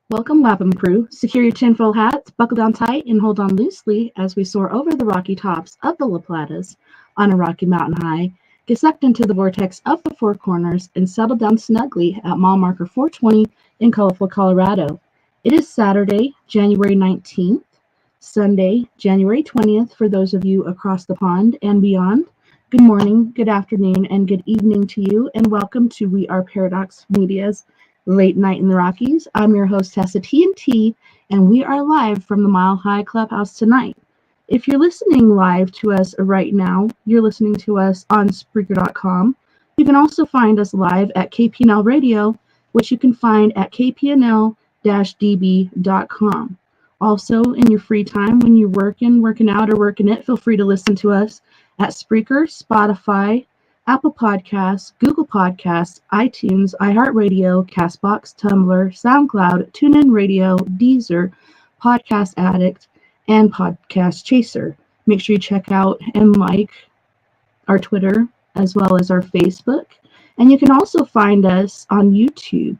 Welcome, Wapping Crew. Secure your tinfoil hats, buckle down tight, and hold on loosely as we soar over the rocky tops of the La Platas on a rocky mountain high, get sucked into the vortex of the Four Corners, and settle down snugly at mile marker 420 in colorful Colorado. It is Saturday, January 19th, Sunday, January 20th for those of you across the pond and beyond. Good morning, good afternoon, and good evening to you, and welcome to We Are Paradox Media's Late Night in the Rockies. I'm your host, TessaTNT, and we are live from the Mile High Clubhouse tonight. If you're listening live to us right now, you're listening to us on Spreaker.com. You can also find us live at KPNL Radio, which you can find at kpnl-db.com. Also, in your free time, when you're working out, or working it, feel free to listen to us at Spreaker, Spotify, Apple Podcasts, Google Podcasts, iTunes, iHeartRadio, CastBox, Tumblr, SoundCloud, TuneIn Radio, Deezer, Podcast Addict, and Podcast Chaser. Make sure you check out and like our Twitter as well as our Facebook. And you can also find us on YouTube.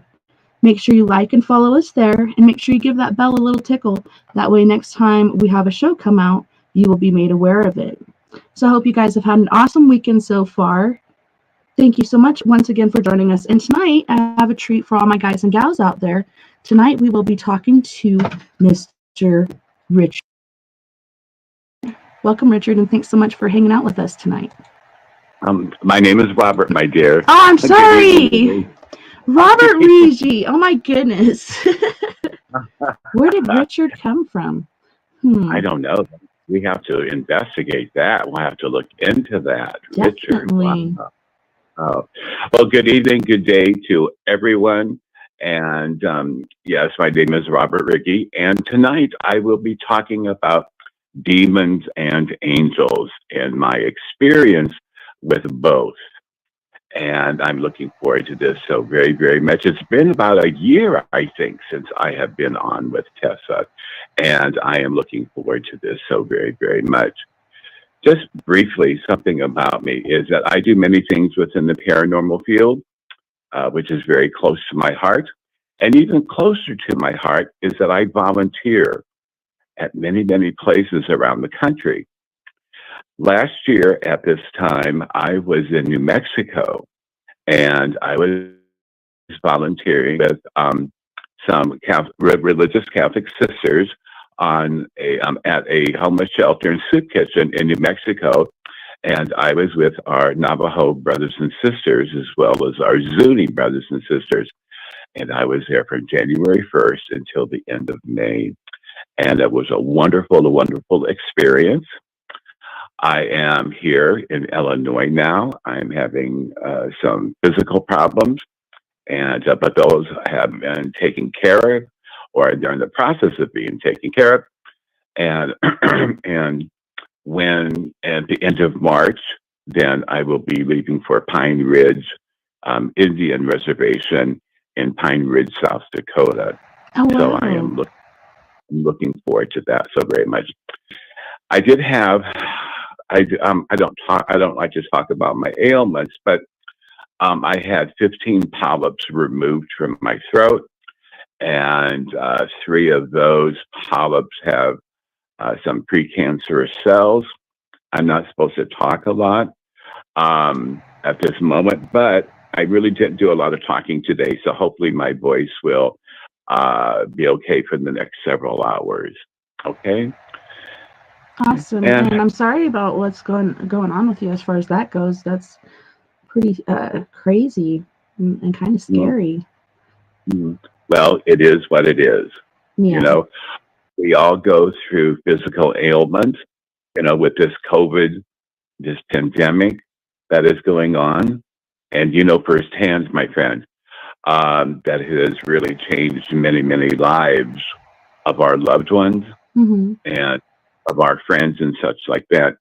Make sure you like and follow us there, and make sure you give that bell a little tickle. That way next time we have a show come out, you will be made aware of it. So I hope you guys have had an awesome weekend so far. Thank you so much once again for joining us. And tonight, I have a treat for all my guys and gals out there. Tonight, we will be talking to Mr. Richard. Welcome, Richard, and thanks so much for hanging out with us tonight. My name is Robert, my dear. Oh, I'm sorry. Robert Righi. Oh, my goodness. Where did Richard come from? I don't know. We have to investigate that. We'll have to look into that. Definitely. Richard. Wow. Well, good evening, good day to everyone. And yes, my name is Robert Righi. And tonight I will be talking about demons and angels and my experience with both. And I'm looking forward to this so very, very much. It's been about a year, I think, since I have been on with Tessa. And I am looking forward to this so very, very much. Just briefly, something about me is that I do many things within the paranormal field, which is very close to my heart. And even closer to my heart is that I volunteer at many, many places around the country. Last year at this time, I was in New Mexico, and I was volunteering with some religious Catholic sisters on at a homeless shelter and soup kitchen in New Mexico. And I was with our Navajo brothers and sisters, as well as our Zuni brothers and sisters. And I was there from January 1st until the end of May. And it was a wonderful experience. I am here in Illinois now. I'm having some physical problems, and but those have been taken care of, or they're in the process of being taken care of. And and when at the end of March, then I will be leaving for Pine Ridge Indian Reservation in Pine Ridge, South Dakota. Oh, wow. So I am looking forward to that so very much. I did have. I don't like to talk about my ailments, but I had 15 polyps removed from my throat, and 3 of those polyps have some precancerous cells. I'm not supposed to talk a lot at this moment, but I really didn't do a lot of talking today, so hopefully my voice will be okay for the next several hours. Okay. Awesome. And And I'm sorry about what's going on with you as far as that goes. That's pretty crazy and kind of scary. well, it is what it is. You Yeah. know, we all go through physical ailments. With this COVID, this pandemic that is going on, and firsthand, my friend, that has really changed many, many lives of our loved ones Mm-hmm. and of our friends and such like that.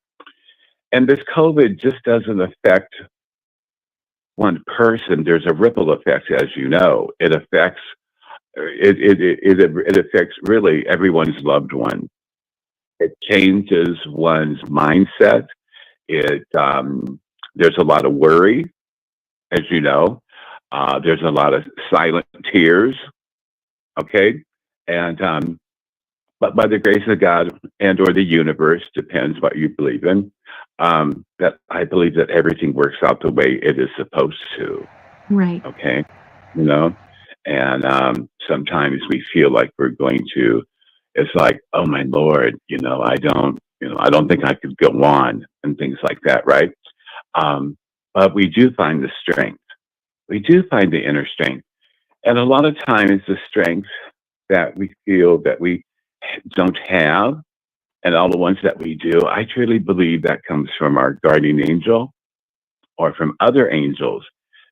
And this COVID just doesn't affect one person. There's a ripple effect, as you know. It affects really everyone's loved one. It changes one's mindset. There's a lot of worry, as you know. There's a lot of silent tears. Okay, and but by the grace of God and or the universe, depends what you believe in. That I believe that everything works out the way it is supposed to. Right. Okay, you know, and sometimes we feel like we're going to. It's like, oh my Lord, I don't think I could go on and things like that, right? But we do find the strength. We do find the inner strength. And a lot of times the strength that we feel that we don't have, and all the ones that we do, I truly believe that comes from our guardian angel or from other angels.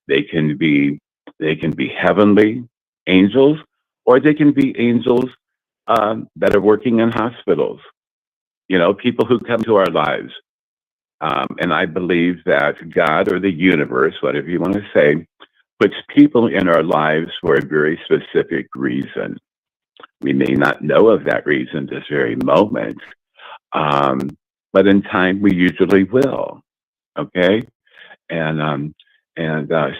They can be heavenly angels, or they can be angels that are working in hospitals. People who come to our lives. And I believe that God or the universe, whatever you want to say, puts people in our lives for a very specific reason. We may not know of that reason this very moment, but in time we usually will. Okay, and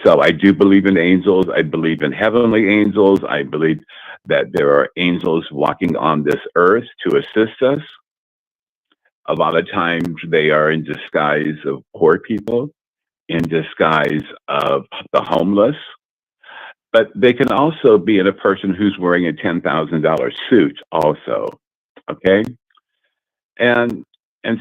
so I do believe in angels. I believe in heavenly angels. I believe that there are angels walking on this earth to assist us. A lot of times they are in disguise of poor people, in disguise of the homeless, but they can also be in a person who's wearing a $10,000 suit also. Okay. And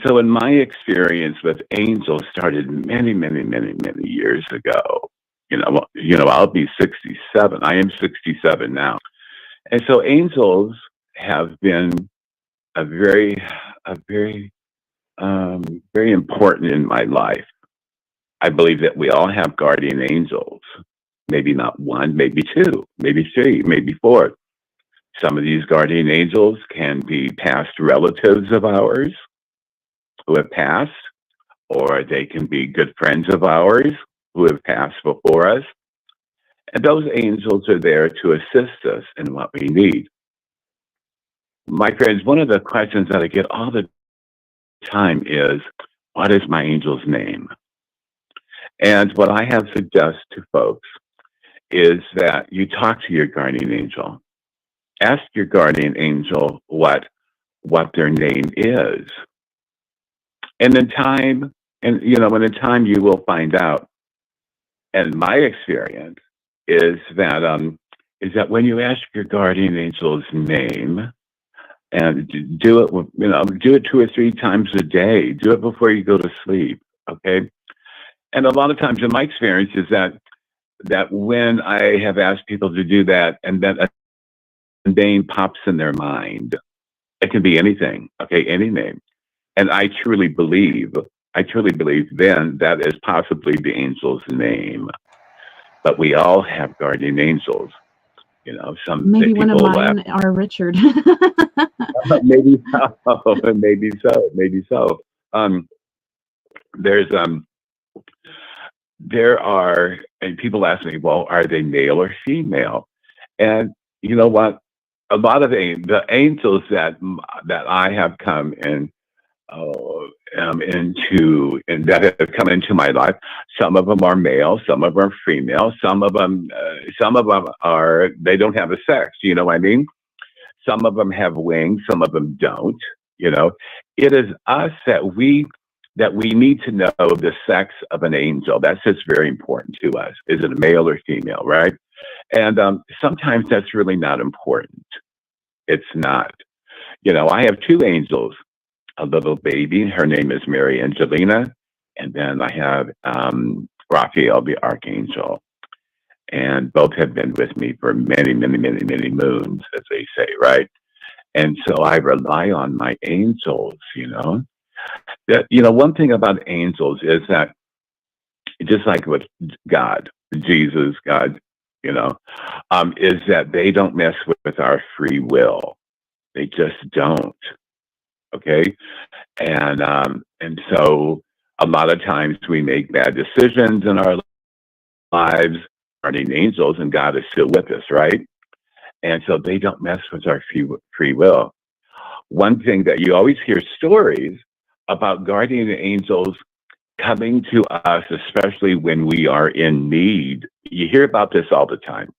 so in my experience with angels started many, many, many, many years ago. I'll be 67. I am 67 now. And so angels have been a very, very very important in my life. I believe that we all have guardian angels. Maybe not one, maybe two, maybe three, maybe four. Some of these guardian angels can be past relatives of ours who have passed, or they can be good friends of ours who have passed before us. And those angels are there to assist us in what we need. My friends, one of the questions that I get all the time is, what is my angel's name? And what I have suggested to folks is that you talk to your guardian angel. Ask your guardian angel what their name is. And in time, and in time you will find out. And my experience is that when you ask your guardian angel's name, and do it 2 or 3 times a day. Do it before you go to sleep. Okay. And a lot of times in my experience is that when I have asked people to do that, and then a name pops in their mind, it can be anything. Okay. Any name. And I truly believe then that is possibly the angel's name. But we all have guardian angels. Maybe one of people mine are Richard. maybe so, maybe so. There's there are, and people ask me, well, are they male or female? And you know what? A lot of the angels that I have come in into, and that have come into my life, some of them are male, some of them are female, some of them are, they don't have a sex. You know what I mean? Some of them have wings, some of them don't. You know, it is us that we need to know the sex of an angel. That's just very important to us. Is it a male or female, right? And sometimes that's really not important. It's not. You know, I have two angels, a little baby. Her name is Mary Angelina. And then I have Raphael, the archangel. And both have been with me for many, many, many, many moons, as they say, right? And so I rely on my angels, you know. That, you know, one thing about angels is that just like with God, Jesus, God, you know, is that they don't mess with our free will. They just don't. Okay. And so a lot of times we make bad decisions in our lives, guardian angels, and God is still with us, right? And so they don't mess with our free will. One thing that you always hear stories about guardian angels coming to us, especially when we are in need. You hear about this all the time,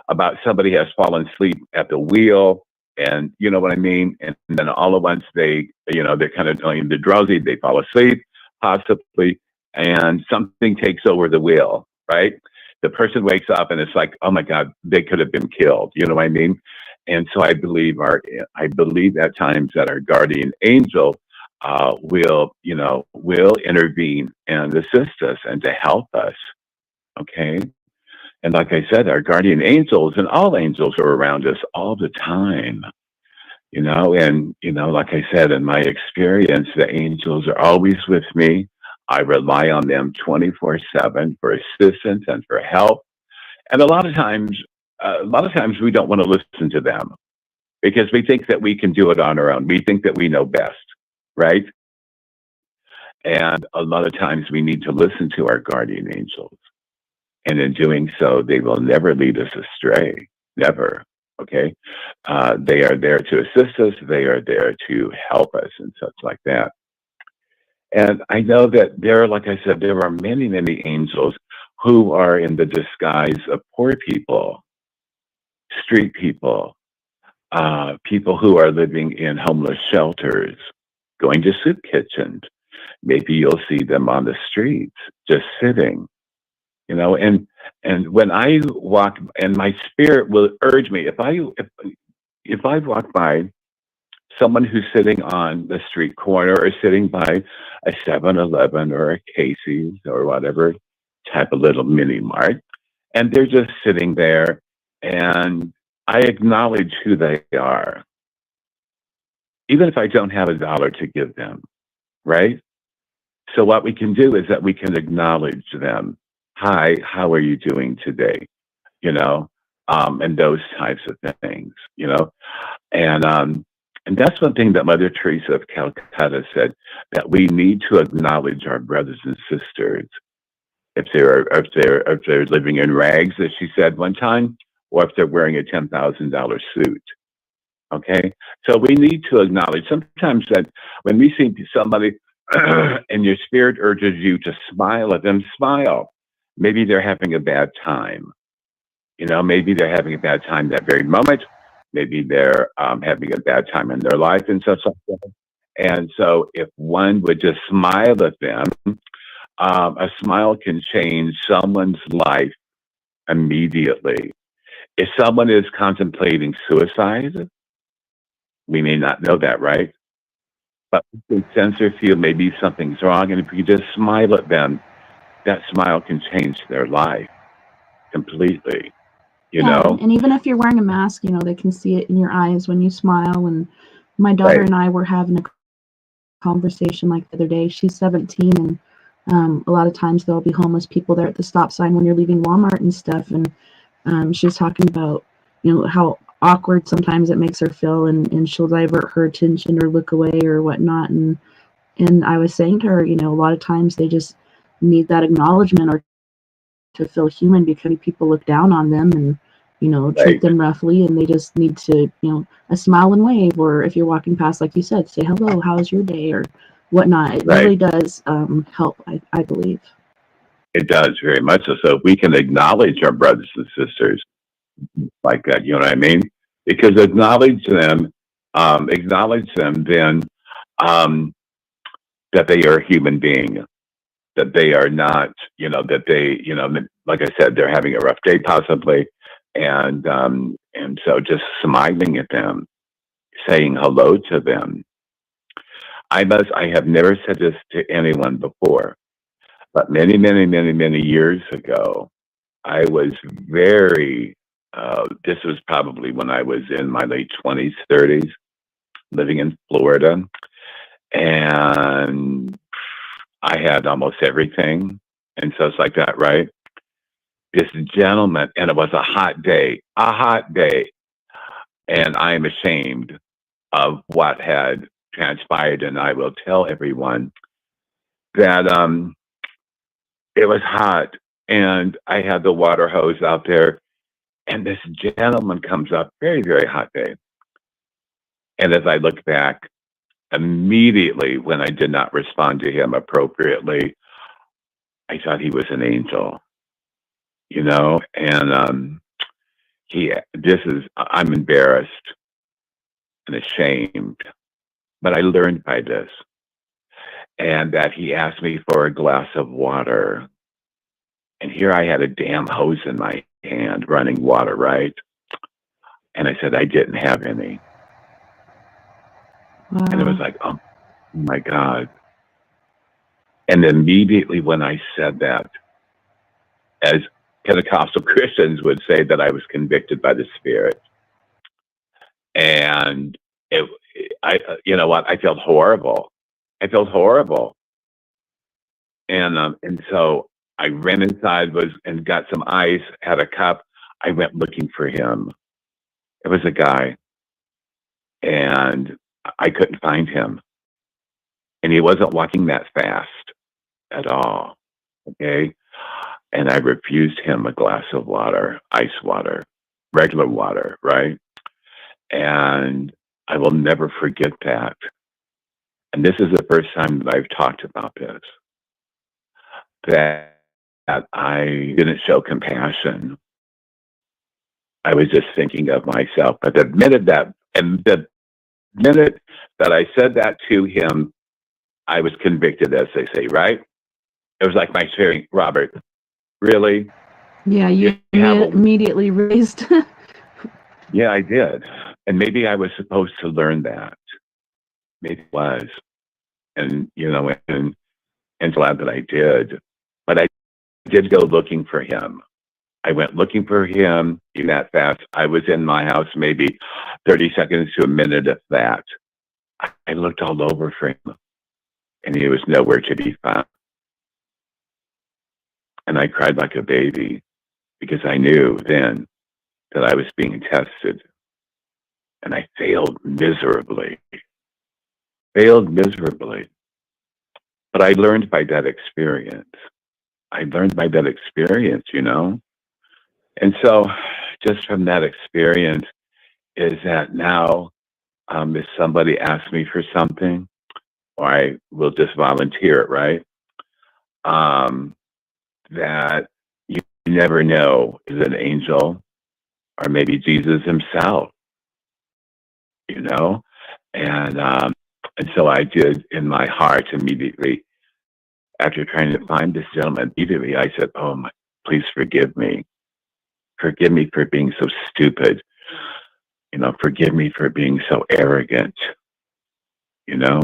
about somebody has fallen asleep at the wheel, and you know what I mean? And then all at once they, you know, they're kind of doing the drowsy, they fall asleep, possibly, and something takes over the wheel, right? The person wakes up and it's like, oh my God, they could have been killed. You know what I mean? And so I believe at times that our guardian angel will, you know, will intervene and assist us and to help us. Okay. And like I said, our guardian angels and all angels are around us all the time, you know, and, you know, like I said, in my experience, the angels are always with me. I rely on them 24/7 for assistance and for help. And a lot of times we don't want to listen to them because we think that we can do it on our own. We think that we know best, right? And a lot of times we need to listen to our guardian angels. And in doing so, they will never lead us astray. Never. Okay. They are there to assist us. They are there to help us and such like that. And I know that there, like I said, there are many, many angels who are in the disguise of poor people, street people, people who are living in homeless shelters, going to soup kitchens. Maybe you'll see them on the streets, just sitting, you know. And when I walk, and my spirit will urge me, if I walk by someone who's sitting on the street corner or sitting by a 7-Eleven or a Casey's or whatever type of little mini mart, and they're just sitting there, and I acknowledge who they are, even if I don't have a dollar to give them, right? So what we can do is that we can acknowledge them. Hi, how are you doing today? You know, and those types of things, you know. And that's one thing that Mother Teresa of Calcutta said, that we need to acknowledge our brothers and sisters if they're living in rags, as she said one time, or if they're wearing a $10,000 suit. Okay, so we need to acknowledge sometimes that when we see somebody and your spirit urges you to smile at them, smile. Maybe they're having a bad time. You know, maybe they're having a bad time that very moment. Maybe they're having a bad time in their life and such like that. And so, if one would just smile at them, a smile can change someone's life immediately. If someone is contemplating suicide, we may not know that, right? But we can sense or feel maybe something's wrong. And if you just smile at them, that smile can change their life completely, you Yeah, know? and even if you're wearing a mask, you know, they can see it in your eyes when you smile. And my daughter Right, and I were having a conversation like the other day. She's 17, and a lot of times there'll be homeless people there at the stop sign when you're leaving Walmart and stuff. And she was talking about, you know, how awkward sometimes it makes her feel, and she'll divert her attention or look away or whatnot. And I was saying to her, you know, a lot of times they just need that acknowledgement or to feel human, because people look down on them and, you know, treat right, them roughly, and they just need to, you know, a smile and wave, or if you're walking past, like you said, say hello, how's your day, or whatnot. It right. really does help, I believe. It does very much so. So if we can acknowledge our brothers and sisters like that, you know what I mean? Because acknowledge them acknowledge them, then um, that they are a human being, that they are not, that they, like I said, they're having a rough day possibly, and so just smiling at them, saying hello to them. I have never said this to anyone before, but many, many, many, many years ago, I was very. This was probably when I was in my late 20s, 30s, living in Florida, and I had almost everything, and so it's like that, right? This gentleman, and it was a hot day, and I am ashamed of what had transpired, and I will tell everyone that it was hot, and I had the water hose out there, and this gentleman comes up, very, very hot day, and as I look back, immediately when I did not respond to him appropriately, I thought he was an angel, and I'm embarrassed and ashamed, but I learned by this, and that he asked me for a glass of water. And here I had a damn hose in my hand running water, right? And I said I didn't have any. And it was Wow. like, oh my God. And immediately when I said that, as Pentecostal Christians would say, that I was convicted by the Spirit. And it, you know what? I felt horrible. I felt horrible. And so I ran inside, and got some ice, had a cup. I went looking for him. It was a guy, and I couldn't find him. And he wasn't walking that fast at all. Okay. And I refused him a glass of water, ice water, regular water, right? And I will never forget that. And this is the first time that I've talked about this, that I didn't show compassion. I was just thinking of myself. But the minute that I said that to him, I was convicted, as they say, right? It was like my saying, Robert, really? Yeah, You you have a, immediately raised. yeah, I did. And maybe I was supposed to learn that. Maybe it was. And, and glad that I did. But I did go looking for him. I went looking for him in that fast. I was in my house maybe 30 seconds to a minute of that. I looked all over for him, and he was nowhere to be found. And I cried like a baby because I knew then that I was being tested, and I failed miserably. Failed miserably. But I learned by that experience. I learned by that experience. And so just from that experience is that now, if somebody asks me for something, or I will just volunteer it, right? Um, that you never know is an angel or maybe Jesus himself, you know? And so I did in my heart immediately, after trying to find this gentleman, immediately I said, oh my, please forgive me. Forgive me for being so stupid. Forgive me for being so arrogant, you know?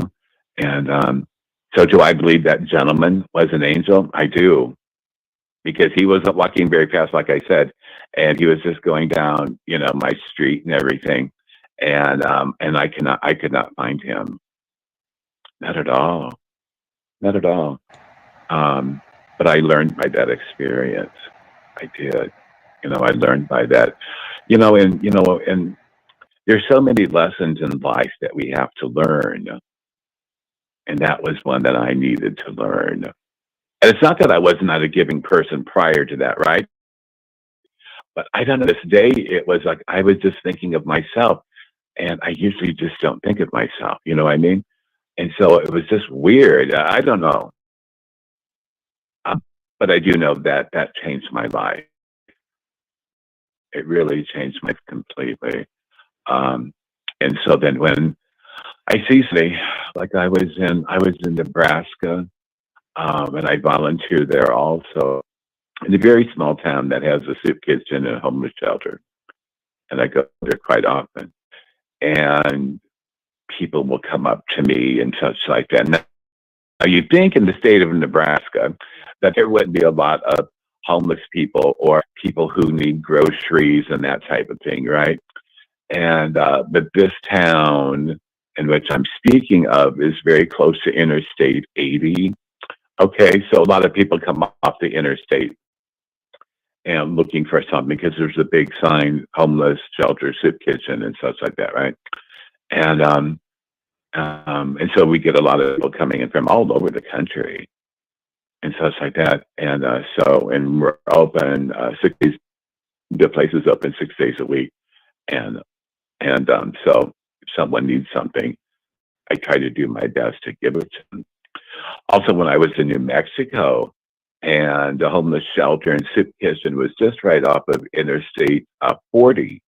And so do I believe that gentleman was an angel? I do, because he wasn't walking very fast, like I said, and he was just going down, my street and everything. And I could not find him. Not at all. Not at all. But I learned by that experience. I did. I learned by that. And there's so many lessons in life that we have to learn. And that was one that I needed to learn. And it's not that I was not a giving person prior to that, right? But I don't know, this day, it was like I was just thinking of myself. And I usually just don't think of myself, you know what I mean? And so it was just weird. I don't know. But I do know that that changed my life. It really changed my life completely. Um, And so then when I see somebody, like I was in Nebraska, and I volunteered there also in a very small town that has a soup kitchen and a homeless shelter. And I go there quite often. And people will come up to me and such like that. Now, you'd think in the state of Nebraska that there wouldn't be a lot of homeless people or people who need groceries and that type of thing, right? And but this town in which I'm speaking of is very close to Interstate 80. Okay, so a lot of people come off the interstate and looking for something because there's a big sign, homeless shelter, soup kitchen, and such like that, right? And and so we get a lot of people coming in from all over the country and such like that. And and we're open 6 days. The place is open 6 days a week, and so if someone needs something, I try to do my best to give it to them. Also, when I was in New Mexico, and the homeless shelter and soup kitchen was just right off of Interstate 40.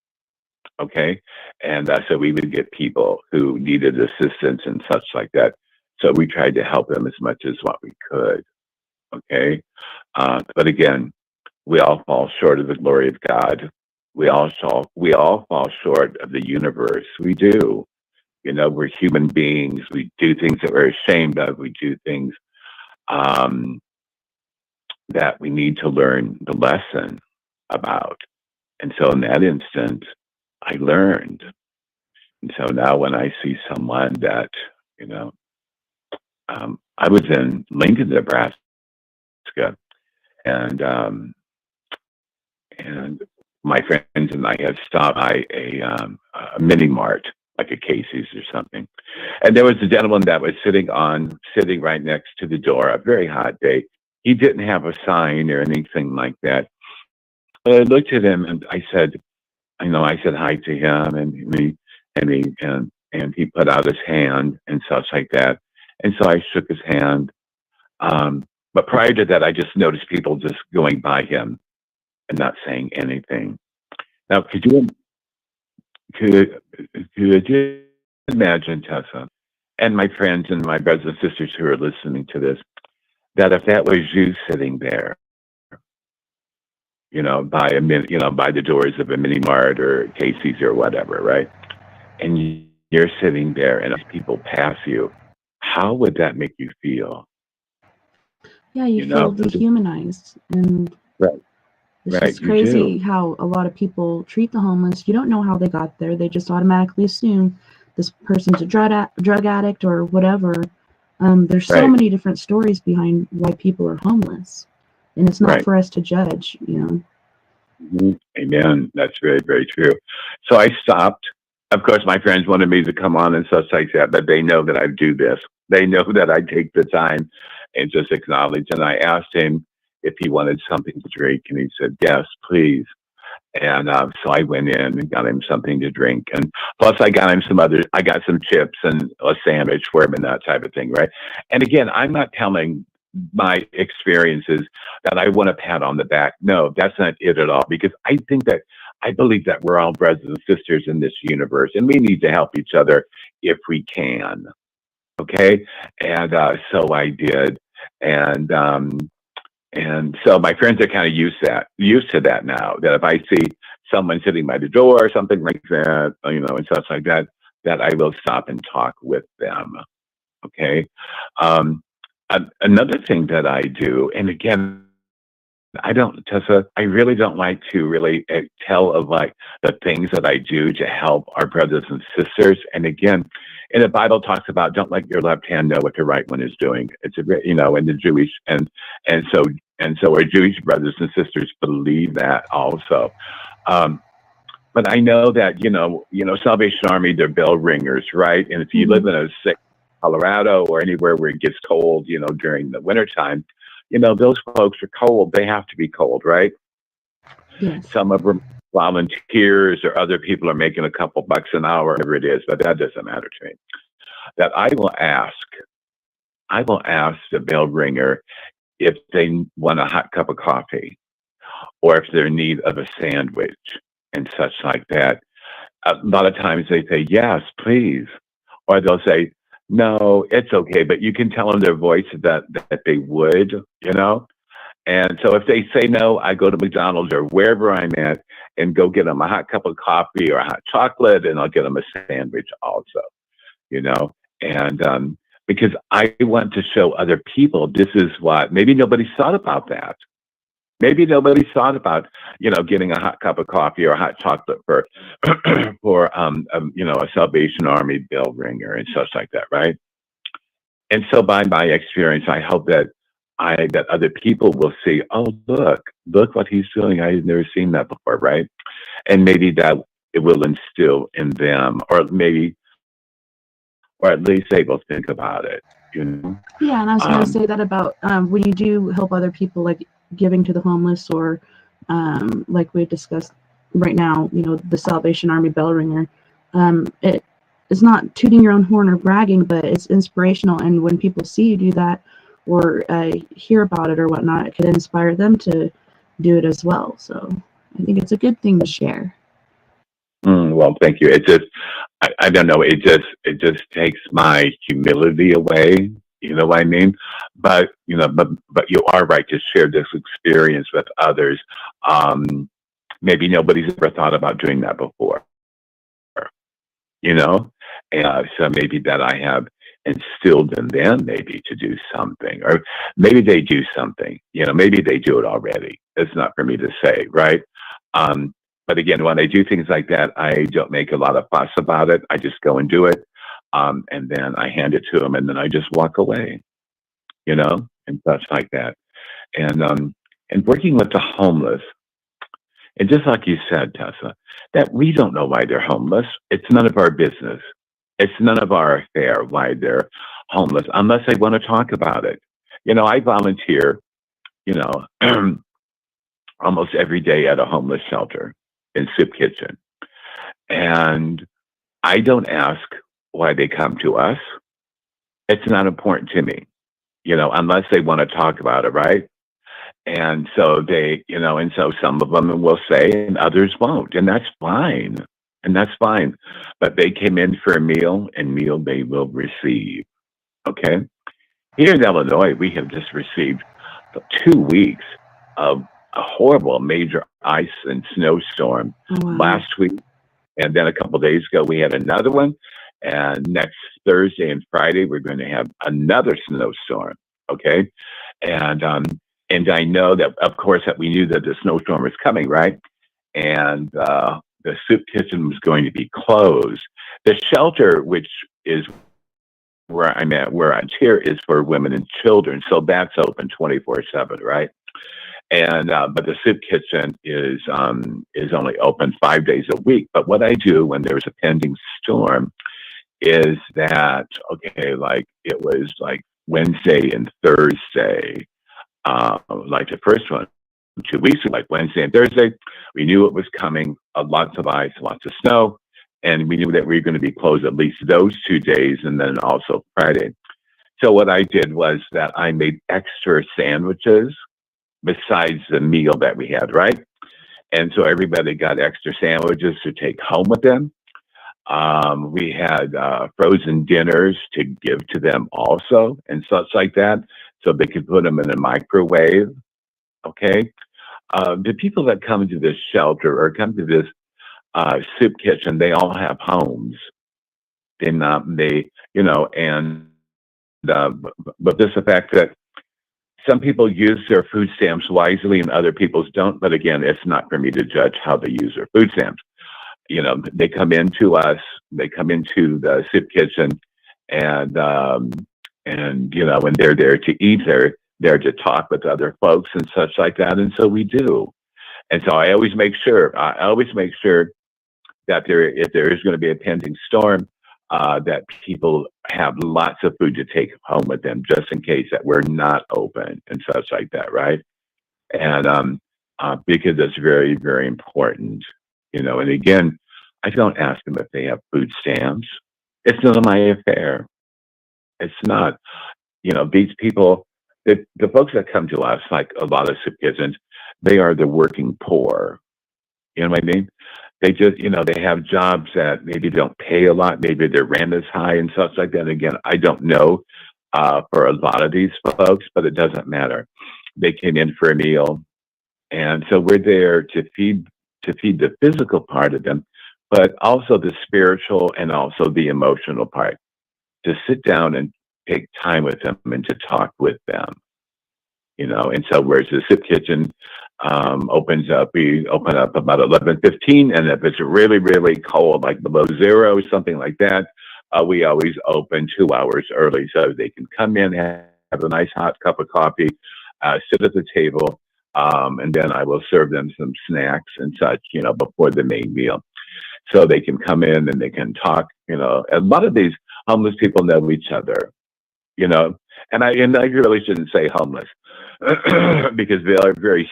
Okay, and so we would get people who needed assistance and such like that. So we tried to help them as much as what we could. Okay, but again, we all fall short of the glory of God. We all fall short of the universe. We do. You know, we're human beings. We do things that we're ashamed of. We do things um, that we need to learn the lesson about. And so in that instant, I learned. And so now when I see someone that, you know, I was in Lincoln, Nebraska, and and my friends and I had stopped by a mini mart, like a Casey's or something. And there was a gentleman that was sitting right next to the door, a very hot day. He didn't have a sign or anything like that. But I looked at him and I said hi to him, and he put out his hand and such like that. And so I shook his hand. But prior to that, I just noticed people just going by him and not saying anything. Now, could could you imagine, Tessa, and my friends and my brothers and sisters who are listening to this, that if that was you sitting there, by the doors of a mini mart or Casey's or whatever, right? And you're sitting there and people pass you, how would that make you feel? Yeah, you You feel know? dehumanized. And Right, it's right, just you do. crazy how a lot of people treat the homeless. You don't know how they got there. They just automatically assume this person's a drug addict or whatever. There's so Right, many different stories behind why people are homeless. And it's not right. for us to judge, you know. Amen. That's very, very true. So I stopped. Of course, my friends wanted me to come on and such like that, but they know that I do this. They know that I take the time and just acknowledge. And I asked him if he wanted something to drink, and he said, yes, please. And so I went in and got him something to drink. And plus, I got some chips and a sandwich for him and that type of thing, right? And again, I'm not telling my experiences that I want a pat on the back. No, that's not it at all. Because I believe that we're all brothers and sisters in this universe, and we need to help each other if we can. Okay, and so I did, and so my friends are kind of used to that now. That if I see someone sitting by the door or something like that, and such like that, that I will stop and talk with them. Okay. Um, Another thing that I do, and again, Tessa, I really don't like to really tell of like the things that I do to help our brothers and sisters. And again, in the Bible talks about don't let your left hand know what your right one is doing. It's in the Jewish and so our Jewish brothers and sisters believe that also. Um, but I know that Salvation Army, they're bell ringers, right? And if you live Mm-hmm. in a sick Colorado or anywhere where it gets cold, during the wintertime, those folks are cold. They have to be cold, right? Yes. Some of them volunteers or other people are making a couple bucks an hour, whatever it is, but that doesn't matter to me. That I will ask the bell ringer if they want a hot cup of coffee or if they're in need of a sandwich and such like that. a lot of times they say, yes, please. Or they'll say, no, it's okay. But you can tell in their voice that they would, you know? And so if they say no, I go to McDonald's or wherever I'm at and go get them a hot cup of coffee or a hot chocolate, and I'll get them a sandwich also, you know? And because I want to show other people this is what maybe nobody's thought about that. Maybe nobody's thought about, getting a hot cup of coffee or a hot chocolate for, a Salvation Army bell ringer and such like that, right? And so by my experience, I hope that other people will see, oh, look what he's doing. I've never seen that before, right? And maybe that it will instill in them, or at least they will think about it, you know? Yeah, and I was going to say that about when you do help other people, like giving to the homeless, or like we discussed right now, the Salvation Army bell ringer. It is not tooting your own horn or bragging, but it's inspirational. And when people see you do that, or hear about it or whatnot, it could inspire them to do it as well. So I think it's a good thing to share. Well, thank you. It just, I don't know. It just takes my humility away. You know what I mean? But you are right to share this experience with others. Maybe nobody's ever thought about doing that before. You know, and so maybe that I have instilled in them maybe to do something, or maybe they do something. Maybe they do it already. It's not for me to say, right? Um, but again, when I do things like that, I don't make a lot of fuss about it. I just go and do it, and then I hand it to them, and then I just walk away, and such like that. And working with the homeless, and just like you said, Tessa, that we don't know why they're homeless. It's none of our business. It's none of our affair why they're homeless, unless they want to talk about it. I volunteer, you know, almost every day at a homeless shelter in soup kitchen. And I don't ask why they come to us. It's not important to me, unless they want to talk about it, right? And so and so some of them will say and others won't. And that's fine. And that's fine. But they came in for a meal, and meal they will receive. Okay. Here in Illinois, we have just received 2 weeks of a horrible major ice and snowstorm Wow. last week. And then a couple of days ago, we had another one. And next Thursday and Friday, we're going to have another snowstorm. Okay. And, and I know that, of course, that we knew that the snowstorm was coming, right? And the soup kitchen was going to be closed. The shelter, which is where I'm at, where I'm here, is for women and children, so that's open 24/7, right? And but the soup kitchen is only open 5 days a week. But what I do when there's a pending storm is that, okay, like it was like Wednesday and Thursday, like the first one 2 weeks ago, like Wednesday and Thursday, we knew it was coming, lots of ice, lots of snow, and we knew that we were going to be closed at least those 2 days, and then also Friday. So what I did was that I made extra sandwiches besides the meal that we had, right? And so everybody got extra sandwiches to take home with them. We had frozen dinners to give to them also, and such like that, so they could put them in a microwave. Okay. The people that come to this shelter or come to this soup kitchen, they all have homes. And but this the fact that some people use their food stamps wisely and other people's don't. But again, it's not for me to judge how they use their food stamps. They come into us, they come into the soup kitchen, and and they're there to eat. They're there to talk with other folks and such like that. And so we do. And so I always make sure. That if there is going to be a pending storm, that people have lots of food to take home with them, just in case that we're not open and such like that, right? And because it's very, very important, And again, I don't ask them if they have food stamps. It's none of my affair. It's not. These people, the folks that come to us, like a lot of soup kitchens, they are the working poor. You know what I mean? They just, they have jobs that maybe don't pay a lot. Maybe their rent is high and such like that. Again, I don't know for a lot of these folks, but it doesn't matter. They came in for a meal, and so we're there to feed the physical part of them, but also the spiritual and also the emotional part. To sit down and take time with them and to talk with them. And so whereas the soup kitchen opens up, we open up about 11:15, and if it's really really cold, like below zero, something like that, we always open 2 hours early so they can come in, have a nice hot cup of coffee, sit at the table, and then I will serve them some snacks and such, before the main meal, so they can come in and they can talk. A lot of these homeless people know each other, you know, and I really shouldn't say homeless because they are very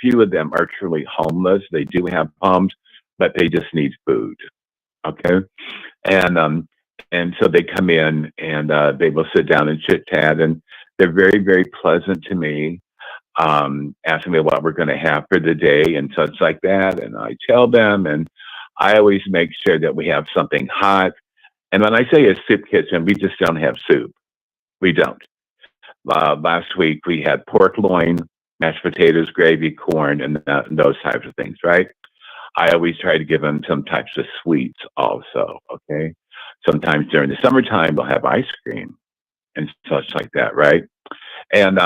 few of them are truly homeless. They do have homes, but they just need food. Okay, and so they come in and they will sit down and chit chat, and they're very very pleasant to me. Asking me what we're going to have for the day and such like that, and I tell them, and I always make sure that we have something hot. And when I say a soup kitchen, we just don't have soup. We don't. Last week we had pork loin, mashed potatoes, gravy, corn, and those types of things, right? I always try to give them some types of sweets also, okay? Sometimes during the summertime, they'll have ice cream and such like that, right? And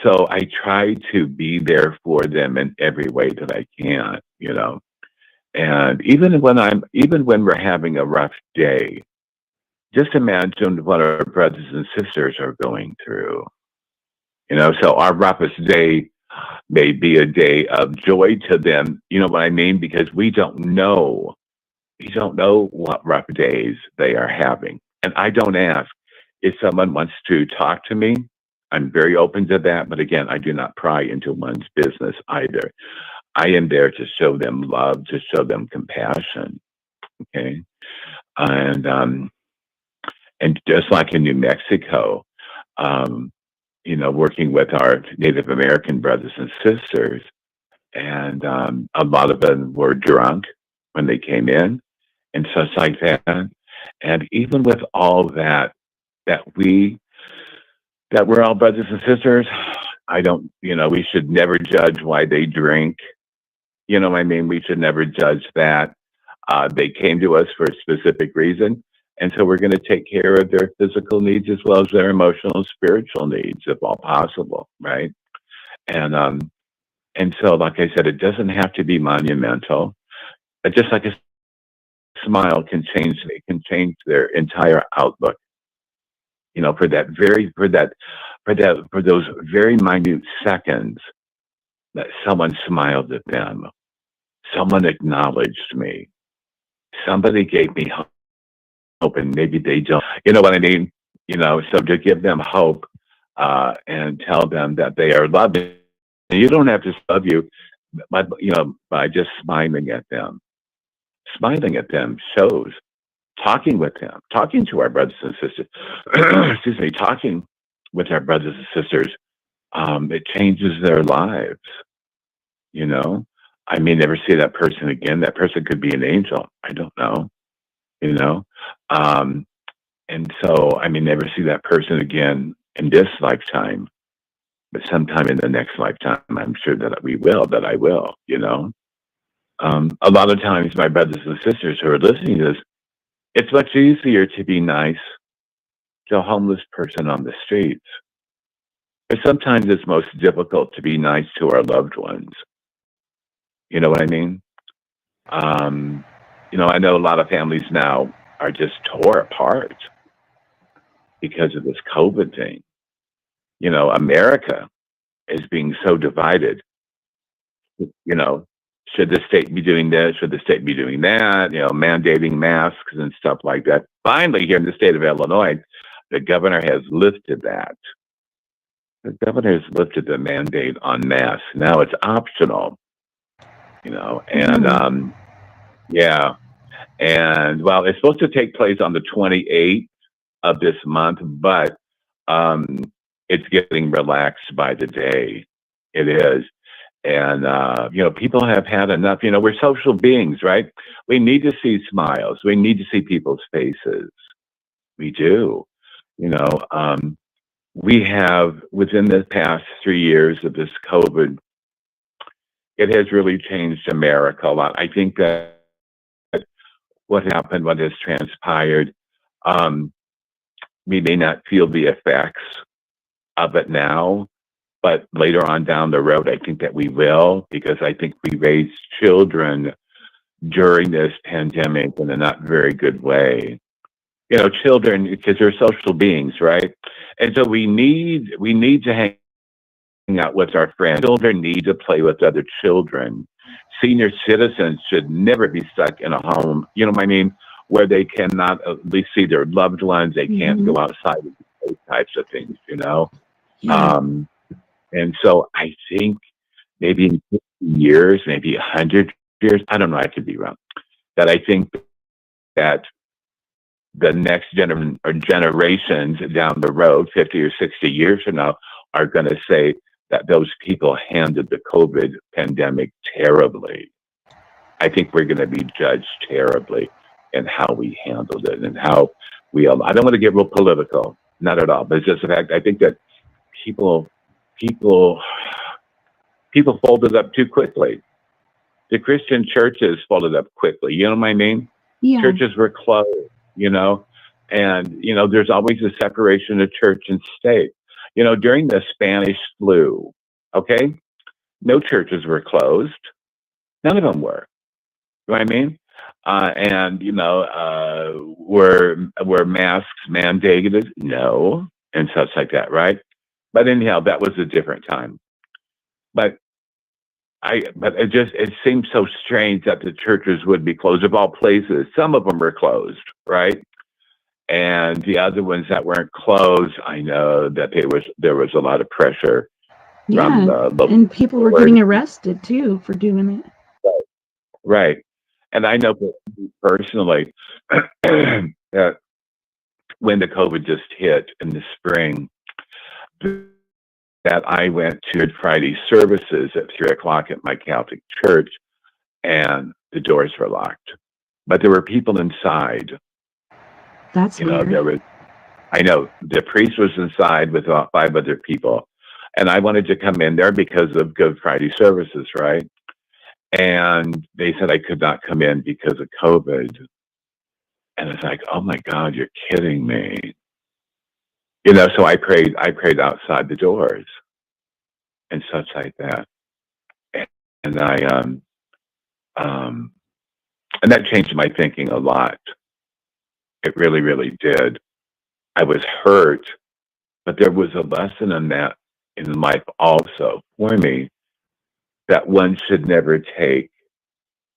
so I try to be there for them in every way that I can, And even when we're having a rough day, just imagine what our brothers and sisters are going through. So our roughest day may be a day of joy to them. You know what I mean? Because we don't know what rough days they are having. And I don't ask. If someone wants to talk to me, I'm very open to that. But again, I do not pry into one's business either. I am there to show them love, to show them compassion. Okay. And just like in New Mexico, working with our Native American brothers and sisters, and a lot of them were drunk when they came in and such like that. And even with all that we're all brothers and sisters, I don't, we should never judge why they drink. You know what I mean? We should never judge that. They came to us for a specific reason. And so we're going to take care of their physical needs as well as their emotional and spiritual needs, if all possible, right? And so, like I said, it doesn't have to be monumental. But just like a smile can change their entire outlook. For those very minute seconds that someone smiled at them, someone acknowledged me, somebody gave me hope, and maybe they don't. You know what I mean? So to give them hope and tell them that they are loved. And you don't have to love you, by just smiling at them. Smiling at them shows. Talking with them, talking to our brothers and sisters, excuse me, talking with our brothers and sisters, it changes their lives. I may never see that person again. That person could be an angel. I don't know. You know, um, and so I may never see that person again in this lifetime, but sometime in the next lifetime, I'm sure that we will. That I will. A lot of times, my brothers and sisters who are listening to this, it's much easier to be nice to a homeless person on the streets. But sometimes it's most difficult to be nice to our loved ones. You know what I mean? Um, I know a lot of families now are just tore apart because of this COVID thing. America is being so divided. You know, should the state be doing this? Should the state be doing that? Mandating masks and stuff like that. Finally, here in the state of Illinois, the governor has lifted that. The governor has lifted the mandate on masks. Now it's optional, and Mm. yeah. And well, it's supposed to take place on the 28th of this month, but um, it's getting relaxed by the day. It is. And, people have had enough. We're social beings, right? We need to see smiles. We need to see people's faces. We do. You know, we have, within the past 3 years of this COVID, it has really changed America a lot. I think that what happened, what has transpired, um, we may not feel the effects of it now, but later on down the road, I think that we will, because I think we raised children during this pandemic in a not very good way. Children, because they're social beings, right? And so we need to hang out with our friends. Children need to play with other children. Senior citizens should never be stuck in a home, you know what I mean, where they cannot at least see their loved ones. They can't Hmm. go outside and do those types of things. Yeah. Um, and so I think maybe in 50 years, maybe 100 years, I don't know, I could be wrong, that I think that the next generations down the road, 50 or 60 years from now, are going to say that those people handled the COVID pandemic terribly. I think we're going to be judged terribly in how we handled it and how I don't want to get real political, not at all, but it's just the fact, I think that people, people, people folded up too quickly. The Christian churches folded up quickly. You know what I mean? Yeah. Churches were closed, and, there's always a separation of church and state. During the Spanish flu, okay, no churches were closed. None of them were. You know what I mean? And, were masks mandated? No, and such like that, right? But anyhow, that was a different time. But but it seems so strange that the churches would be closed of all places. Some of them were closed, right? And the other ones that weren't closed, I know that there was a lot of pressure from Yeah. the local And people were board. getting arrested too for doing it. Right. And I know personally that when the COVID just hit in the spring, that I went to Good Friday services at 3 o'clock at my Catholic church, and the doors were locked. But there were people inside. That's weird. I know the priest was inside with about 5 other people, and I wanted to come in there because of Good Friday services, right? And they said I could not come in because of COVID. And it's like, oh my God, you're kidding me. So I prayed outside the doors and such like that. And I and that changed my thinking a lot. It really, really did. I was hurt, but there was a lesson in that in life also for me, that one should never take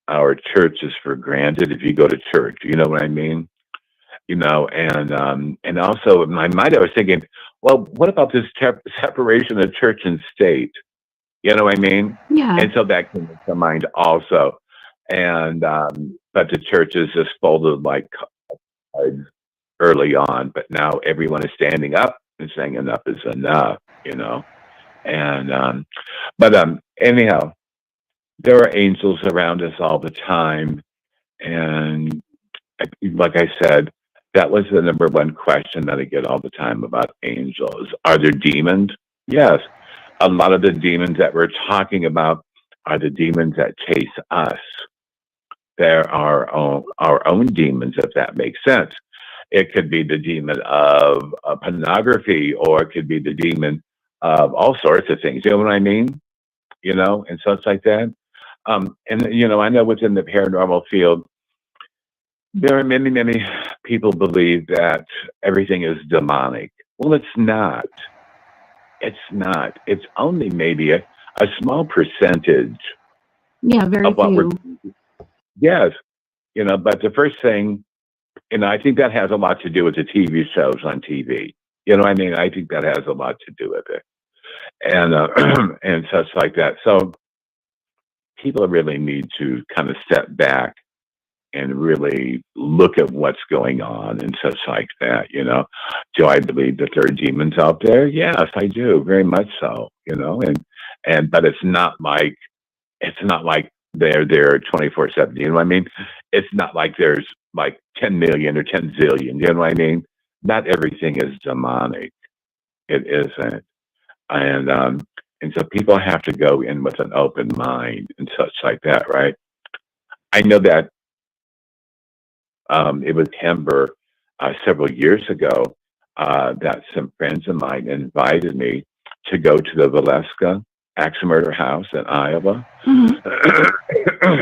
our churches for granted. If you go to church, you know what I mean? And also in my mind I was thinking, well, what about this separation of church and state? You know what I mean? Yeah. And so that came to mind also. And but the churches just folded like cards early on, but now everyone is standing up and saying enough is enough. And but anyhow, there are angels around us all the time, and like I said, that was the number one question that I get all the time about angels. Are there demons? Yes. A lot of the demons that we're talking about are the demons that chase us. There are our own demons, if that makes sense. It could be the demon of pornography, or it could be the demon of all sorts of things. You know what I mean? And such like that. And I know within the paranormal field, there are many, many people believe that everything is demonic. Well, it's not. It's not. It's only maybe a small percentage Yeah, very of what we're, few. yes, but the first thing, I think that has a lot to do with the TV shows on TV. You know what I mean? I think that has a lot to do with it. And, and such like that. So people really need to kind of step back and really look at what's going on and such like that. Do I believe that there are demons out there? Yes, I do, very much so. but it's not like they're there 24/7. You know what I mean? It's not like there's like 10 million or 10 zillion. You know what I mean? Not everything is demonic. It isn't. And so people have to go in with an open mind and such like that, right? I know that it was September several years ago that some friends of mine invited me to go to the Valeska axe murder house in Iowa. Hmm.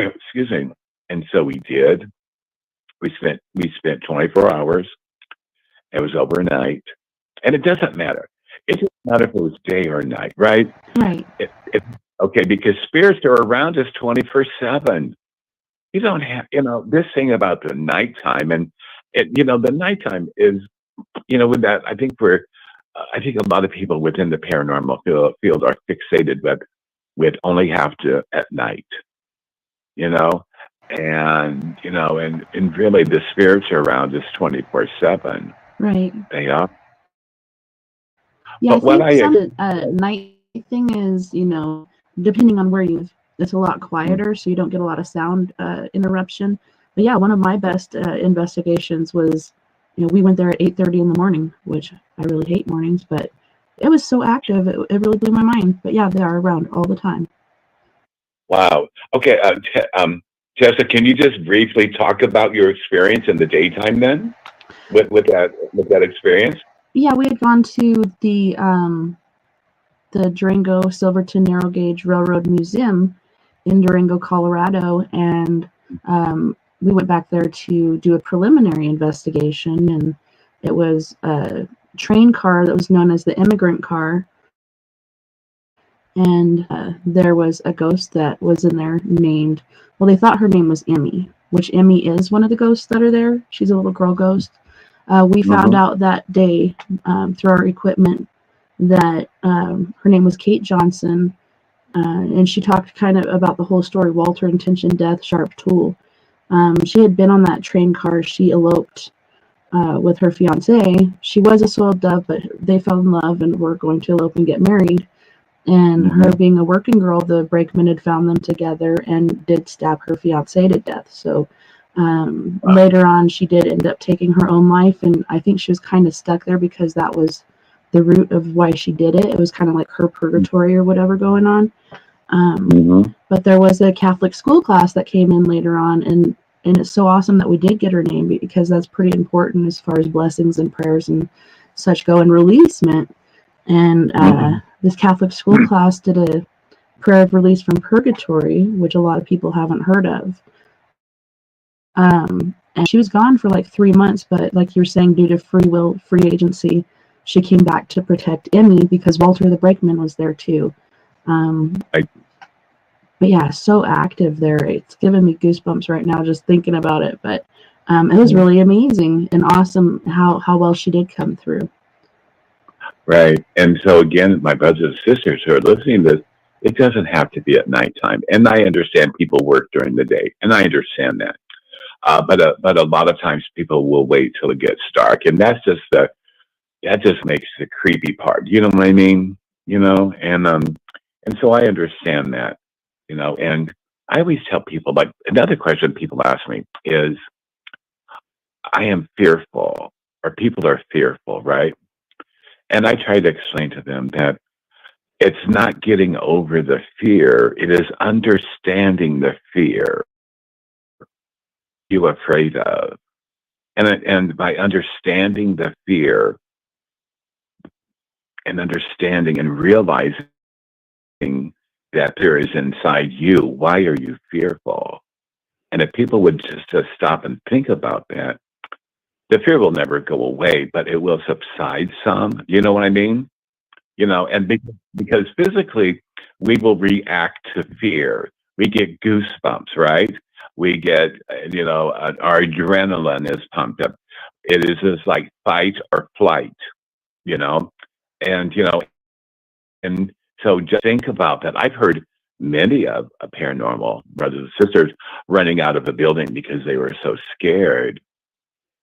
Excuse me. And so we did. We spent 24 hours. It was overnight, and it doesn't matter. It doesn't matter if it was day or night, right? Right. Okay, because spirits are around us 24/7. You don't have, this thing about the nighttime, and the nighttime is, with that. I think a lot of people within the paranormal field are fixated with only have to at night, you know, and really the spirits are around us 24/7. Right. They are. Yeah, I But what think I some of the night thing is, depending on where you live, it's a lot quieter, so you don't get a lot of sound interruption. But yeah, one of my best investigations was, we went there at 8:30 in the morning, which I really hate mornings, but it was so active, it really blew my mind. But yeah, they are around all the time. Wow. Okay, Tessa, can you just briefly talk about your experience in the daytime then with that experience? Yeah, we had gone to the Durango Silverton Narrow Gauge Railroad Museum in Durango, Colorado, and we went back there to do a preliminary investigation, and it was a train car that was known as the immigrant car, and there was a ghost that was in there named, well, they thought her name was Emmy, which Emmy is one of the ghosts that are there. She's a little girl ghost. We found Mm-hmm. out that day through our equipment that her name was Kate Johnson, and she talked kind of about the whole story: Walter, intention, death, sharp tool. She had been on that train car. She eloped with her fiance. She was a soiled dove, but they fell in love and were going to elope and get married. And her Mm-hmm. being a working girl, the brakeman had found them together and did stab her fiance to death. So Wow. later on, she did end up taking her own life, and I think she was kind of stuck there because that was the root of why she did it. It was kind of like her purgatory or whatever going on. Mm-hmm. But there was a Catholic school class that came in later on, and it's so awesome that we did get her name because that's pretty important as far as blessings and prayers and such go and releasement. And Mm-hmm. this Catholic school class did a prayer of release from purgatory, which a lot of people haven't heard of. And she was gone for like 3 months, but like you were saying, due to free will, free agency, she came back to protect Emmy because Walter the brakeman was there too. Um, I, but yeah, so active there. It's giving me goosebumps right now just thinking about it. But it was really amazing and awesome how well she did come through. right. And so again, my brothers and sisters who are listening to this, it doesn't have to be at nighttime. And I understand people work during the day, and I understand that. But a lot of times people will wait till it gets dark, and that just makes the creepy part. You know what I mean? And so I understand that. And I always tell people, like, another question people ask me is, I am fearful, or people are fearful, right? And I try to explain to them that it's not getting over the fear; it is understanding the fear you're afraid of. And by understanding the fear and understanding and realizing that fear is inside you, why are you fearful? And if people would just stop and think about that, the fear will never go away, but it will subside some. You know what I mean? And because physically we will react to fear. We get goosebumps, right? We get, our adrenaline is pumped up. It is just like fight or flight, you know, and, and so just think about that. I've heard many of paranormal brothers and sisters running out of a building because they were so scared,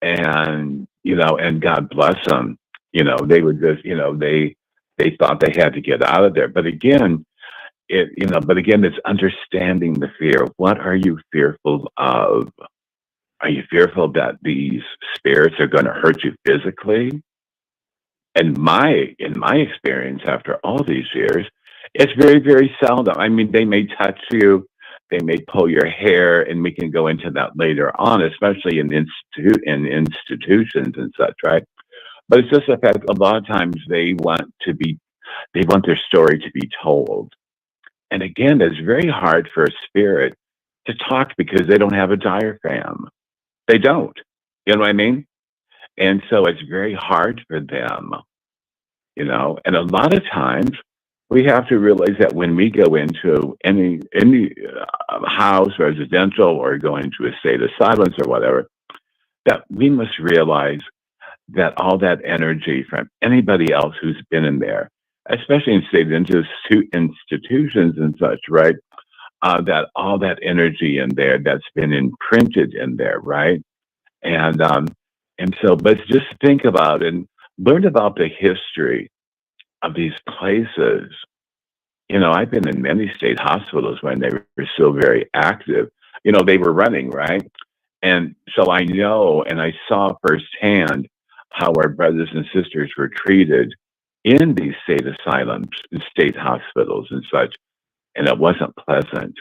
and God bless them. They would just, they thought they had to get out of there. But again, but again, it's understanding the fear. What are you fearful of? Are you fearful that these spirits are going to hurt you physically? And in my experience, after all these years, it's very, very seldom. I mean, they may touch you, they may pull your hair, and we can go into that later on, especially in institutions and such, right? But it's just the fact a lot of times they want their story to be told. And again, it's very hard for a spirit to talk because they don't have a diaphragm. They don't. You know what I mean? And so it's very hard for them, and a lot of times we have to realize that when we go into any house, residential, or go into a state of silence or whatever, that we must realize that all that energy from anybody else who's been in there, especially in state institutions and such, right? That all that energy in there that's been imprinted in there, right? And so, but just think about and learn about the history of these places. I've been in many state hospitals when they were still very active. They were running, right? And so I know and I saw firsthand how our brothers and sisters were treated in these state asylums, in state hospitals and such. And it wasn't pleasant.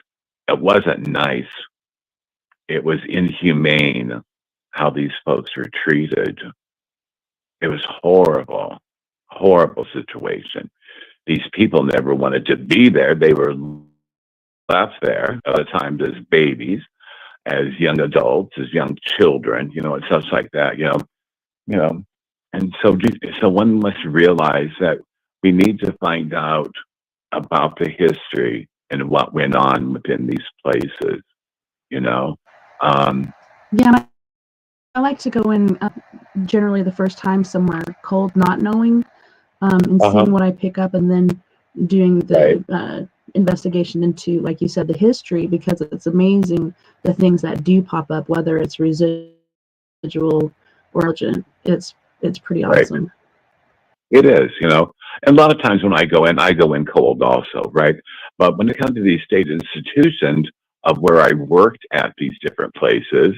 It wasn't nice. It was inhumane how these folks were treated. It was horrible, horrible situation. These people never wanted to be there. They were left there at the times as babies, as young adults, as young children, and such like that, And so one must realize that we need to find out about the history and what went on within these places, Yeah, I like to go in generally the first time somewhere cold, not knowing, and seeing what I pick up, and then doing the investigation into, like you said, the history, because it's amazing the things that do pop up, whether it's residual or urgent. It's pretty awesome. It is, and a lot of times when I go in cold also, right? But when it comes to these state institutions of where I worked at these different places,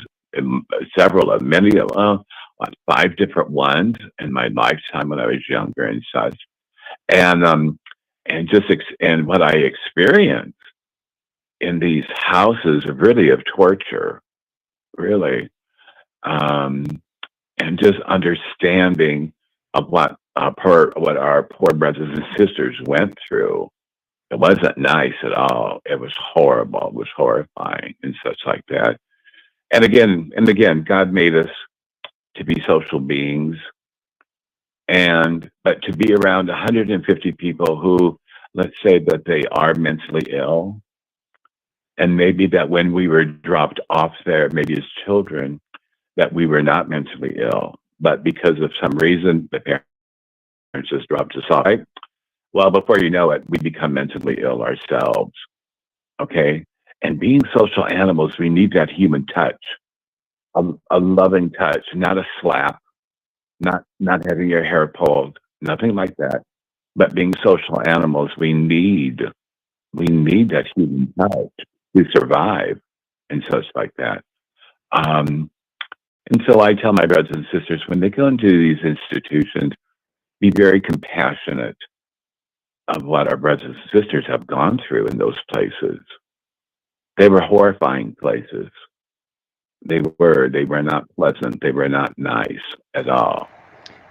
many of 5 different ones in my lifetime when I was younger and such, and and what I experienced in these houses really of torture, really, and just understanding of what our poor brothers and sisters went through. It wasn't nice at all. It was horrible. It was horrifying and such like that. And again, God made us to be social beings, but to be around 150 people who, let's say that they are mentally ill, and maybe that when we were dropped off there, maybe as children, that we were not mentally ill, but because of some reason, the parents just dropped us off. Right? Well, before you know it, we become mentally ill ourselves. Okay, and being social animals, we need that human touch. A loving touch, not a slap, not having your hair pulled, nothing like that. But being social animals, we need that human touch to survive and such like that. And so I tell my brothers and sisters, when they go into these institutions, be very compassionate of what our brothers and sisters have gone through in those places. They were horrifying places. They were not pleasant. They were not nice at all.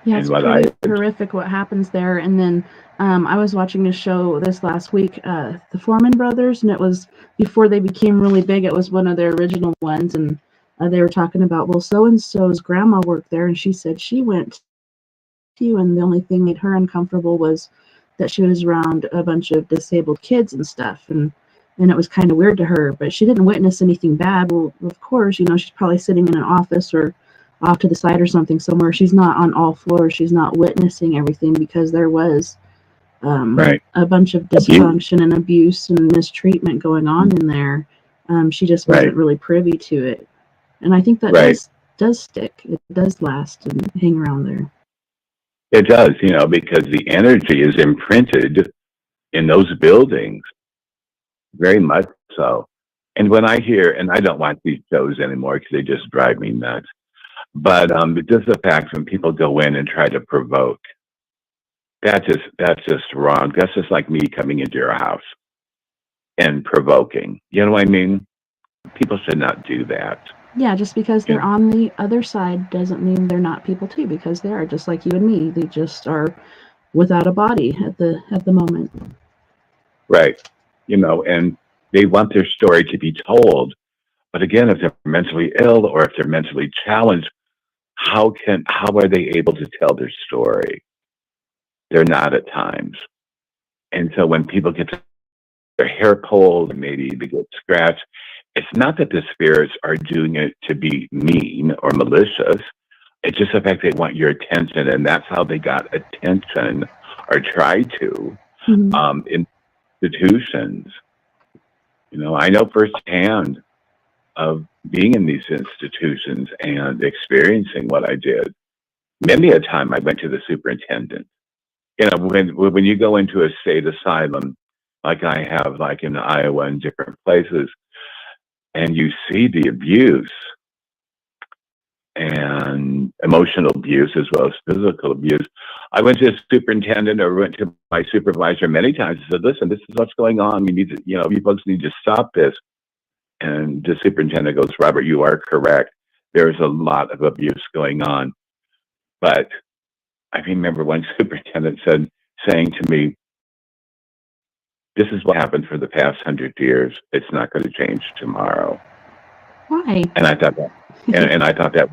Yeah, it's pretty horrific what happens there. And then I was watching a show this last week, the Foreman Brothers, and it was before they became really big. It was one of their original ones, and they were talking about, well, so-and-so's grandma worked there, and she said she went to you, and the only thing that made her uncomfortable was that she was around a bunch of disabled kids and stuff, and it was kind of weird to her, but she didn't witness anything bad. Well, of course, she's probably sitting in an office or off to the side or something somewhere. She's not on all floors. She's not witnessing everything because there was a bunch of dysfunction and abuse and mistreatment going on in there. She just wasn't really privy to it. And I think that does stick. It does last and hang around there. It does, because the energy is imprinted in those buildings. very much so. And when I hear, and I don't watch these shows anymore because they just drive me nuts. But just the fact when people go in and try to provoke, that's just wrong. That's just like me coming into your house and provoking. You know what I mean? People should not do that. Yeah, just because You they're know? on the other side doesn't mean they're not people too, because they are just like you and me. They just are without a body at the moment. Right. And they want their story to be told. But again, if they're mentally ill or if they're mentally challenged, how are they able to tell their story? They're not at times. And so when people get their hair pulled, maybe they get scratched, it's not that the spirits are doing it to be mean or malicious. It's just the fact they want your attention, and that's how they got attention or try to Hmm. in institutions. I know firsthand of being in these institutions and experiencing what I did. Many a time I went to the superintendent. When you go into a state asylum, like I have, like in Iowa and different places, and you see the abuse and emotional abuse as well as physical abuse. I went to a superintendent or went to my supervisor many times and said, listen, this is what's going on. You need to, you folks need to stop this. And the superintendent goes, Robert, you are correct. There's a lot of abuse going on. But I remember one superintendent saying to me, this is what happened for the past 100 years. It's not going to change tomorrow. Why? And I thought that, and I thought that,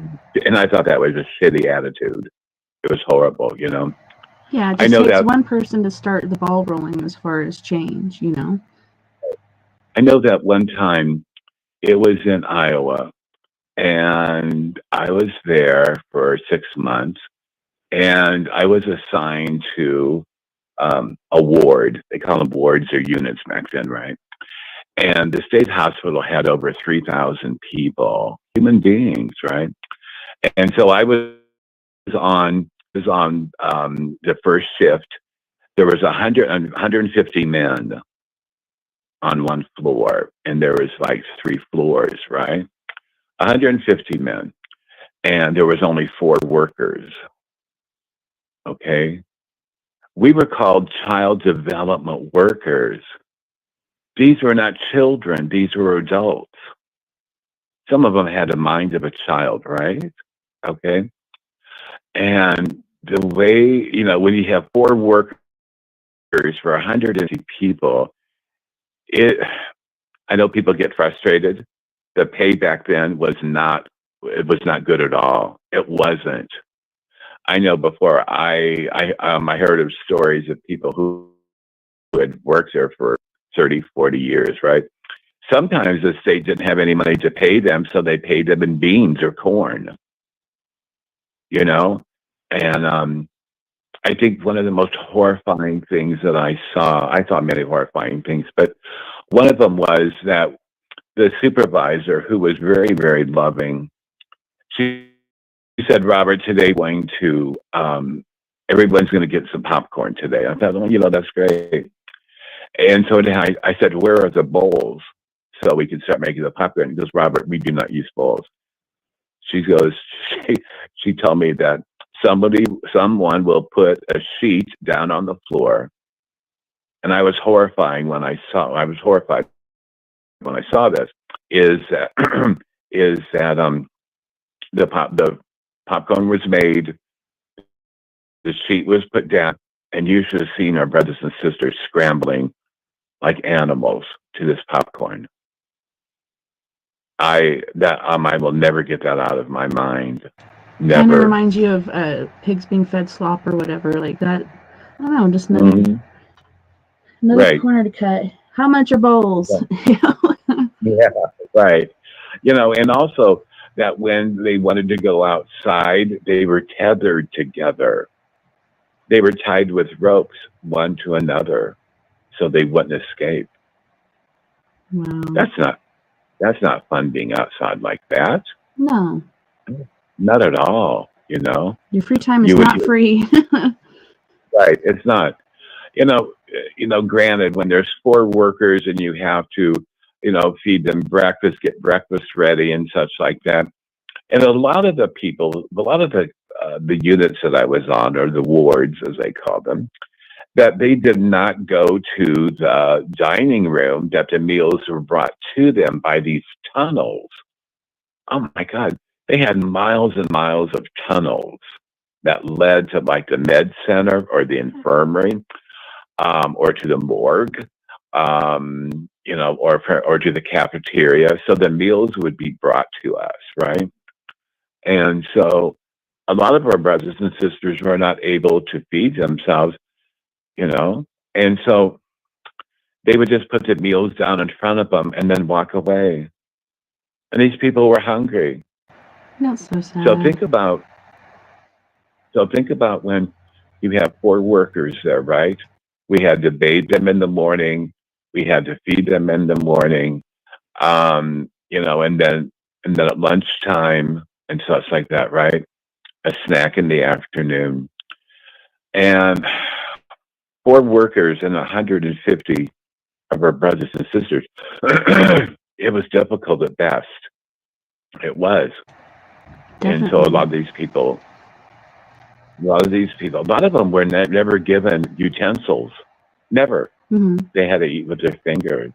and I thought that was a shitty attitude. It was horrible. Yeah, it I just know takes that, one person to start the ball rolling as far as change. I know that one time it was in Iowa, and I was there for 6 months, and I was assigned to a ward. They call them wards or units back then, right? And the state hospital had over 3,000 people, human beings, right? And so I was on the first shift. There was 150 men on one floor, and there was like 3 floors, right? 150 men, and there was only 4 workers. Okay, we were called child development workers. These were not children; these were adults. Some of them had the mind of a child, right? Okay, and the way when you have 4 workers for 150 people, it. I know people get frustrated. The pay back then was not. It was not good at all. It wasn't. I know before I heard of stories of people who had worked there for 30, 40 years, right? Sometimes the state didn't have any money to pay them, so they paid them in beans or corn, you know? And I think one of the most horrifying things that I saw many horrifying things, but one of them was that the supervisor, who was very, very loving, she said, Robert, today everyone's going to get some popcorn today. I thought, well, that's great. And so then I said, where are the bowls so we can start making the popcorn? He goes, Robert, we do not use bowls. She goes, she, she told me that someone will put a sheet down on the floor. And I was horrified when I saw this, is that, is that, the popcorn was made, the sheet was put down, and you should have seen our brothers and sisters scrambling like animals to this popcorn. I will never get that out of my mind. Kind of Never. reminds you of pigs being fed slop or whatever like that. I don't know, just Hmm. another Right. corner to cut. How much are bowls? Yeah. Right. And also that when they wanted to go outside, they were tethered together. They were tied with ropes one to another so they wouldn't escape. Wow. That's not that's not fun being outside like that. No, Not at all. your free time is You would not free. right. It's not. You know, granted, when there's 4 workers and you have to, feed them breakfast, get breakfast ready and such like that. And a lot of the people, a lot of the units that I was on, or the wards as they call them, that they did not go to the dining room, that the meals were brought to them by these tunnels. Oh my God. They had miles and miles of tunnels that led to like the med center or the infirmary, or to the morgue, or to the cafeteria. So the meals would be brought to us, right? And so a lot of our brothers and sisters were not able to feed themselves, and so they would just put the meals down in front of them and then walk away. And these people were hungry. That's so So sad. think about when you have 4 workers there, right? We had to bathe them in the morning. We had to feed them in the morning, and then at lunchtime and such like that, right? A snack in the afternoon, and 4 workers and 150 of our brothers and sisters. It was difficult at best. It was. And so a lot Definitely. of these people, a lot of them were never given utensils. Never. Hmm. They had to eat with their fingers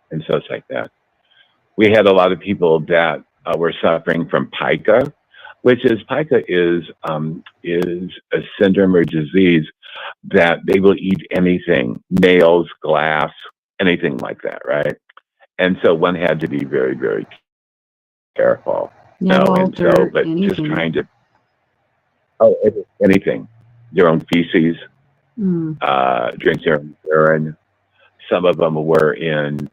and such like that. We had a lot of people that were suffering from pica, which is a syndrome or disease that they will eat anything, nails, glass, anything like that, right? And so one had to be very, very careful. Nail, And so, dirt, but just anything. trying to, anything, their own feces, Mm. drink their own urine. Some of them were in,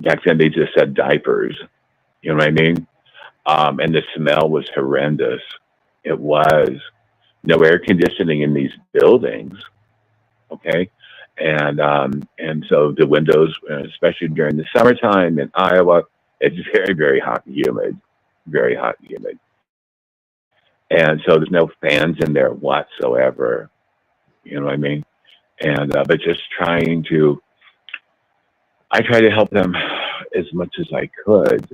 back then they just said diapers, you know what I mean? And the smell was horrendous. It was no air conditioning in these buildings, okay? And so the windows, especially during the summertime in Iowa, it's very, very hot and humid, very hot and humid. And so there's no fans in there whatsoever, you know what I mean? And, but just I try to help them as much as I could,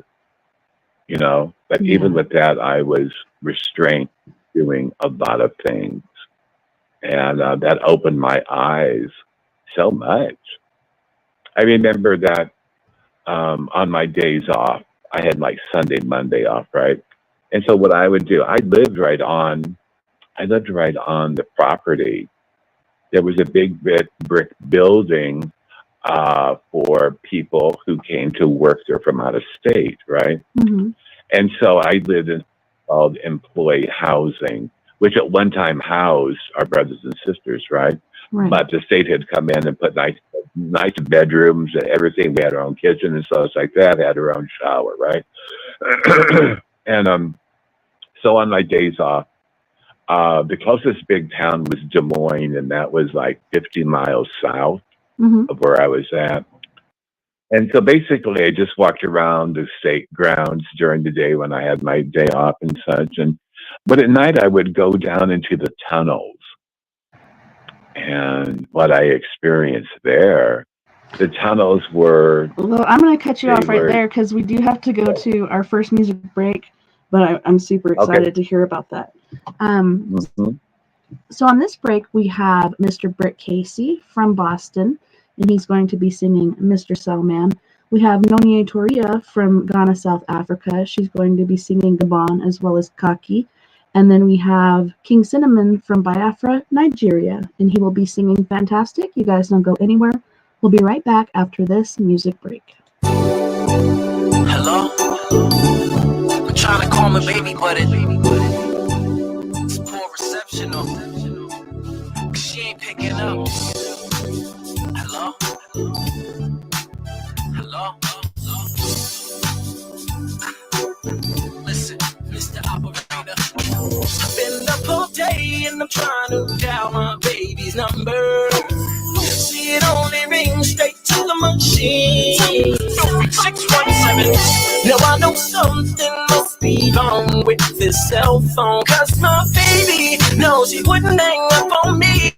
but even Yeah. with that, I was restrained doing a lot of things. And that opened my eyes so much. I remember that on my days off, I had like Sunday, Monday off, right? And so what I would do, I lived right on the property. There was a big brick building for people who came to work there from out of state, right? Hmm. And so I lived in called employee housing, which at one time housed our brothers and sisters, right? Right. But the state had come in and put nice bedrooms and everything. We had our own kitchen and stuff like that. Had our own shower, right? And so on my days off, the closest big town was Des Moines, and that was like 50 miles south Hmm. of where I was at. And so basically, I just walked around the state grounds during the day when I had my day off and such. But at night, I would go down into the tunnels. And what I experienced there, the tunnels were, Well, I'm going to cut you they off right were, there because we do have to go to our first music break, but I'm super okay. excited to hear about that. Um, Mhm. so on this break, we have Mr. Britt Casey from Boston, and he's going to be singing Mr. Selman. We have Nonie Toria from Ghana, South Africa. She's going to be singing Gabon as well as Kaki. And then we have King Cinnamon from Biafra, Nigeria, and he will be singing Fantastic. You guys don't go anywhere. We'll be right back after this music break. Hello? I'm trying to call my baby, but it's poor reception. She ain't picking up. Hello? Hello? Listen, Mr. Operator. I've been up all day and I'm trying to dial my baby's number. See it only rings straight to the machine. 617. Now I know something must be wrong with this cell phone, 'cause my baby knows she wouldn't hang up on me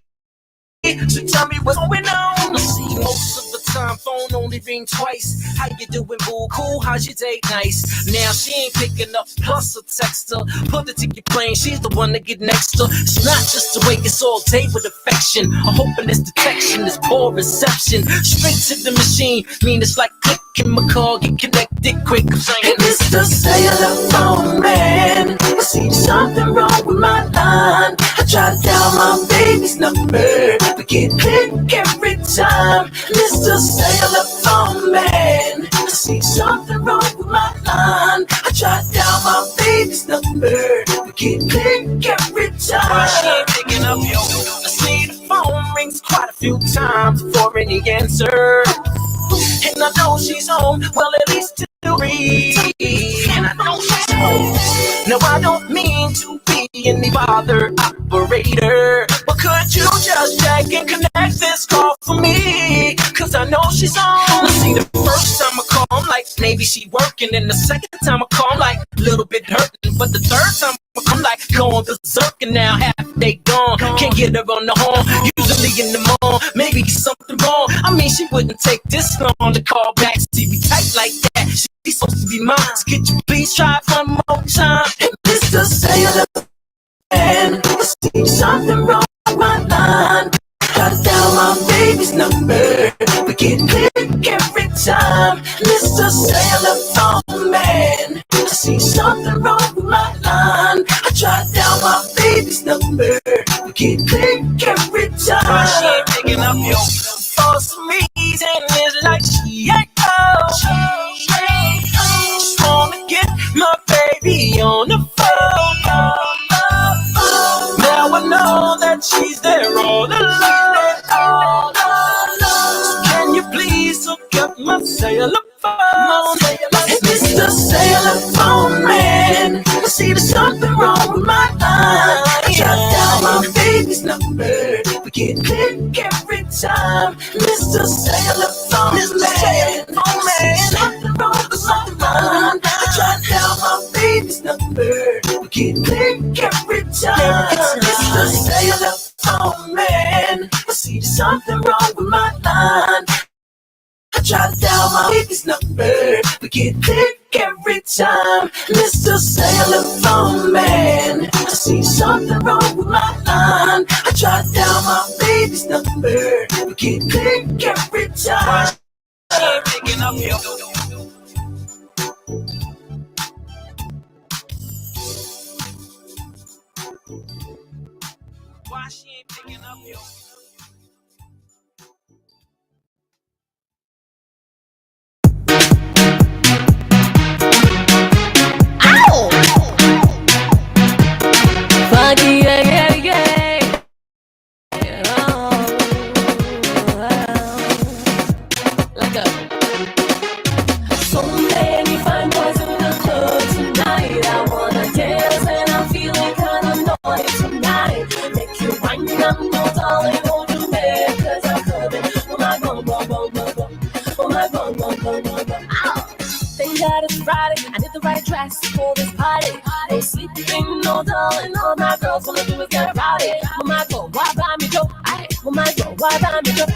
So tell me what's going on. See, most of the time, phone only ring twice. How you doing, boo? Cool, how's your date? Nice. Now she ain't picking up, plus a text her. Put it to your plane, she's the one to get next to. It's not just the way it's all day with affection. I'm hoping this detection is poor reception. Straight to the machine, mean it's like clicking my call, get connected quick. Hey, Mr. Cellular Phone Man, I see something wrong with my line. I try to dial my baby's number, but get click every time. Mr. Cellular Phone Man, I see something wrong with my line. I try to dial my baby's number, but get click every time. She ain't picking up, yo. I see the phone rings quite a few times before any answer. And I know she's home, well at least to read. And I know she's home. No, I don't mean to be any bother operator, but could you just check and connect this call for me? Cause I know she's home. I see the first time I call, I'm like, maybe she working. And the second time I call, I'm like, a little bit hurting. But the third time I'm like, going berserk, and now half day gone. Can't get her on the horn, usually in the mall. Maybe something wrong. I mean, she wouldn't take this long to call back. She be tight like that, she's supposed to be mine. So could you please try one more time? Hey, Mr. Cellular Man, I see something wrong with my line. Try to dial my baby's number, but get click every time. Mr. Cellular Phone Man, I see something wrong with my line. I try to dial my baby's number, but get click every time. She ain't picking up, yo. For some reason, it's like she ain't home. Just wanna get my baby on the phone. Now I know that she's there all alone. So can you please hook up my cellular phone? Hey, Mr. Cellular Phone Man, I see there's something wrong with my line. I try to dial my baby's number, but get click every time. Mr. Cellular Phone Man, I see something wrong with my line. I try to dial my baby's number, but get click every time. Mr. Cellular Phone Man, I see there's something wrong with my line. I try to dial my baby's number, but get click every time. Mr. Cellular Phone Man, I see something wrong with my line. I try to dial my baby's number, but get click every time. She ain't picking up, yo. Why she ain't picking up, yo? Thank God it's Friday, I need the right dress for this party. No sleeping, no darling, all my girls wanna do is get rowdy. Oh my God, why buy me dope? Oh my God, why buy me dope?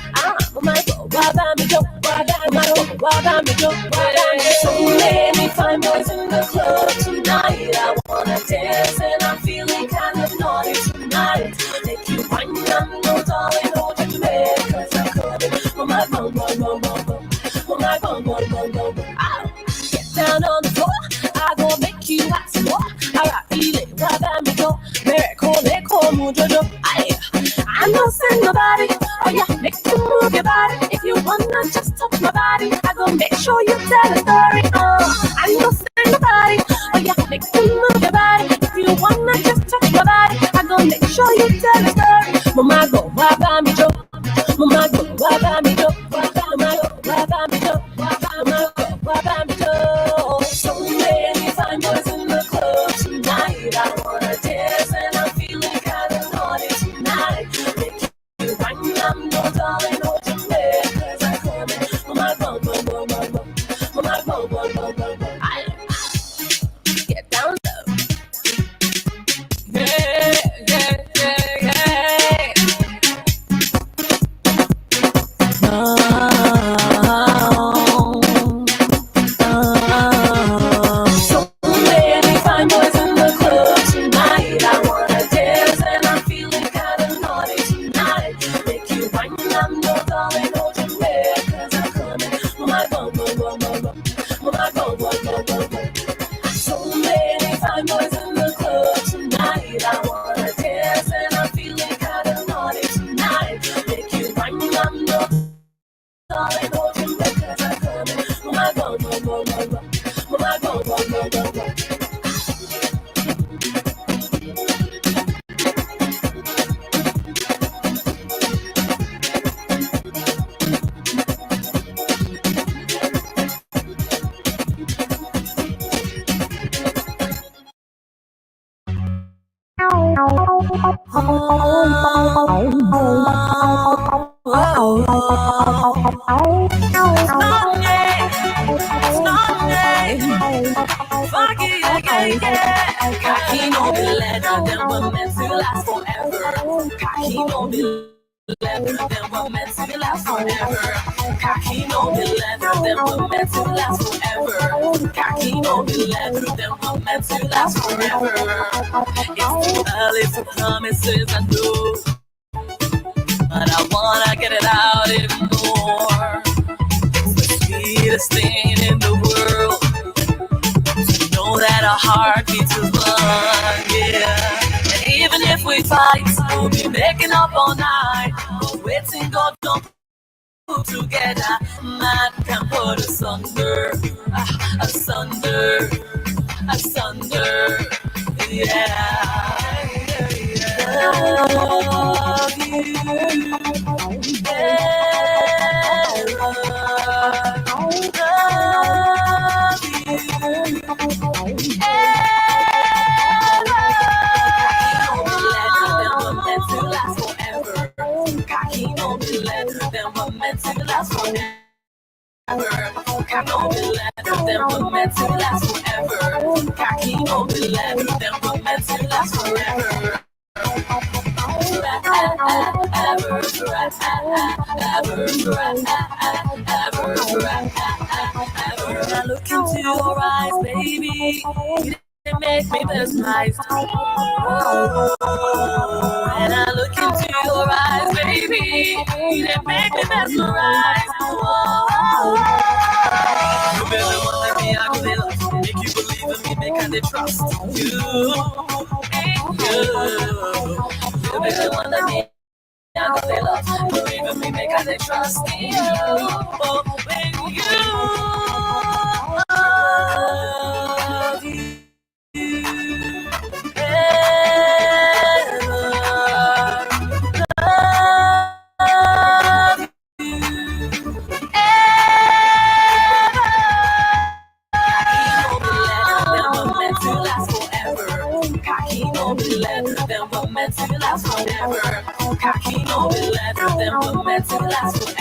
Oh my God, why buy me dope? Why buy me dope? Why buy me dope? Why buy me dope? So many fine boys in the club tonight. I wanna dance and I'm feeling kind of naughty tonight. Make you wine, no darling, hold your leg, cause I'm coming. Oh my God, oh my God, get down on the floor, I gon' make you hot some more. I feel it, why buy me dope? Miracle, mujojo. I know send nobody. Oh yeah, make you move your body. If you wanna just touch my body, I gon' make sure you tell a story. I know send nobody. Oh yeah, make you move your body. If you wanna just touch my body, I gon' make sure you tell a story. Mama go, why buy me dope? Mama go, why buy me dope? Mama go, why buy me dope? Mama go, why buy me dope? So many fine boys in the club tonight. I wanna dance and I'm feeling kinda naughty tonight. Make you wine, I'm no darling, hold your leg, cause I'm coming. Oh my God, oh my God, I get down low. Yeah. leather, then we're meant to last forever. Cocky on the leather, then we're meant to last forever. Cocky on the leather, then we're meant to last forever. It's too early for promises, I know, but I wanna get it out even more. It's the sweetest thing in the world to know that our heart beats as one, yeah. And even if we fight, we'll be making up all night. But waiting God don't put together, man can put asunder, asunder, asunder, yeah. Love you, last forever. Cocky on the leather, then we're meant to last forever. Cocky on the leather, then we're meant to last forever. When I look into your eyes, baby, it makes me mesmerized. When I look into your eyes, baby, it makes me mesmerized. You better want to be out there, make you believe in me, make I trust you. You better want to be out there, believe in me, make I trust you. Oh, when you love you. To last forever. Cocky on the leather, then we're meant to last forever. Cocky on the leather, then we're meant to last forever.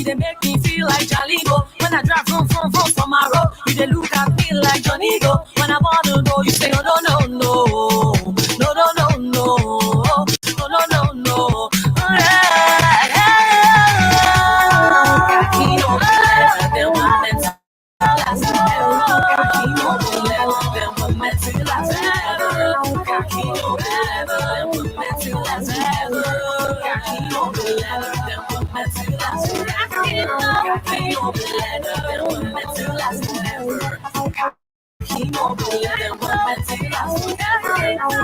They make me feel like Jaligo when I drive from my road. You they look at me like Johnny Go when I want to know. You say no no no no no no no no no no no no. Cocky on the leather, then we're meant to last forever. Cocky on the leather, then we're meant to last forever. Cocky on the leather, then we're meant to last forever. Cocky on the leather, then we're meant to last forever. Cocky on the leather, then we're meant to last forever. Cocky on the leather, then we're meant to last forever.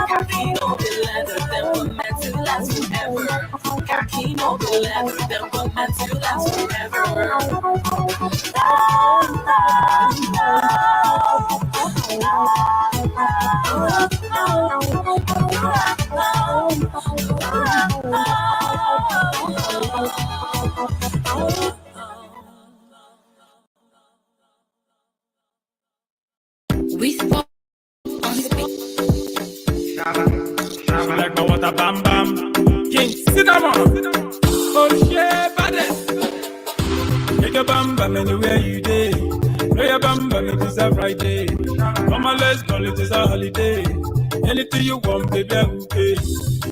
Cocky on the leather, then we're meant to last forever. Cocky on the leather, then we're meant to last forever. We spoke on the like my water bam bam. King cinnamon. Oh shit, baddest. Take a bam bam anywhere you day. Play a bam bam, it is a Friday. Come on, let's go, it is a holiday. Anything you want, baby, I will pay.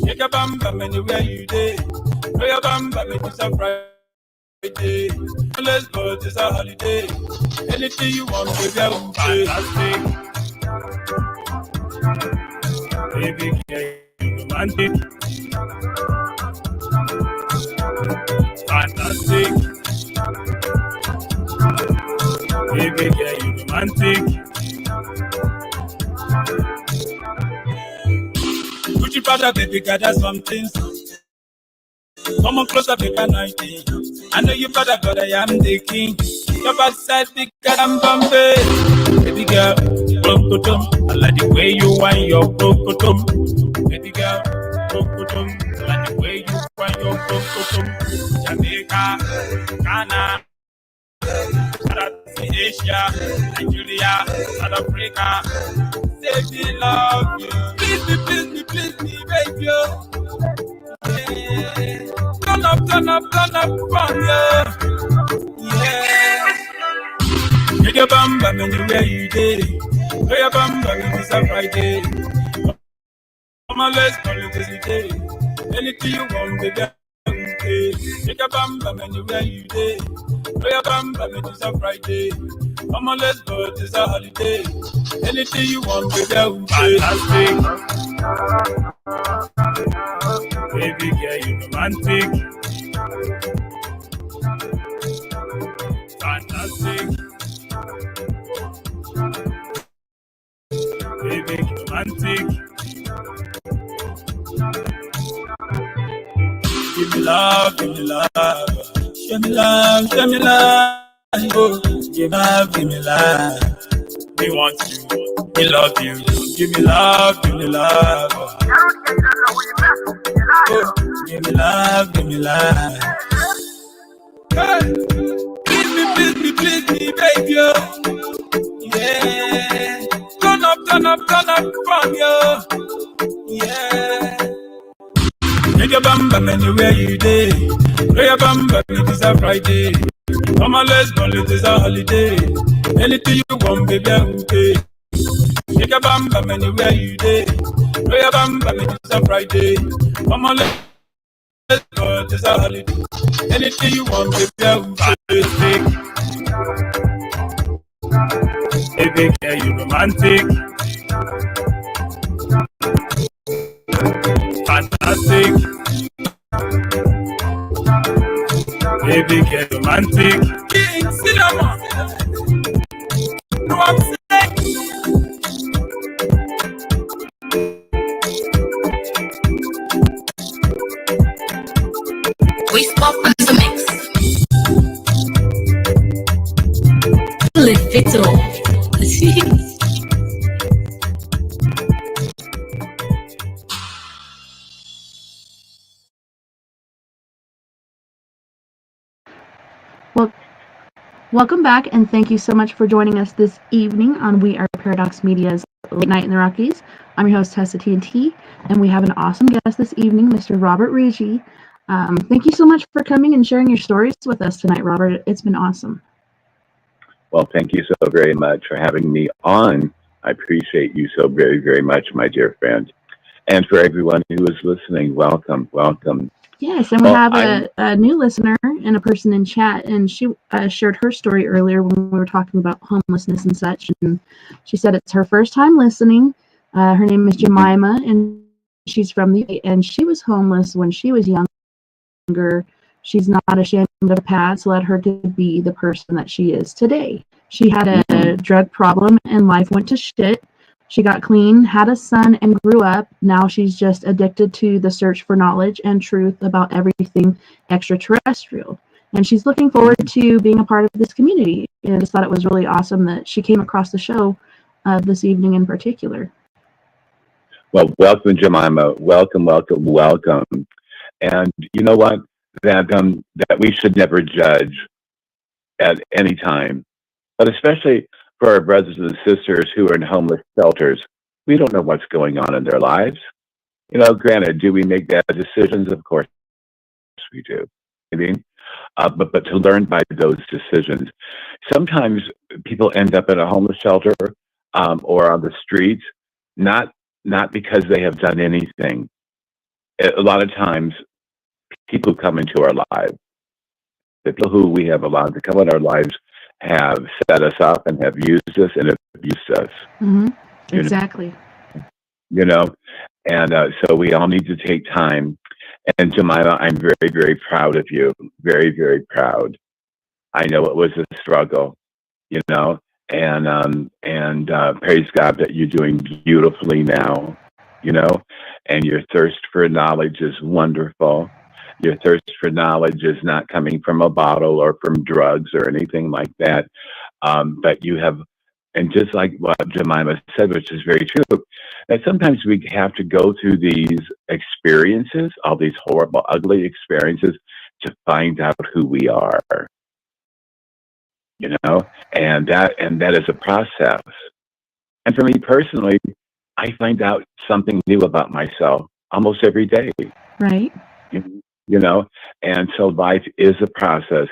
Take a bam bam anywhere you day. Play a bam bam, it is a Friday. Let's go, it is a holiday. Anything you want, baby, I will pay. Fantastic. Baby, romantic. Fantastic. Baby, girl, you romantic. Gucci Prada, baby, gather something. Come on closer, baby, 19. I know you brother, but I am the king. Your backside bigger than Bombay. Baby girl, brokotom. I like the way you want your brokotom. Baby girl, brokotom. I like the way you want your brokotom. Jamaica, Ghana, Asia, Nigeria, South Africa. Baby, turn up from you. Yeah. Take your bum bum anywhere you day. Throw your bum bum it's a Friday. Come on, let's call it this day. Anything you want, baby. Okay. Take your bum bum anywhere you day. Throw your bum bum it's a Friday. Come on, let's go, it's a holiday. Anything you want, baby. Okay. Fantastic. Baby girl, you romantic. Fantastic. Baby, romantic. Give me love, give me love. Show me love, show me love. Oh, give me love. We want you, we love you. Give me love, give me love. Oh, give me love, give me love. Hey, give me, please me, baby. Yeah, turn up from you. Yeah. Take your bum bum anywhere you day. Throw your bum bum, it is a Friday. Come on, let's go, it is a holiday. Anything you want, baby, okay. Take your bum bum anywhere you day. Throw your bum bum, it is a Friday. Come on, let's go, it is a holiday. Anything you want, baby, okay. Baby, girl, you romantic. Fantastic. Baby, get romantic. King Cinnamon. No, I'm saying. We spot on the mix. Lift it all. Well, welcome back, and thank you so much for joining us this evening on We Are Paradox Media's Late Night in the Rockies. I'm your host, TessaTNT, and we have an awesome guest this evening, Mr. Robert Righi. Thank you so much for coming and sharing your stories with us tonight, Robert. It's been awesome. Well, thank you so very much for having me on. I appreciate you so very, very much, my dear friend. And for everyone who is listening, welcome, welcome. Yes, and we have a new listener and a person in chat, and she shared her story earlier when we were talking about homelessness and such, and she said it's her first time listening. Her name is Jemima, and she's from the UK, and she was homeless when she was younger. She's not ashamed of her past, led her to be the person that she is today. She had a drug problem, and life went to shit. She got clean, had a son, and grew up. Now she's just addicted to the search for knowledge and truth about everything extraterrestrial. And she's looking forward to being a part of this community. And I just thought it was really awesome that she came across the show this evening in particular. Well, welcome, Jemima. Welcome, welcome, welcome. And you know what? That we should never judge at any time, but especially for our brothers and sisters who are in homeless shelters. We don't know what's going on in their lives. You know, granted, do we make bad decisions? Of course we do. I mean, but to learn by those decisions. Sometimes people end up in a homeless shelter or on the streets, not because they have done anything. A lot of times, people who come into our lives, the people who we have allowed to come in our lives, have set us up and have used us and abused us. Mm-hmm. Exactly. You know, and so we all need to take time. And Jemima, I'm very, very proud of you. Very, very proud. I know it was a struggle, you know, and praise God that you're doing beautifully now, you know, and your thirst for knowledge is wonderful. Your thirst for knowledge is not coming from a bottle or from drugs or anything like that. But you have, and just like what Jemima said, which is very true, that sometimes we have to go through these experiences, all these horrible, ugly experiences, to find out who we are. You know, and that is a process. And for me personally, I find out something new about myself almost every day. Right. you know? And so life is a process.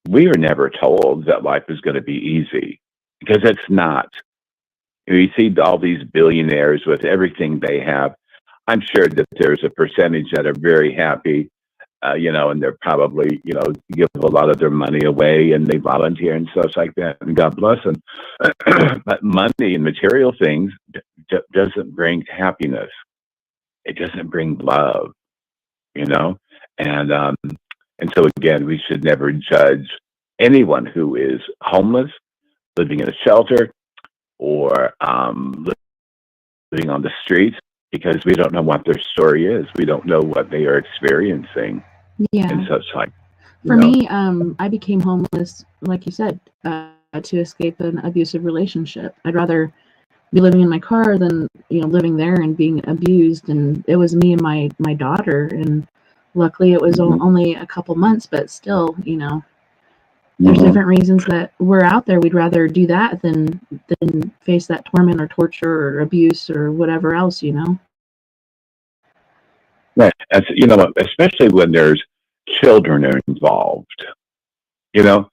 We are never told that life is going to be easy because it's not. You see all these billionaires with everything they have. I'm sure that there's a percentage that are very happy, and they're probably, give a lot of their money away and they volunteer and stuff like that. And God bless them. But money and material things doesn't bring happiness. It doesn't bring love, you know? And so again, we should never judge anyone who is homeless, living in a shelter, or living on the streets, because we don't know what their story is. We don't know what they are experiencing. Yeah. And such like. For me, I became homeless, like you said, to escape an abusive relationship. I'd rather be living in my car than, living there and being abused. And it was me and my daughter. And luckily it was only a couple months, but still, there's different reasons that we're out there. We'd rather do that than face that torment or torture or abuse or whatever else, Right. As, especially when there's children involved, because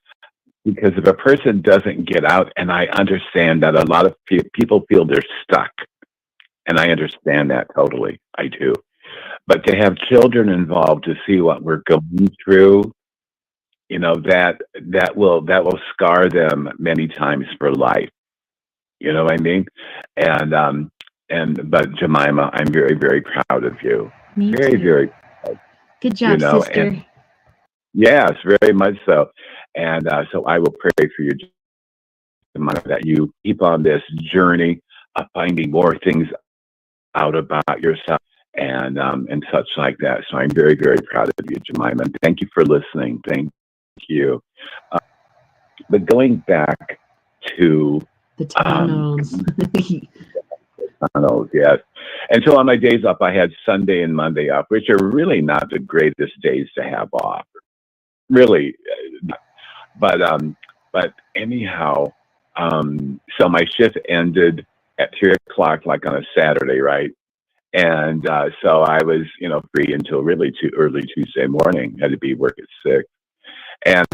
if a person doesn't get out, and I understand that a lot of people feel they're stuck, and I understand that totally. I do. But to have children involved, to see what we're going through, that will scar them many times for life. You know what I mean? But Jemima, I'm very, very proud of you. Me very, too. very proud. Good job, sister. And yes, very much so. And so I will pray for you, Jemima, that you keep on this journey of finding more things out about yourself and such like that. So I'm very, very proud of you, Jemima. And thank you for listening. Thank you. But going back to the tunnels. Tunnels, yes. And so on my days off, I had Sunday and Monday off, which are really not the greatest days to have off. Really. But anyhow, so my shift ended at 3:00, like on a Saturday, right? And so I was, free until really too early Tuesday morning. Had to be work at 6. And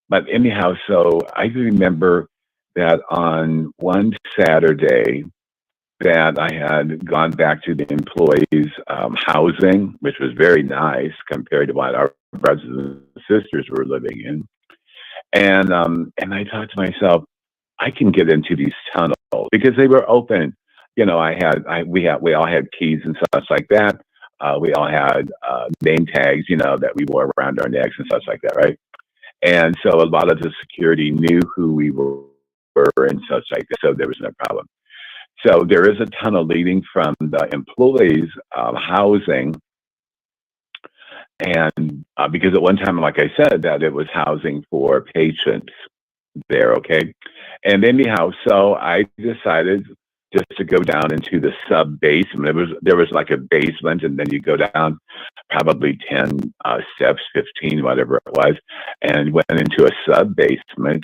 but anyhow, so I remember that on one Saturday that I had gone back to the employees' housing, which was very nice compared to what our brothers and sisters were living in. And I thought to myself, I can get into these tunnels because they were open. We all had keys and such like that. We all had name tags, that we wore around our necks and such like that, right? And so a lot of the security knew who we were and such like that, so there was no problem. So there is a tunnel leading from the employees' housing, and because at one time, like I said, that it was housing for patients there, okay? And anyhow, so I decided just to go down into the sub-basement. There was like a basement, and then you go down probably 10 steps, 15, whatever it was, and went into a sub-basement.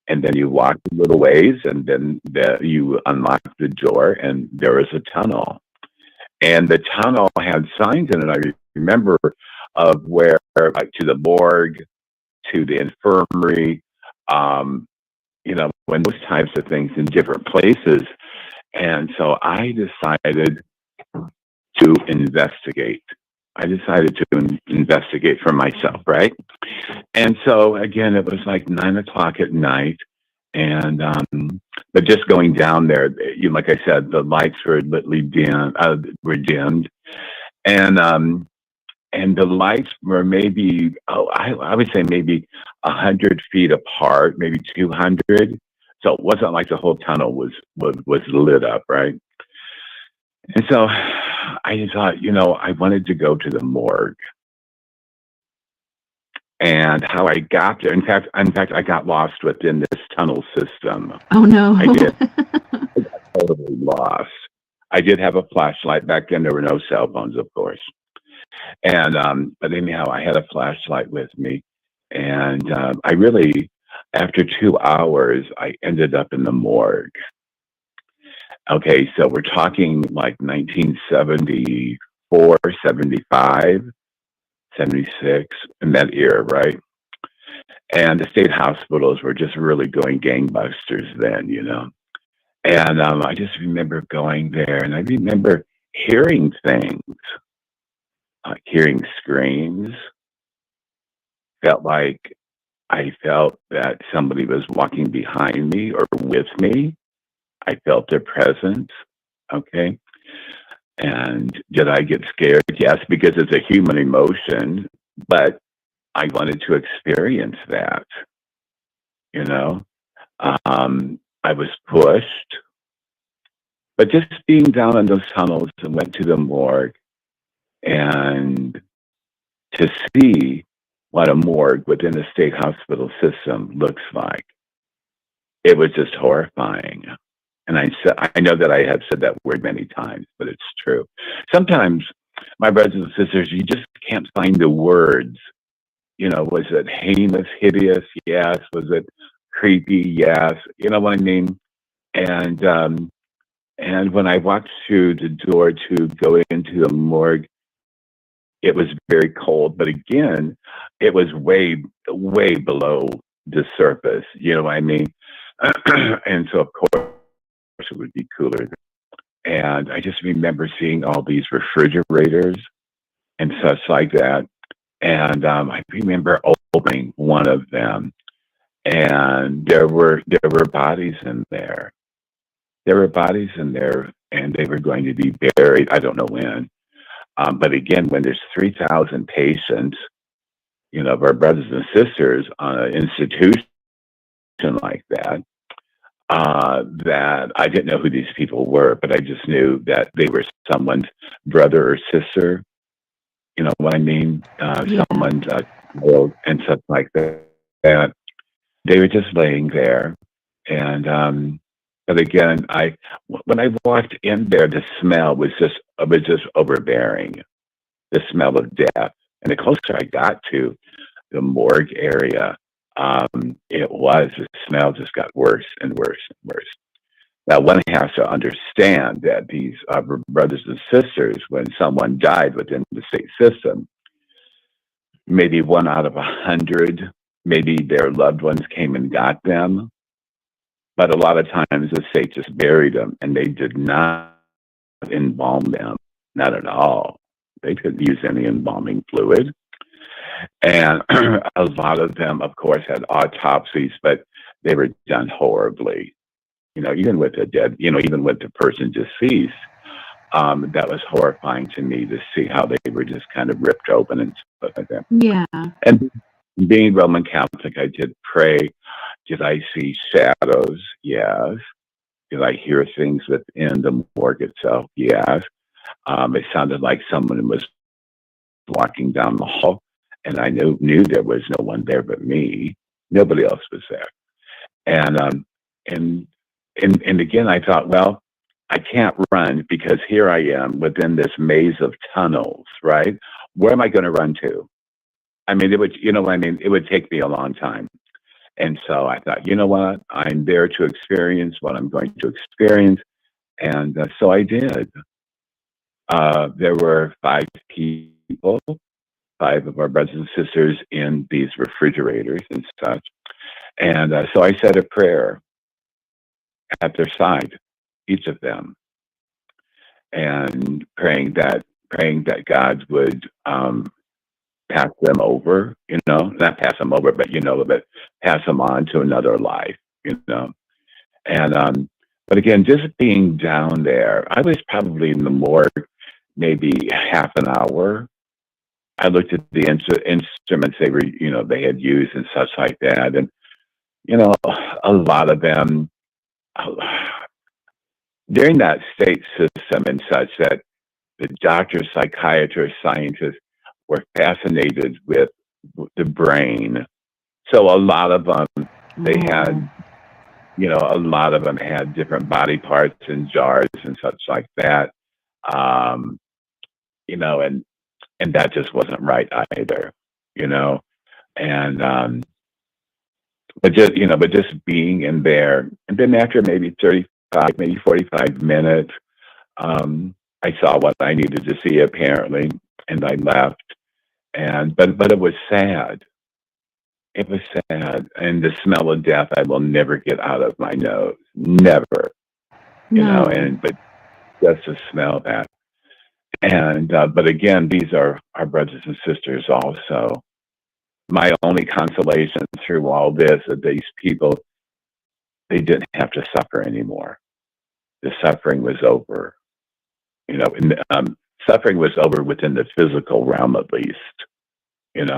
And then you walk a little ways, and then you unlock the door, and there is a tunnel. And the tunnel had signs in it. I remember of where, like, to the morgue, to the infirmary, when those types of things in different places. And so I decided to investigate. I decided to investigate for myself, right? And so again, it was like 9:00 at night, and but just going down there, like I said, the lights were dimmed, and the lights were maybe I would say maybe 100 feet apart, maybe 200. So it wasn't like the whole tunnel was lit up, right? And so I thought, I wanted to go to the morgue. And how I got there, in fact, I got lost within this tunnel system. Oh, no. I did. I got totally lost. I did have a flashlight. Back then, there were no cell phones, of course. And, but anyhow, I had a flashlight with me. And I really, after 2 hours, I ended up in the morgue. Okay, so we're talking like 1974, 75. 76, in that era, right? And the state hospitals were just really going gangbusters then, And I just remember going there, and I remember hearing things, hearing screams. I felt that somebody was walking behind me or with me. I felt their presence. Okay. And did I get scared? Yes, because it's a human emotion, but I wanted to experience that, you know. I was pushed, but just being down in those tunnels and went to the morgue and to see what a morgue within a state hospital system looks like, it was just horrifying. And I know that I have said that word many times, but it's true. Sometimes, my brothers and sisters, you just can't find the words. Was it heinous, hideous? Yes. Was it creepy? Yes. You know what I mean? And when I walked through the door to go into the morgue, it was very cold. But again, it was way, way below the surface. You know what I mean? And so, of course, it would be cooler. And I just remember seeing all these refrigerators and such like that. And I remember opening one of them, and there were bodies in there. There were bodies in there, and they were going to be buried. I don't know when. But again, when there's 3,000 patients, of our brothers and sisters on an institution like that, that I didn't know who these people were, but I just knew that they were someone's brother or sister. You know what I mean? Someone's child and stuff like that. They were just laying there, and but again, when I walked in there, the smell was just overbearing. The smell of death, and the closer I got to the morgue area, the smell just got worse and worse and worse. Now, one has to understand that these brothers and sisters, when someone died within the state system, maybe 1 out of 100, maybe their loved ones came and got them. But a lot of times the state just buried them, and they did not embalm them, not at all. They couldn't use any embalming fluid. And a lot of them, of course, had autopsies, but they were done horribly. Even with the dead, even with the person deceased, that was horrifying to me to see how they were just kind of ripped open and stuff like that. Yeah. And being Roman Catholic, I did pray. Did I see shadows? Yes. Did I hear things within the morgue itself? Yes. It sounded like someone was walking down the hall, and I knew there was no one there but me. Nobody else was there. And again, I thought, well, I can't run because here I am within this maze of tunnels, right? Where am I going to run to? I mean, it would take me a long time. And so I thought, you know what? I'm there to experience what I'm going to experience. And so I did. There were 5 people, 5 of our brothers and sisters in these refrigerators and such. And so I said a prayer at their side, each of them, and praying that God would pass them over, not pass them over, but but pass them on to another life, And but again, just being down there, I was probably in the morgue maybe half an hour. I looked at the instruments they had used and such like that, and a lot of them during that state system and such, that the doctors, psychiatrists, scientists were fascinated with the brain. So a lot of them, they had, a lot of them had different body parts in jars and such like that. And that just wasn't right either, and but just being in there, and then after maybe 35, maybe 45 minutes, I saw what I needed to see apparently, and I left. but it was sad. It was sad, and the smell of death I will never get out of my nose, never. No. But just to smell that. And but again, these are our brothers and sisters also. My only consolation through all this is these people, they didn't have to suffer anymore. The suffering was over. And suffering was over within the physical realm at least. And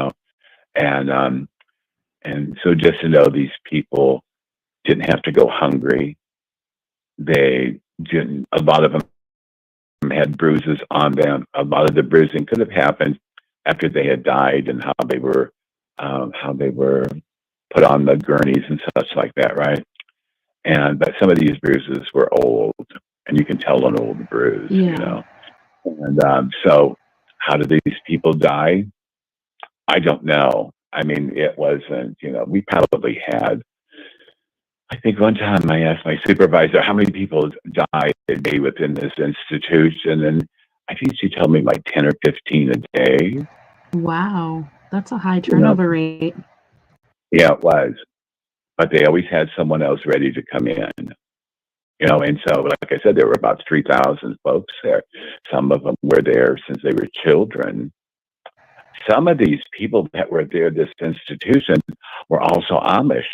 so just to know these people didn't have to go hungry. They didn't. A lot of them had bruises on them. A lot of the bruising could have happened after they had died, and how they were put on the gurneys and such like that, right? But some of these bruises were old, and you can tell an old bruise, And so, how did these people die? I don't know. I mean, it wasn't. We probably had. I think one time I asked my supervisor how many people died a day within this institution, and I think she told me like 10 or 15 a day. Wow, that's a high turnover rate. Yeah, it was. But they always had someone else ready to come in. And so, like I said, there were about 3,000 folks there. Some of them were there since they were children. Some of these people that were there, this institution, were also Amish.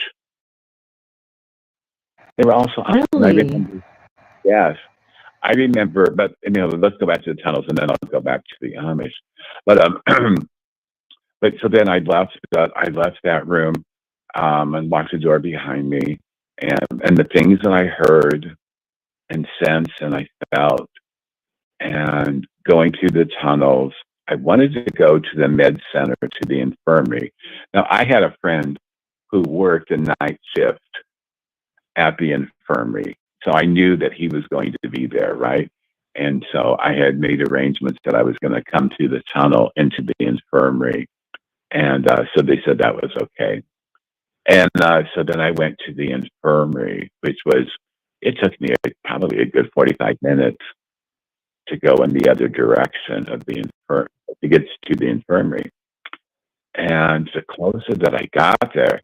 They were also Amish. Really? Yes. I remember, but let's go back to the tunnels and then I'll go back to the Amish. But so then I left that room and locked the door behind me, and the things that I heard and sensed and I felt, and going through the tunnels, I wanted to go to the med center, to the infirmary. Now, I had a friend who worked a night shift at the infirmary, so I knew that he was going to be there, right? And so I had made arrangements that I was going to come to the tunnel into the infirmary, and so they said that was okay. And so then I went to the infirmary, it took me probably a good 45 minutes to go in the other direction of the infirmary, to get to the infirmary. And the closer that I got there,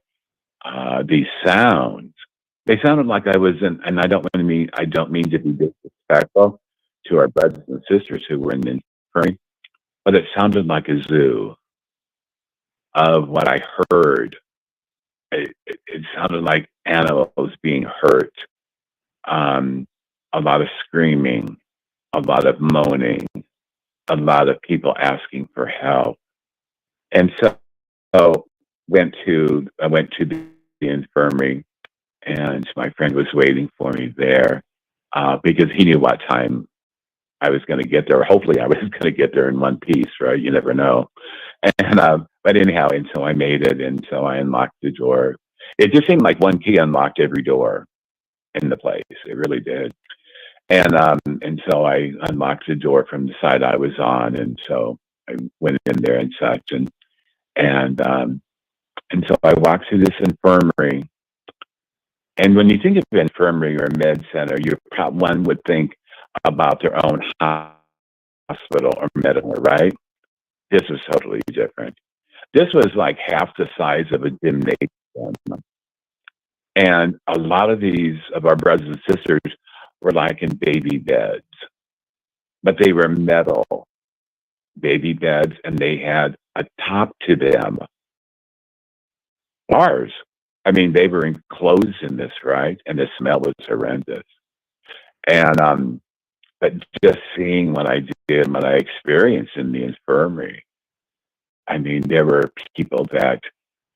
these sounds, they sounded like I was in, and I don't mean to be disrespectful to our brothers and sisters who were in the infirmary, but it sounded like a zoo of what I heard. It sounded like animals being hurt, a lot of screaming, a lot of moaning, a lot of people asking for help. And so I went to the infirmary, and my friend was waiting for me there because he knew what time I was going to get there. Hopefully I was going to get there in one piece, right? You never know. And but anyhow, and so I made it, and so I unlocked the door. It just seemed like one key unlocked every door in the place. It really did. And so I unlocked the door from the side I was on, and so I went in there and such, and so I walked through this infirmary. And when you think of infirmary or med center, one would think about their own hospital or medical, right? This was totally different. This was like half the size of a gymnasium. And a lot of our brothers and sisters were like in baby beds, but they were metal baby beds, and they had a top to them. Bars. I mean, they were enclosed in this, right? And the smell was horrendous. And but just seeing what I did, what I experienced in the infirmary, I mean, there were people that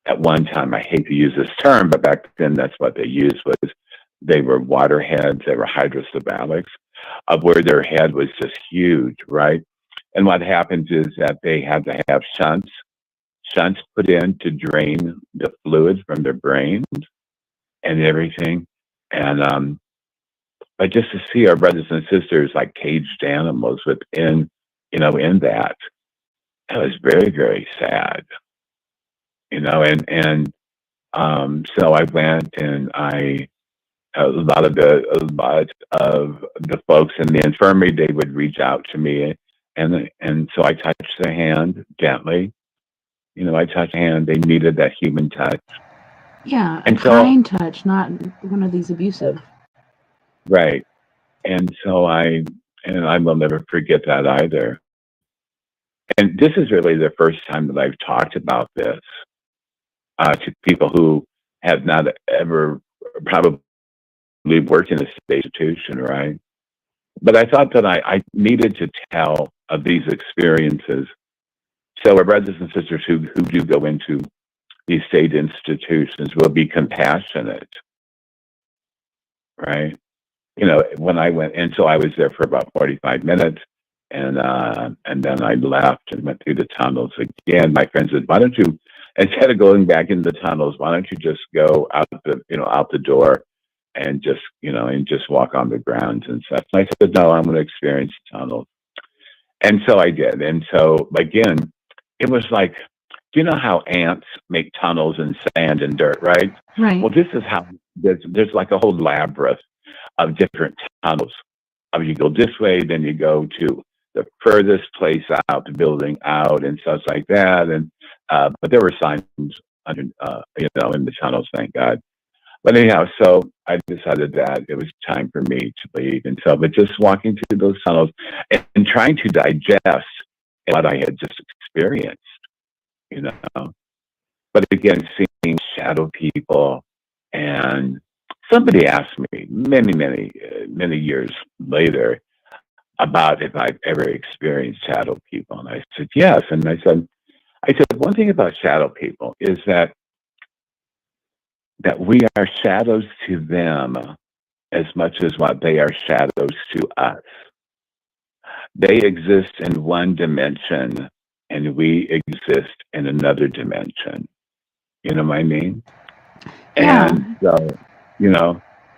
at one time, I hate to use this term, but back then that's what they used, was they were waterheads, they were hydrocephalics, of where their head was just huge, right? And what happens is that they had to have shunts put in to drain the fluids from their brains and everything. And but just to see our brothers and sisters like caged animals within, in that was very, very sad. And so I went, and a lot of the folks in the infirmary, they would reach out to me, and so I touched their hand gently, I touched hand. They needed that human touch. Yeah, a And so, kind touch, not one of these abusive. right. And so I will never forget that either. And this is really the first time that I've talked about this to people who have not ever probably worked in a state institution, right? But I thought that I needed to tell of these experiences. So our brothers and sisters who do go into these state institutions will be compassionate, right? When I went, and so I was there for about 45 minutes, and then I left and went through the tunnels again. My friend said, "Why don't you, instead of going back in the tunnels, why don't you just go out out the door, and just walk on the grounds and stuff?" And I said, "No, I'm going to experience the tunnels," and so I did. And so again, it was like, do you know how ants make tunnels in sand and dirt, right? Right. Well, this is how there's like a whole labyrinth of different tunnels. You go this way, then you go to the furthest place out, the building out, and stuff like that. And but there were signs under, in the tunnels, thank God. But anyhow, so I decided that it was time for me to leave, and so, but just walking through those tunnels and trying to digest what I had just experienced, you know. But again, seeing shadow people, and somebody asked me many years later about if I've ever experienced shadow people, and I said yes. And I said one thing about shadow people is that we are shadows to them as much as what they are shadows to us. They exist in one dimension, and we exist in another dimension. You know what I mean? Yeah. And so,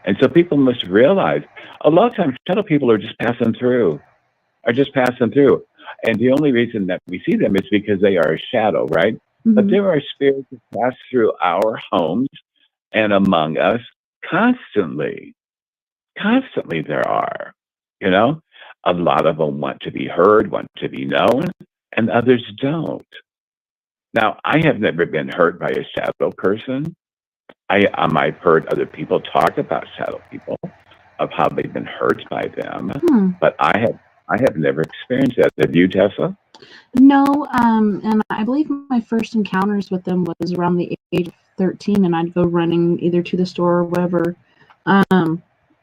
and so people must realize a lot of times shadow people are just passing through, And the only reason that we see them is because they are a shadow, right? But Mhm. there are spirits that pass through our homes and among us constantly. Constantly there are, you know? A lot of them want to be heard, want to be known, and others don't. Now, I have never been hurt by a shadow person. I've heard other people talk about shadow people, of how they've been hurt by them, Hmm. but I have never experienced that. Have you, Tessa? No, and I believe my first encounters with them was around the age of 13, and I'd go running either to the store or whatever,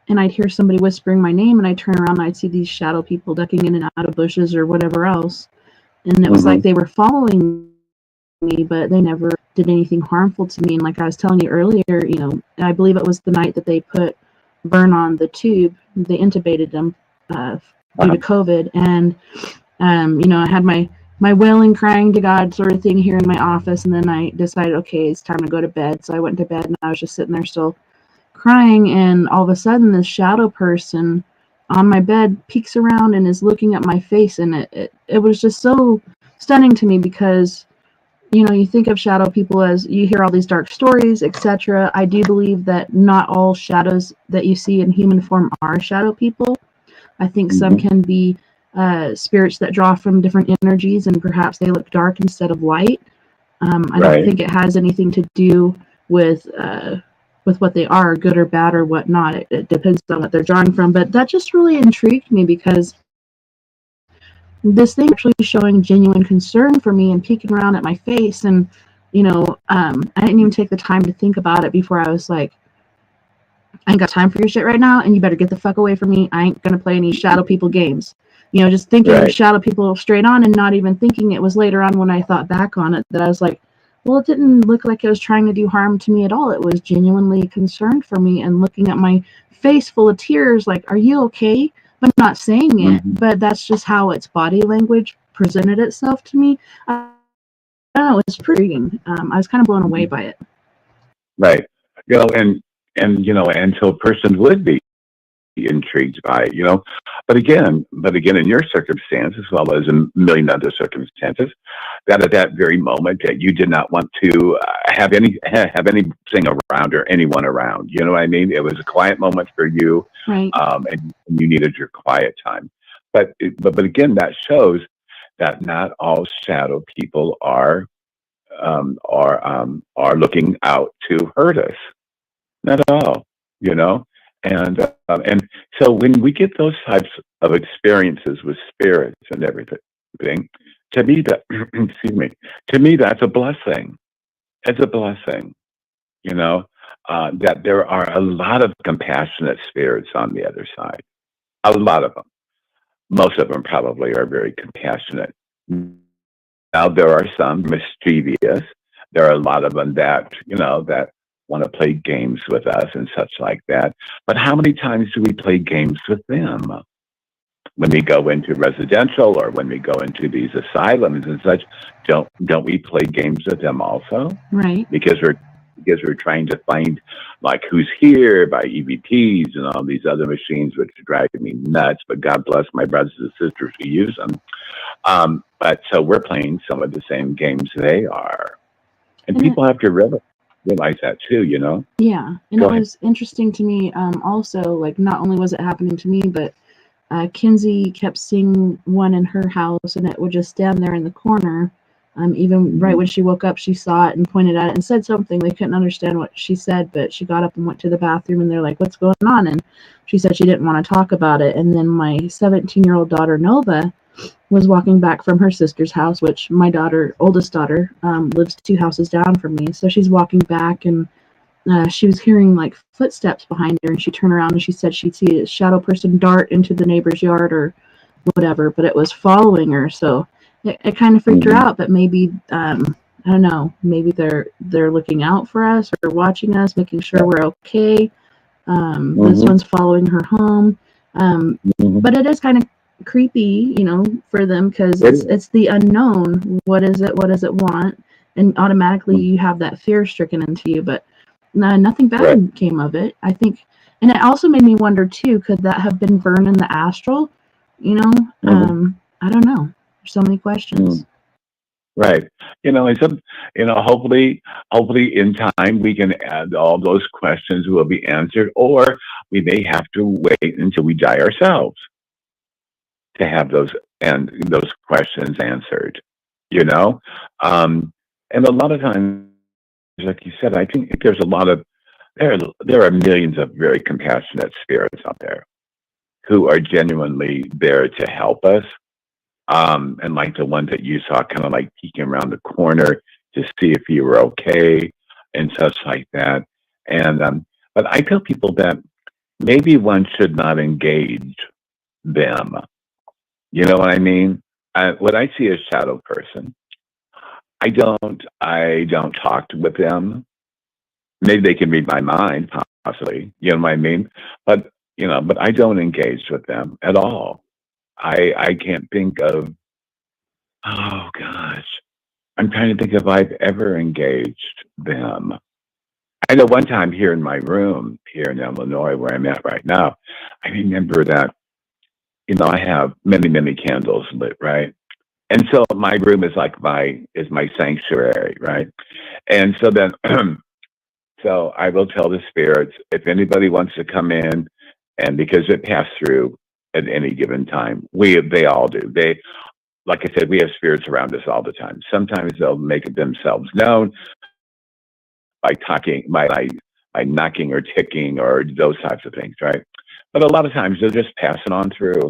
and I'd hear somebody whispering my name, and I'd turn around and I'd see these shadow people ducking in and out of bushes or whatever else, and it was like Mm-hmm. they were following me, but they never did anything harmful to me. And like I was telling you earlier, I believe it was the night that they put Vern on the tube, they intubated him due to COVID, and I had my wailing, crying to God sort of thing here in my office, and then I decided, okay, it's time to go to bed. So I went to bed, and I was just sitting there still crying, and all of a sudden this shadow person on my bed peeks around and is looking at my face, and it was just so stunning to me, because you think of shadow people as you hear all these dark stories, etc. I do believe that not all shadows that you see in human form are shadow people. I think some Mm-hmm. can be spirits that draw from different energies, and perhaps they look dark instead of light. I don't Right. think it has anything to do with what they are, good or bad or whatnot. It depends on what they're drawing from. But that just really intrigued me, because this thing actually showing genuine concern for me and peeking around at my face, and I didn't even take the time to think about it before I was like, I ain't got time for your shit right now, and you better get the fuck away from me. I ain't gonna play any shadow people games. Just thinking of Right. shadow people straight on, and not even thinking it was later on when I thought back on it that I was like, well, it didn't look like it was trying to do harm to me at all. It was genuinely concerned for me and looking at my face full of tears like, are you okay? But not saying it. Mm-hmm. But that's just how its body language presented itself to me. I don't know, it's pretty intriguing. I was kind of blown away by it. Right. And so a person would be intrigued by it. But again, in your circumstance, as well as a million other circumstances, that at that very moment that you did not want to have anything around or anyone around. You know what I mean? It was a quiet moment for you, Right. and you needed your quiet time. But again, that shows that not all shadow people are are looking out to hurt us. Not at all, you know. And so when we get those types of experiences with spirits and everything, to me that excuse me, to me that's a blessing. It's a blessing, you know, that there are a lot of compassionate spirits on the other side. A lot of them. Most of them probably are very compassionate. Now there are some mischievous. There are a lot of them that that want to play games with us and such like that. But how many times do we play games with them? When we go into residential or when we go into these asylums and such, don't we play games with them also? Right. Because we're trying to find like who's here by EVPs and all these other machines, which drive me nuts. But God bless my brothers and sisters who use them. But so we're playing some of the same games they are, and people have to realize that too, you know. Yeah, and it was interesting to me. Also, like not only was it happening to me, but Kinsey kept seeing one in her house, and it would just stand there in the corner. Even right when she woke up, she saw it and pointed at it and said something. They couldn't understand what she said, but she got up and went to the bathroom, and they're like, "What's going on?" And she said she didn't want to talk about it. And then my 17-year-old daughter, Nova, was walking back from her sister's house, which my oldest daughter, lives 2 houses down from me. So she's walking back, and she was hearing like footsteps behind her, and she turned around and she said she'd see a shadow person dart into the neighbor's yard or whatever, but it was following her. So it kind of freaked her out. But maybe I don't know, maybe they're looking out for us or watching us, making sure we're okay. This one's following her home. But it is kind of creepy, you know, for them, because it's the unknown. What is it? What does it want? And automatically you have that fear stricken into you. But nothing bad came of it, I think. And it also made me wonder too, could that have been burned in the astral? You know, I don't know. There's so many questions. Right. You know, hopefully in time we can add all those questions will be answered, or we may have to wait until we die ourselves to have those questions answered, you know? And a lot of times, like you said, I think there's a lot of, there are millions of very compassionate spirits out there who are genuinely there to help us. And like the ones that you saw kind of like peeking around the corner to see if you were okay and such like that. And, but I tell people that maybe one should not engage them. You know what I mean? When I see a shadow person, I don't talk with them. Maybe they can read my mind, possibly. You know what I mean? But I don't engage with them at all. I can't think of. Oh gosh, I'm trying to think if I've ever engaged them. I know one time here in my room here in Illinois, where I'm at right now, I remember that. I have many candles lit, right? And so my room is like my sanctuary, right? And so then, so I will tell the spirits if anybody wants to come in, and because it passed through at any given time, they all do. They, like I said, we have spirits around us all the time. Sometimes they'll make themselves known by talking, by knocking or ticking or those types of things, right? But a lot of times they'll just pass it on through.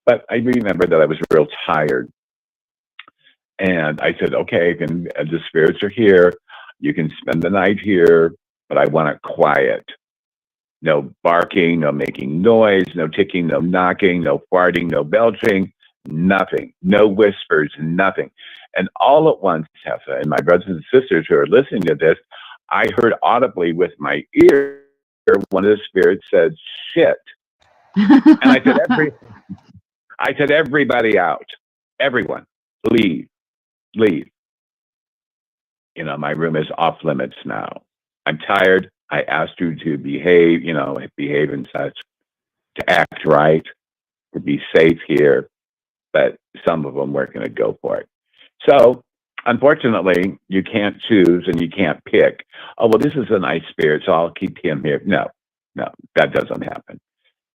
But I remember that I was real tired. And I said, okay, the spirits are here. You can spend the night here, but I want it quiet. No barking, no making noise, no ticking, no knocking, no farting, no belching, nothing. No whispers, nothing. And all at once, Tessa, and my brothers and sisters who are listening to this, I heard audibly with my ear, one of the spirits said, shit. And I said, everybody out. Everyone, leave. My room is off limits now. I'm tired. I asked you to behave and such, to act right, to be safe here. But some of them weren't going to go for it. So, unfortunately, you can't choose and you can't pick. Oh, well, this is a nice spirit, so I'll keep him here. No, that doesn't happen.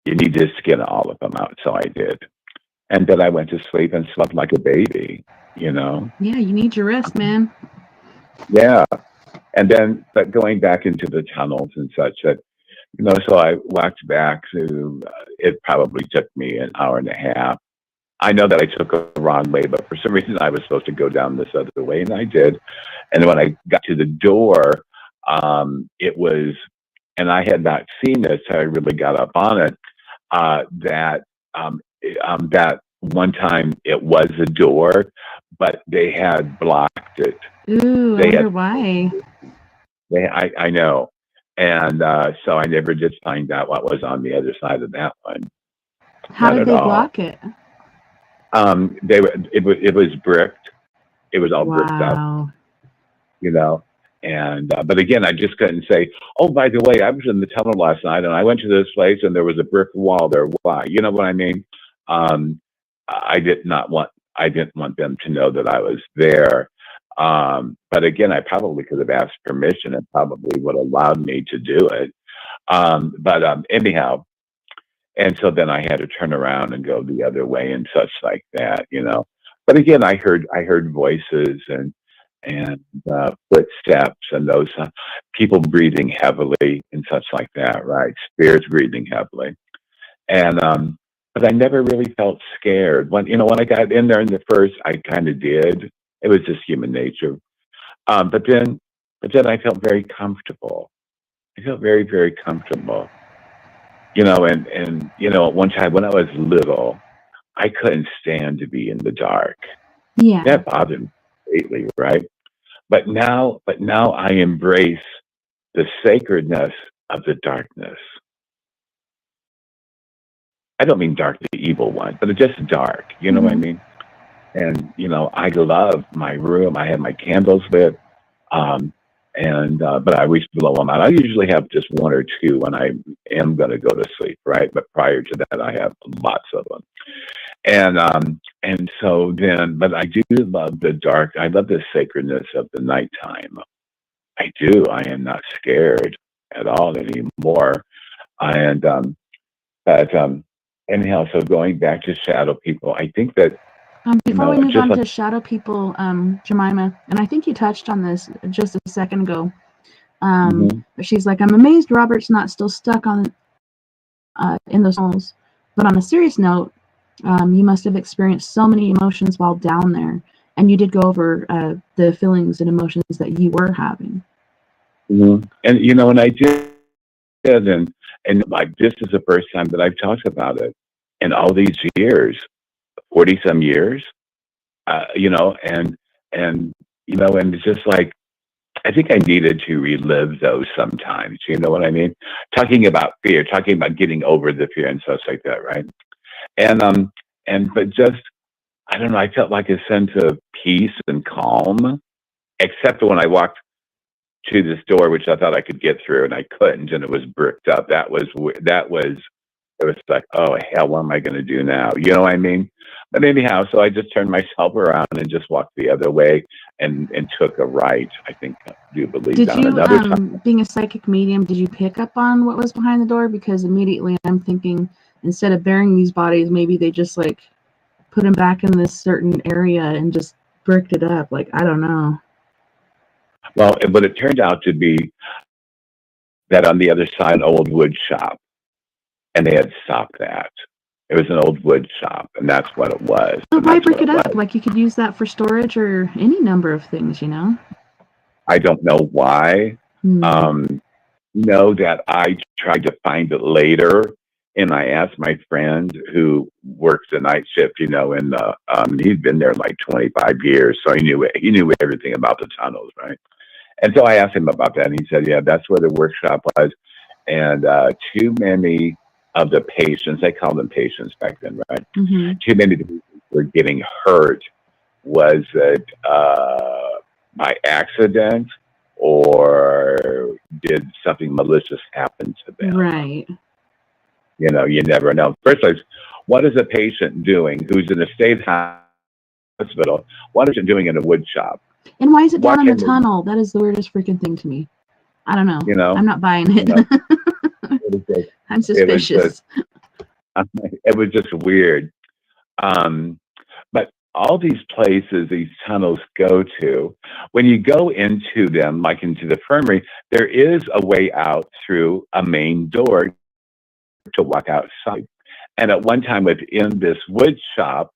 You need to skin all of them out. So I did. And then I went to sleep and slept like a baby, Yeah, you need your rest, man. Yeah. And then, but going back into the tunnels and such that, so I walked back to, it probably took me an hour and a half. I know that I took a wrong way, but for some reason I was supposed to go down this other way, and I did. And when I got to the door, it was, and I had not seen this, so I really got up on it, that one time it was a door, but they had blocked it. Ooh, I wonder why. I know. And so I never did find out what was on the other side of that one. How did they block it? It was bricked. It was all bricked up, and but again, I just couldn't say, oh, by the way, I was in the tunnel last night and I went to this place and there was a brick wall there. Why? You know what I mean? I didn't want them to know that I was there. But again, I probably could have asked permission and probably would have allowed me to do it. But anyhow, and so then I had to turn around and go the other way and such like that, But again, I heard voices and footsteps and those people breathing heavily and such like that, right? Spirits breathing heavily, and but I never really felt scared. When I got in there in the first, I kind of did. It was just human nature. But then I felt very comfortable. I felt very, very comfortable. And at one time when I was little, I couldn't stand to be in the dark. Yeah. That bothered me greatly, right? But now I embrace the sacredness of the darkness. I don't mean dark, the evil one, but it's just dark. You know what I mean? And, I love my room. I have my candles lit. But I always blow them out. I usually have just one or two when I am going to go to sleep, right? But prior to that, I have lots of them. And so then, but I do love the dark. I love the sacredness of the nighttime. I do. I am not scared at all anymore. But anyhow, so going back to shadow people, I think that before we move on to shadow people, Jemima, and I think you touched on this just a second ago. But she's like, I'm amazed Robert's not still stuck on in those tunnels. But on a serious note, you must have experienced so many emotions while down there, and you did go over the feelings and emotions that you were having. And and I did, and like this is the first time that I've talked about it in all these years. 40 some years, and it's just like, I think I needed to relive those sometimes, you know what I mean? Talking about fear, talking about getting over the fear and stuff like that, right? But just, I don't know, I felt like a sense of peace and calm, except when I walked to this door, which I thought I could get through and I couldn't, and it was bricked up. It was like, oh hell, what am I going to do now? You know what I mean? But anyhow, so I just turned myself around and just walked the other way and took a right. I think I do believe. Did you, being a psychic medium, did you pick up on what was behind the door? Because immediately I'm thinking, instead of burying these bodies, maybe they just like put them back in this certain area and just bricked it up. Like, I don't know. Well, but it turned out to be that on the other side, an old wood shop. And they had stopped that. It was an old wood shop, and that's what it was. But why brick it up? Like, you could use that for storage or any number of things, I don't know why. Know that I tried to find it later, and I asked my friend who works the night shift, in the, he'd been there like 25 years, so he knew everything about the tunnels, right? And so I asked him about that, and he said, yeah, that's where the workshop was. And too many of the patients, they called them patients back then, right? Too many people were getting hurt. Was it by accident, or did something malicious happen to them? Right. You never know. First place, what is a patient doing who's in a state hospital? What is it doing in a wood shop? And why is it down in the tunnel? That is the weirdest freaking thing to me. I don't know. I'm not buying it. I'm suspicious. It was just weird. But all these places, these tunnels go to, when you go into them, like into the infirmary, there is a way out through a main door to walk outside. And at one time within this wood shop,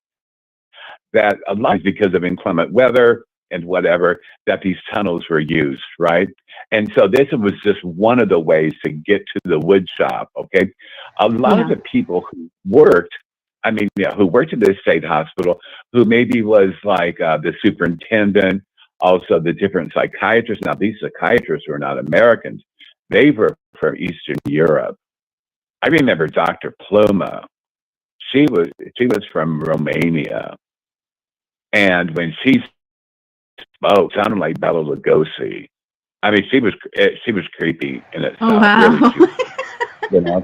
that a lot because of inclement weather and whatever, that these tunnels were used, right? And so this was just one of the ways to get to the wood shop, okay? A lot of Yeah. the people who worked, who worked at the state hospital, who maybe was like the superintendent, also the different psychiatrists. Now, these psychiatrists were not Americans. They were from Eastern Europe. I remember Dr. Pluma. She was from Romania. And when she spoke, sounded like Bela Lugosi. I mean, she was creepy in itself, Oh, wow. really cute, you know,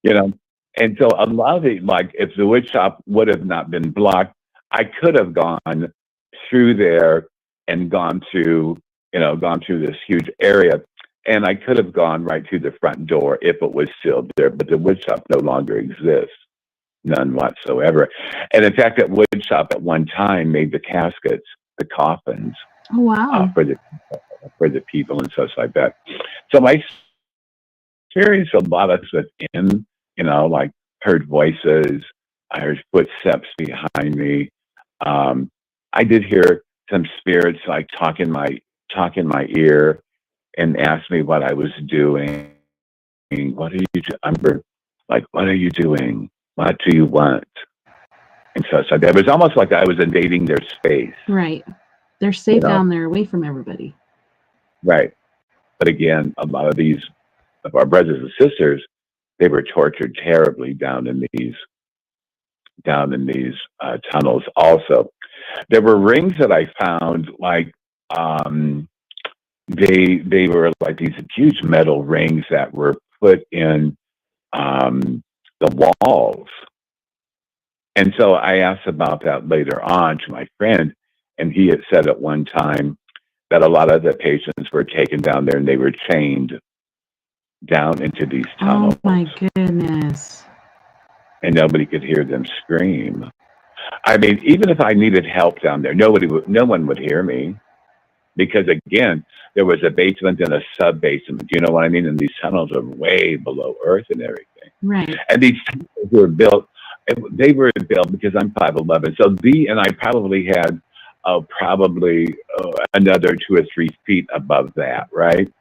you know. And so a lot of it, like if the wood shop would have not been blocked, I could have gone through there and gone through this huge area, and I could have gone right through the front door if it was still there. But the wood shop no longer exists, none whatsoever. And in fact, that wood shop at one time made the caskets, the coffins Oh, wow. for the people and such like that. So my experience a lot of within, like heard voices, I heard footsteps behind me. I did hear some spirits like talk in my ear and ask me what I was doing. What are you doing? What are you doing? What do you want? And such like that. It was almost like I was invading their space. Right. They're safe down there, away from everybody. Right. But again, a lot of our brothers and sisters, they were tortured terribly down in these tunnels. Also, there were rings that I found, like they were like these huge metal rings that were put in the walls. And so I asked about that later on to my friend, and he had said at one time that a lot of the patients were taken down there and they were chained down into these tunnels. Oh, my goodness. And nobody could hear them scream. I mean, even if I needed help down there, no one would hear me, because again, there was a basement and a sub basement. You know what I mean? And these tunnels are way below earth and everything. Right. And these tunnels were built. They were built because I'm 5'11", so and I probably had another 2 or 3 feet above that, right?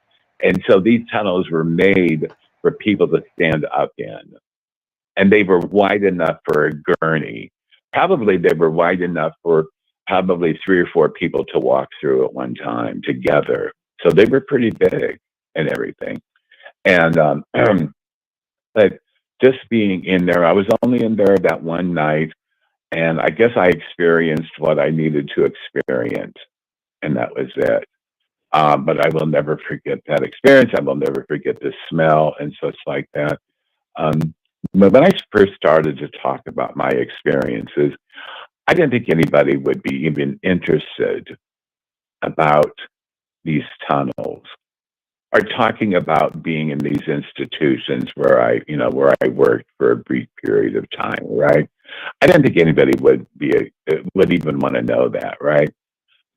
And so these tunnels were made for people to stand up in, and they were wide enough for a gurney. Probably they were wide enough for probably 3 or 4 people to walk through at one time together. So they were pretty big and everything. And but just being in there, I was only in there that one night, and I guess I experienced what I needed to experience, and that was it. But I will never forget that experience. I will never forget the smell and such like that. But when I first started to talk about my experiences, I didn't think anybody would be even interested about these tunnels, are talking about being in these institutions where I worked for a brief period of time, right? I didn't think anybody would even want to know that, right?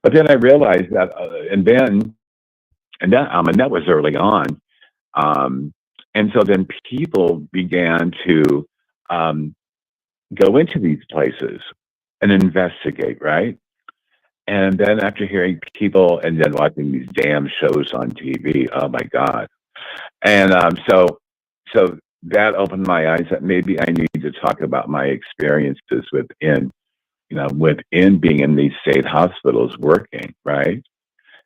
But then I realized that, and that was early on, and so then people began to go into these places and investigate, right? And then after hearing people and then watching these damn shows on TV, oh my God. And so that opened my eyes that maybe I need to talk about my experiences within being in these state hospitals working, right?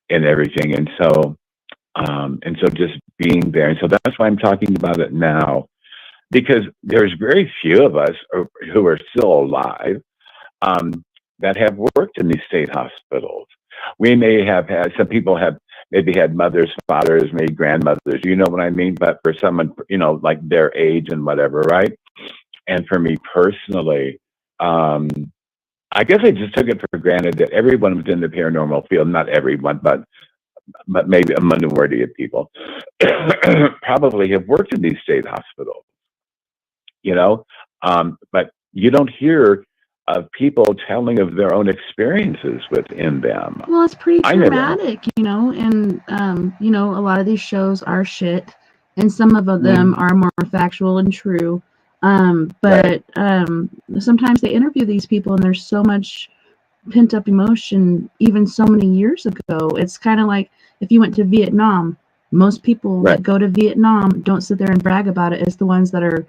And everything. And so just being there. And so that's why I'm talking about it now, because there's very few of us who are still alive that have worked in these state hospitals. We may have had, some people have maybe had mothers, fathers, maybe grandmothers, you know what I mean? But for someone, like their age and whatever, right? And for me personally, I guess I just took it for granted that everyone was in the paranormal field, not everyone, but maybe a minority of people probably have worked in these state hospitals, but you don't hear of people telling of their own experiences within them. Well, it's pretty I never. dramatic, and a lot of these shows are shit, and some of them Mm, are more factual and true. right, But sometimes they interview these people, and there's so much pent up emotion, even so many years ago. It's kind of like if you went to Vietnam. Most people right, that go to Vietnam don't sit there and brag about it. It's the ones that are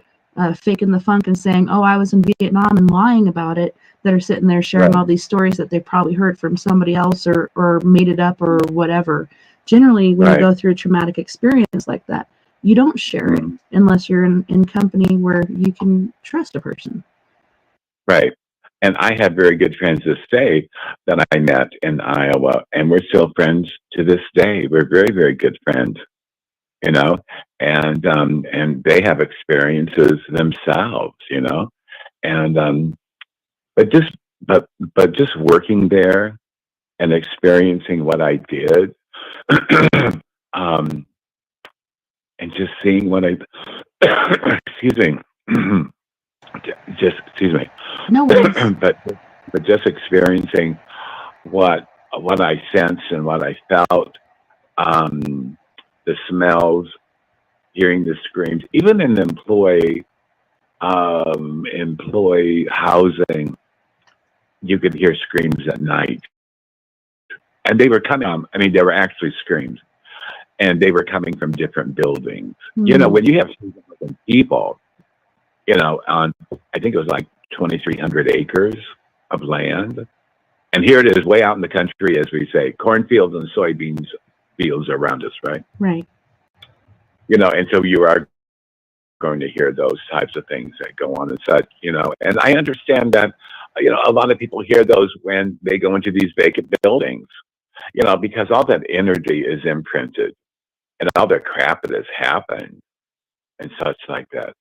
faking the funk and saying, "Oh, I was in Vietnam," and lying about it, that are sitting there sharing right, all these stories that they probably heard from somebody else or made it up or whatever. Generally, when you right. go through a traumatic experience like that, you don't share it Mm, unless you're in company where you can trust a person. right. And I have very good friends this day that I met in Iowa, and we're still friends to this day. We're very, very good friends, you know, and they have experiences themselves, and but just but just working there and experiencing what I did, um, and just seeing what I, excuse me, just excuse me, No worries. but but just experiencing what I sensed and what I felt, um, the smells, hearing the screams, even in employee housing, you could hear screams at night, and they were coming. I mean, they were actually screams, and they were coming from different buildings. Hmm. When you have 2,000 people, on, I think it was like 2,300 acres of land. And here it is, way out in the country, as we say, cornfields and soybeans fields around us, right? Right. And so you are going to hear those types of things that go on and such, And I understand that, a lot of people hear those when they go into these vacant buildings, because all that energy is imprinted and all the crap that has happened and such like that.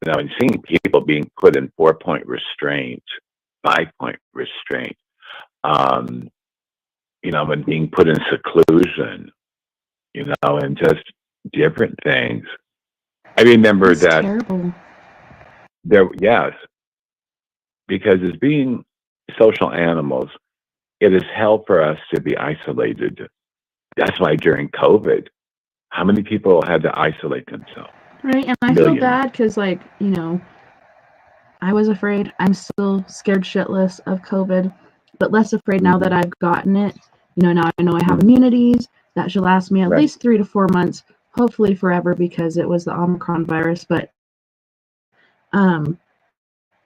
And seeing people being put in 4-point restraint, 5-point restraint, um, and being put in seclusion, and just different things. I remember That's that terrible. yes, because as being social animals, it is hell for us to be isolated. That's why during COVID, how many people had to isolate themselves? Right. And I feel Millions. bad because, I was afraid. I'm still scared shitless of COVID, but less afraid now that Hmm. I've gotten it. Now I know I have Hmm. immunities that should last me at Right. least 3 to 4 months, hopefully forever because it was the Omicron virus. But um,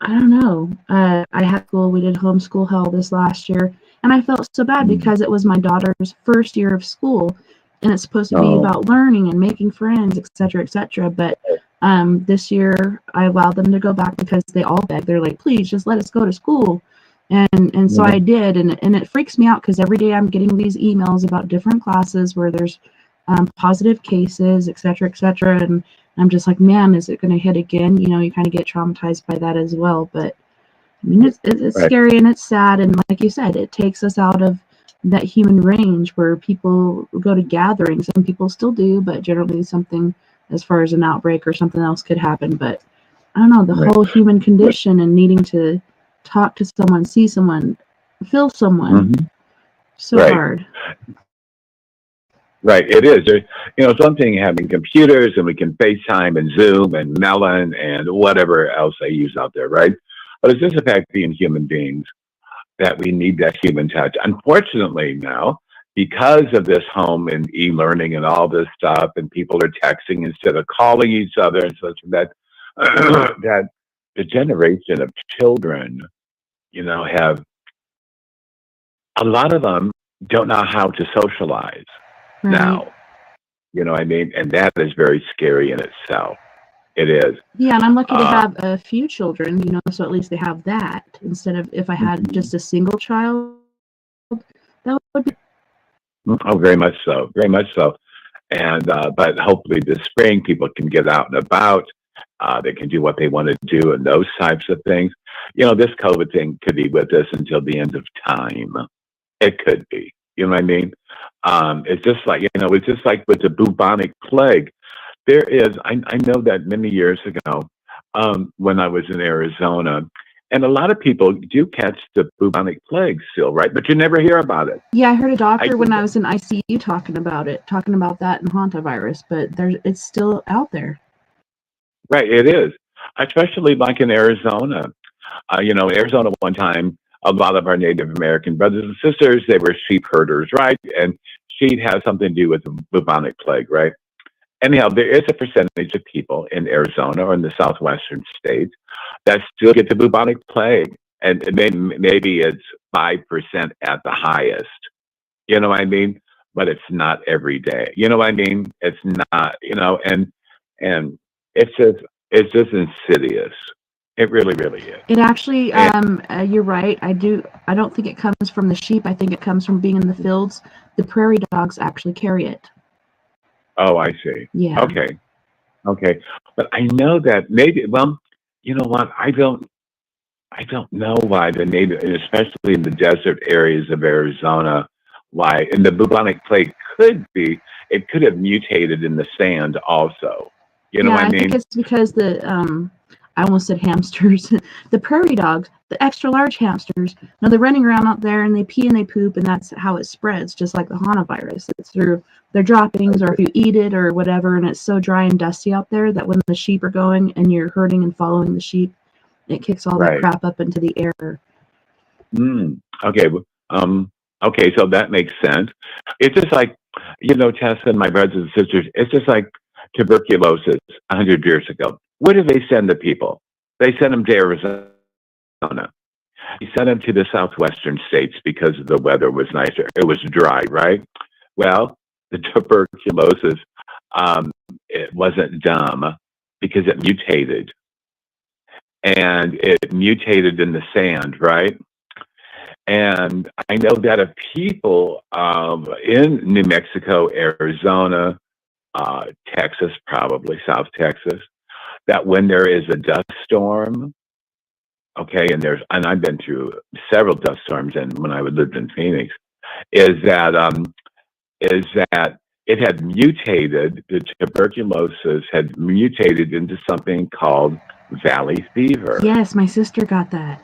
I don't know. I had school. We did homeschool hell this last year, and I felt so bad Mm. because it was my daughter's first year of school, and it's supposed to be Oh, about learning and making friends, etc., etc. But this year I allowed them to go back because they all begged. They're like, "Please, just let us go to school," and so yeah. I did, and it freaks me out because every day I'm getting these emails about different classes where there's positive cases, etc., etc., and I'm just like, man, is it going to hit again? You kind of get traumatized by that as well. But I mean, it's Right. scary and it's sad, and like you said, it takes us out of that human range where people go to gatherings. Some people still do, but generally something as far as an outbreak or something else could happen. But I don't know, the Right. whole human condition and needing to talk to someone, see someone, feel someone, Hmm. so Right. hard. Right. It is. There's, something having computers and we can FaceTime and Zoom and Melon and whatever else they use out there, right? But it's just the fact being human beings that we need that human touch. Unfortunately, now, because of this home and e-learning and all this stuff, and people are texting instead of calling each other and such that, that the generation of children, have a lot of them don't know how to socialize Right. now. You know what I mean? And that is very scary in itself. It is. Yeah, and I'm lucky to Uh, have a few children, so at least they have that instead of if I had mhm. just a single child, that would be. Oh, very much so. Very much so. And but hopefully this spring people can get out and about. They can do what they want to do and those types of things. This COVID thing could be with us until the end of time. It could be. You know what I mean? It's just like it's just like with the bubonic plague. There is. I know that many years ago, when I was in Arizona, And a lot of people do catch the bubonic plague still, right? But you never hear about it. Yeah, I heard a doctor when I was in ICU talking about that and hantavirus, but it's still out there. Right, it is. Especially like in Arizona. Arizona one time, a lot of our Native American brothers and sisters, they were sheep herders, right? And sheep has something to do with the bubonic plague, right? Anyhow, there is a percentage of people in Arizona or in the southwestern states that still get the bubonic plague. And maybe it's 5% at the highest. You know what I mean? But it's not every day. You know what I mean? It's not, and it's just insidious. It really, really is. It actually, you're right. I don't think it comes from the sheep. I think it comes from being in the fields. The prairie dogs actually carry it. Oh, I see. Yeah. Okay. But I know that maybe, well, you know what? I don't know why the native, especially in the desert areas of Arizona, why, and the bubonic plague it could have mutated in the sand also. You know what I mean? I think it's because I almost said hamsters. The prairie dogs, the extra large hamsters, they're running around out there and they pee and they poop, and that's how it spreads, just like the hantavirus. It's through their droppings, or if you eat it or whatever, and it's so dry and dusty out there that when the sheep are going and you're herding and following the sheep, it kicks all that crap up into the air. Okay. Okay, so that makes sense. It's just like, Tessa and my brothers and sisters, it's just like tuberculosis 100 years ago. Where did they send the people? They sent them to Arizona. They sent them to the southwestern states because the weather was nicer. It was dry, right? Well, the tuberculosis, it wasn't dumb because it mutated. And it mutated in the sand, right? And I know that of people in New Mexico, Arizona, Texas, probably South Texas, that when there is a dust storm, okay, and I've been through several dust storms, and when I lived in Phoenix, is that it had mutated, the tuberculosis had mutated into something called valley fever. Yes, my sister got that.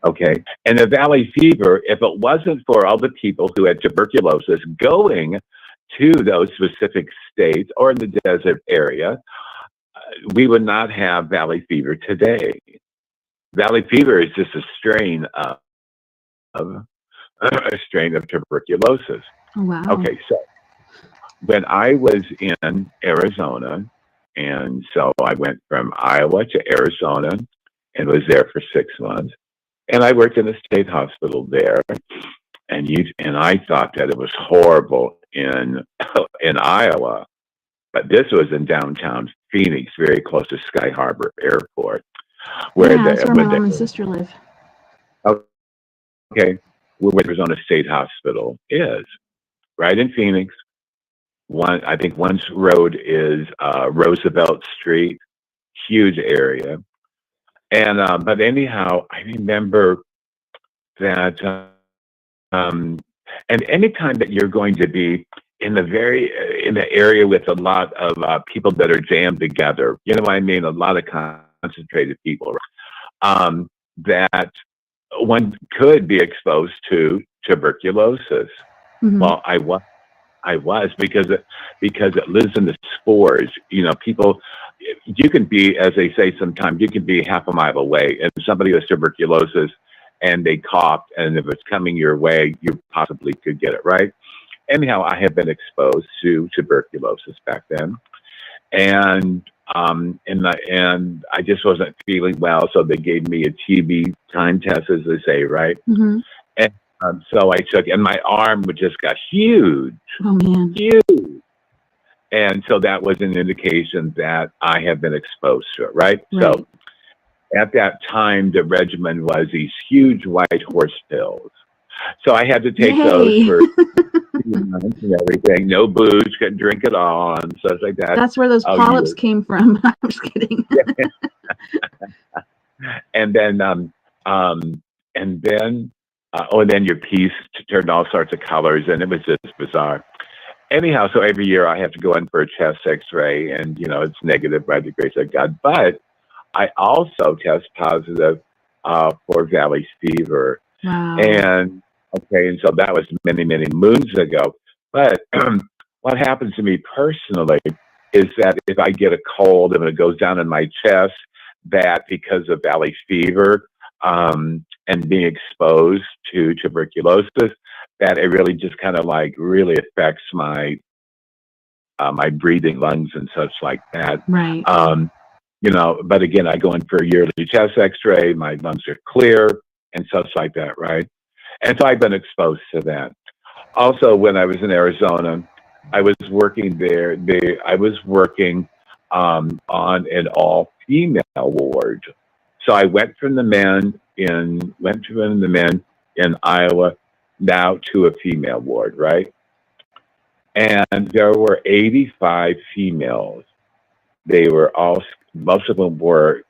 Okay, and the valley fever, if it wasn't for all the people who had tuberculosis going to those specific states or in the desert area, we would not have valley fever today. Valley fever is just a strain of tuberculosis. Oh, wow. Okay, so when I was in Arizona, and so I went from Iowa to Arizona and was there for 6 months, and I worked in a state hospital there, and I thought that it was horrible in Iowa, but this was in downtown Phoenix, very close to Sky Harbor Airport, that's where my mom and sister live. Okay, where Arizona State Hospital is, right in Phoenix. I think one road is Roosevelt Street, huge area, and but anyhow, I remember that, and anytime that you're going to be in the area with a lot of people that are jammed together, you know what I mean? A lot of concentrated people, that one could be exposed to tuberculosis. Mm-hmm. Well, I was because it lives in the spores. People, you can be, as they say sometimes, you can be half a mile away, and somebody with tuberculosis, and they coughed, and if it's coming your way, you possibly could get it, right? Anyhow, I have been exposed to tuberculosis back then, and I just wasn't feeling well, so they gave me a TB time test, as they say, right? Mm-hmm. And so I took, and my arm just got huge. Oh man, huge. And so that was an indication that I have been exposed to it, right? So at that time, the regimen was these huge white horse pills. So I had to take those for months and everything. No booze, couldn't drink at all, and stuff like that. That's where those polyps came from. I'm just kidding. And then your piece turned all sorts of colors, and it was just bizarre. Anyhow, so every year I have to go in for a chest X-ray, and it's negative by the grace of God. But I also test positive for valley fever. Wow. And so that was many, many moons ago. But what happens to me personally is that if I get a cold and it goes down in my chest, that because of valley fever and being exposed to tuberculosis, that it really just kind of like really affects my my breathing, lungs, and such like that. Right. But again, I go in for a yearly chest X-ray. My lungs are clear and such like that, right? And so I've been exposed to that. Also, when I was in Arizona, I was working there. I was working on an all-female ward. So I went from the men in Iowa now to a female ward, right? And there were 85 females. Most of them were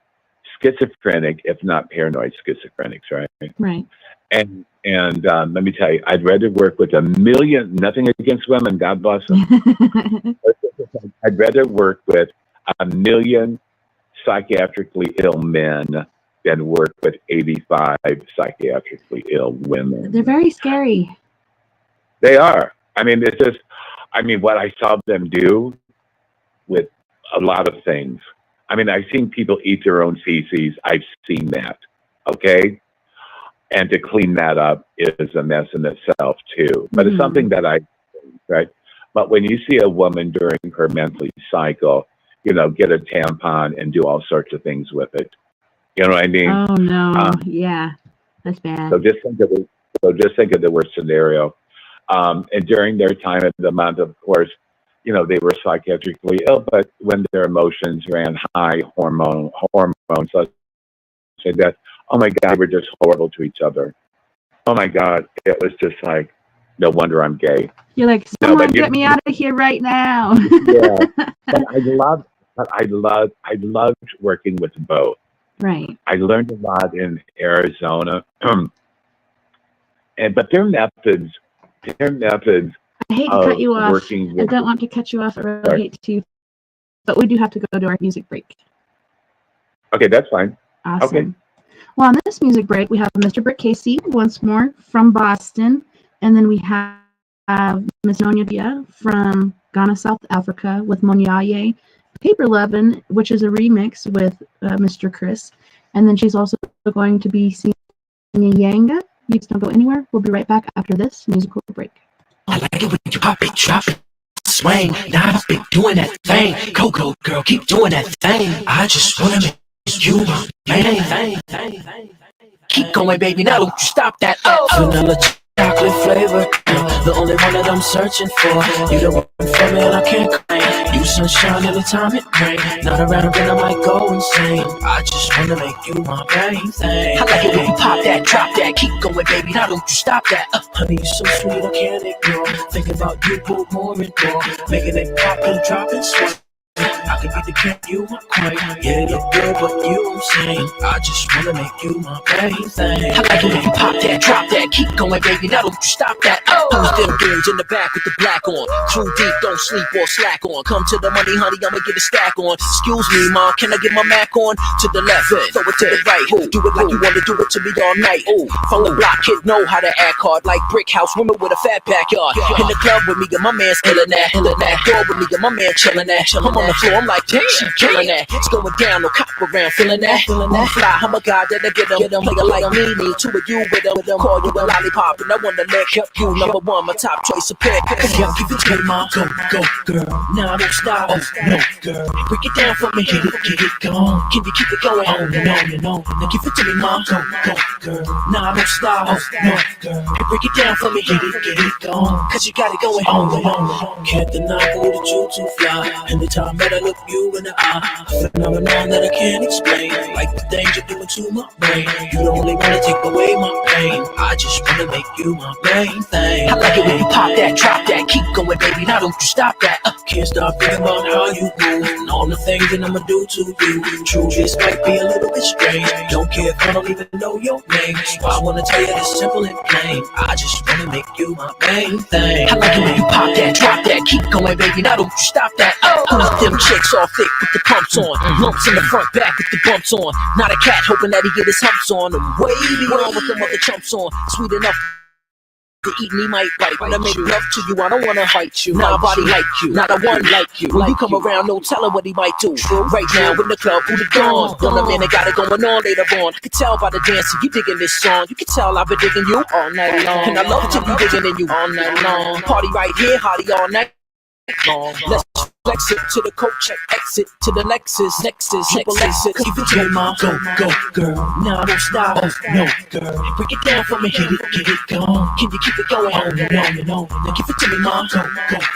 schizophrenic, if not paranoid schizophrenics, right? Right. And let me tell you, I'd rather work with a million, nothing against women, God bless them. I'd rather work with a million psychiatrically ill men than work with 85 psychiatrically ill women. They're very scary. They are. I mean, what I saw them do with a lot of things. I mean, I've seen people eat their own feces. I've seen that. Okay. And to clean that up is a mess in itself too. But it's something that right? But when you see a woman during her monthly cycle, get a tampon and do all sorts of things with it. You know what I mean? Oh no. Yeah. That's bad. So just think of the worst scenario. And during their time of the month, of course, they were psychiatrically ill, but when their emotions ran high, hormones, such like that, oh my God, they were just horrible to each other. Oh my God, it was just like, no wonder I'm gay. You're like, someone get me out of here right now. Yeah, but I loved working with both. Right. I learned a lot in Arizona, but their methods. I hate to cut you off. I don't want to cut you off. I really hate to, but we do have to go to our music break. Okay, that's fine. Awesome. Okay. Well, on this music break, we have Mr. Britt Casey once more from Boston, and then we have Miss Nonya Dia from Ghana, South Africa with Monyaye, Paper Lovin', which is a remix with Mr. Chris, and then she's also going to be singing Yanga. You just don't go anywhere. We'll be right back after this musical break. I like it when you pop it, drop it, swing. Now I've been doing that thing. Go, girl, keep doing that thing. I just wanna make you my man. Keep going, baby, now don't you stop that. Vanilla chocolate flavor, the only one that I'm searching for. You the one for me and I can't claim. You sunshine anytime it rains. Not around then I might go insane. I just wanna make you my main thing. I like it when you pop that, drop that. Keep going, baby, now don't you stop that. Honey, you're so sweet, I can't ignore. Thinking about you, put more and more. Making it pop and drop and swing. I could be the king, you my queen. Yeah, it look good, but you I'm saying. I just wanna make you my main thing. I like it when you pop that, drop that. Keep going, baby, now don't you stop that. Who's them dudes in the back with the black on? True deep, don't sleep or slack on. Come to the money, honey, I'ma get a stack on. Excuse me, ma, can I get my Mac on? To the left, throw it to the right. Do it like you wanna do it to me all night. From the block, kid know how to act hard. Like brick house women with a fat backyard. In the club with me, and my man's killing that. In the back door with me, and my man chilling that. I'm on the floor, I'm like, damn, she killing that. It's going down, no cop around, feeling that. Fly, I'm a guy that'll get them. Play like me, need two of you with them. Call you a lollipop, and I wanna let you number one, my top choice of pick. Give it to me, mom, go, girl. Now don't stop, no, girl. Break it down for me, get it going. Can you keep it going? Oh, no. Now give it to me, mom, go, girl. Now don't stop, no, girl. Break it down for me, get it going. Cause you got it going, oh, can't deny who that you too fly. And the time that I look you in the eye, a phenomenon that I can't explain. Like the things you're doing to my brain. You don't really wanna take away my pain. I just wanna make you my main thing. I like it when you pop that, drop that, keep going, baby. Now don't you stop that. Can't stop thinking about how you move and all the things that I'ma do to you. True, this might be a little bit strange. Don't care if I don't even know your name. So I wanna tell you this simple and plain. I just wanna make you my main thing. I like it when you pop that, drop that, keep going, baby. Now don't you stop that. Them chicks all thick with the pumps on, lumps in the front, back with the bumps on. Not a cat hoping that he get his humps on. I'm way beyond with them other chumps on. Sweet enough to eat me might bite. When I make love to you, I don't wanna hurt you. Nobody like you, not a one like you. When you come around, no telling what he might do. Right now in the club, who the gone? Don't a minute, got it going on later on. I can tell by the dancing, you digging this song. You can tell I've been digging you all night long. And I love to be digging in you all night long. Party right here, hottie all night long. Let's flex it to the coat check, exit to the Lexus, triple exit. Keep it to my go, girl. Now don't stop, no, girl. Break it down for me, get it going. Can you keep it going? On and on. Now give it to me, mom, go,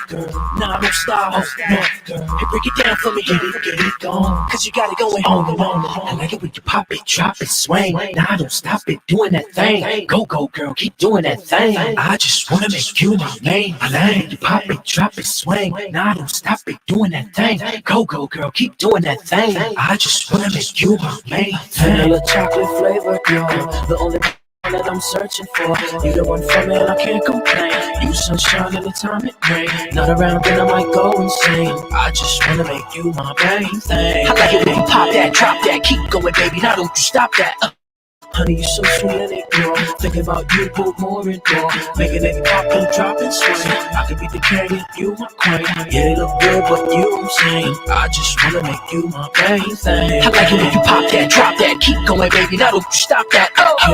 girl. Now don't stop, no, girl. Break it down for me, get it going. Cause you got it going on and on. I like it when you pop it, drop it, swing. Now don't stop it, doing that thing. Go, girl, keep doing that thing. I just wanna make you my main lane. You pop it, drop it, swing. Now don't stop it, doing that thing. Go, girl, keep doing that thing. I just wanna make you my main thing. Vanilla chocolate flavor, girl, the only one that I'm searching for. You the one for me and I can't complain. You sunshine anytime it rain. Not around then I might go insane. I just wanna make you my main thing. I like it when you pop that, drop that, keep going, baby. Now don't you stop that. Honey, you so sweet and it, girl. Thinking about you, put more and more. Making it pop and drop and swing. I could be the carrier, you my queen. Yeah, it look good, but you I'm saying. I just wanna make you my main thing. I like it when you pop that, drop that, keep going, baby. Now don't you stop that.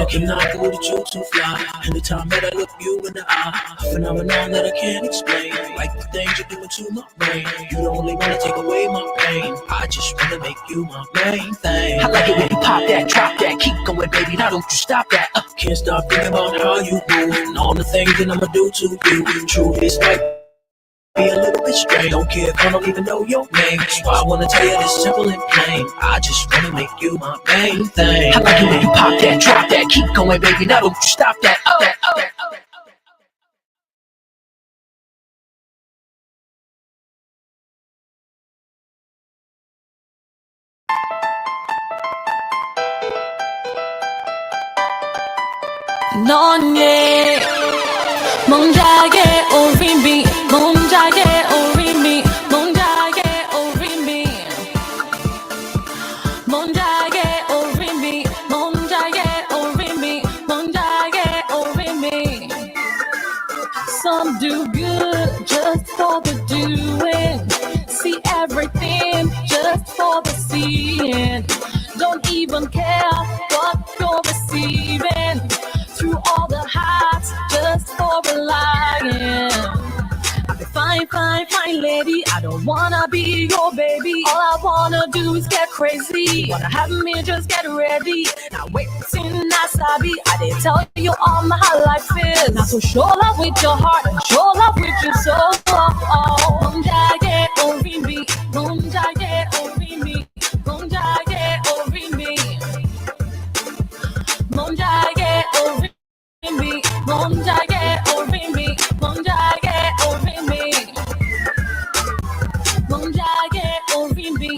Cannot go to you to fly. Anytime that I look you in the eye, a phenomenon that I can't explain. Like the things you're doing to my brain. You don't only wanna take away my pain. I just wanna make you my main thing. I like it when you pop that, drop that, keep going, baby. Now don't you stop that. Can't stop thinking about how you move and all the things that I'ma do to you. True, this might be a little bit strange. Don't care if I don't even know your name. So I wanna tell you this simple and plain. I just wanna make you my main thing. I like it when you pop that, drop that, keep going, baby. Now don't you stop that. 넌예 몽자게 오리미 몽자게 오리미 몽자게 오리미 몽자게 오리미 몽자게 오리미 몽자게 오리미 Some do good just for the doing, see everything just for the seeing, don't even care what you're receiving. Through all the heights, just for relying. I'll be fine, lady. I don't wanna be your baby. All I wanna do is get crazy. Wanna have me, just get ready. Now wait, sin nasabi. I didn't tell you all my how life is. Now so show love with your heart and show love with your soul. Monjage orimi, monjage orimi, monjage orimi, monjage orimi. Monjage orimi, monjage orimi, monjage orimi, monjage orimi,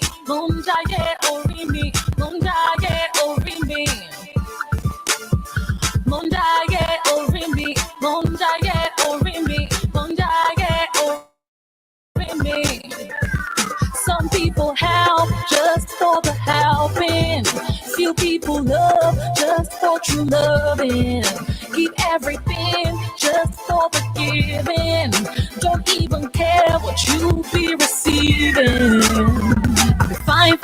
monjage orimi, monjage orimi, monjage orimi, monjage orimi. Some people help just for the helping. Few people love just for true loving. Give everything just for the giving. Don't even care what you be receiving. Fine,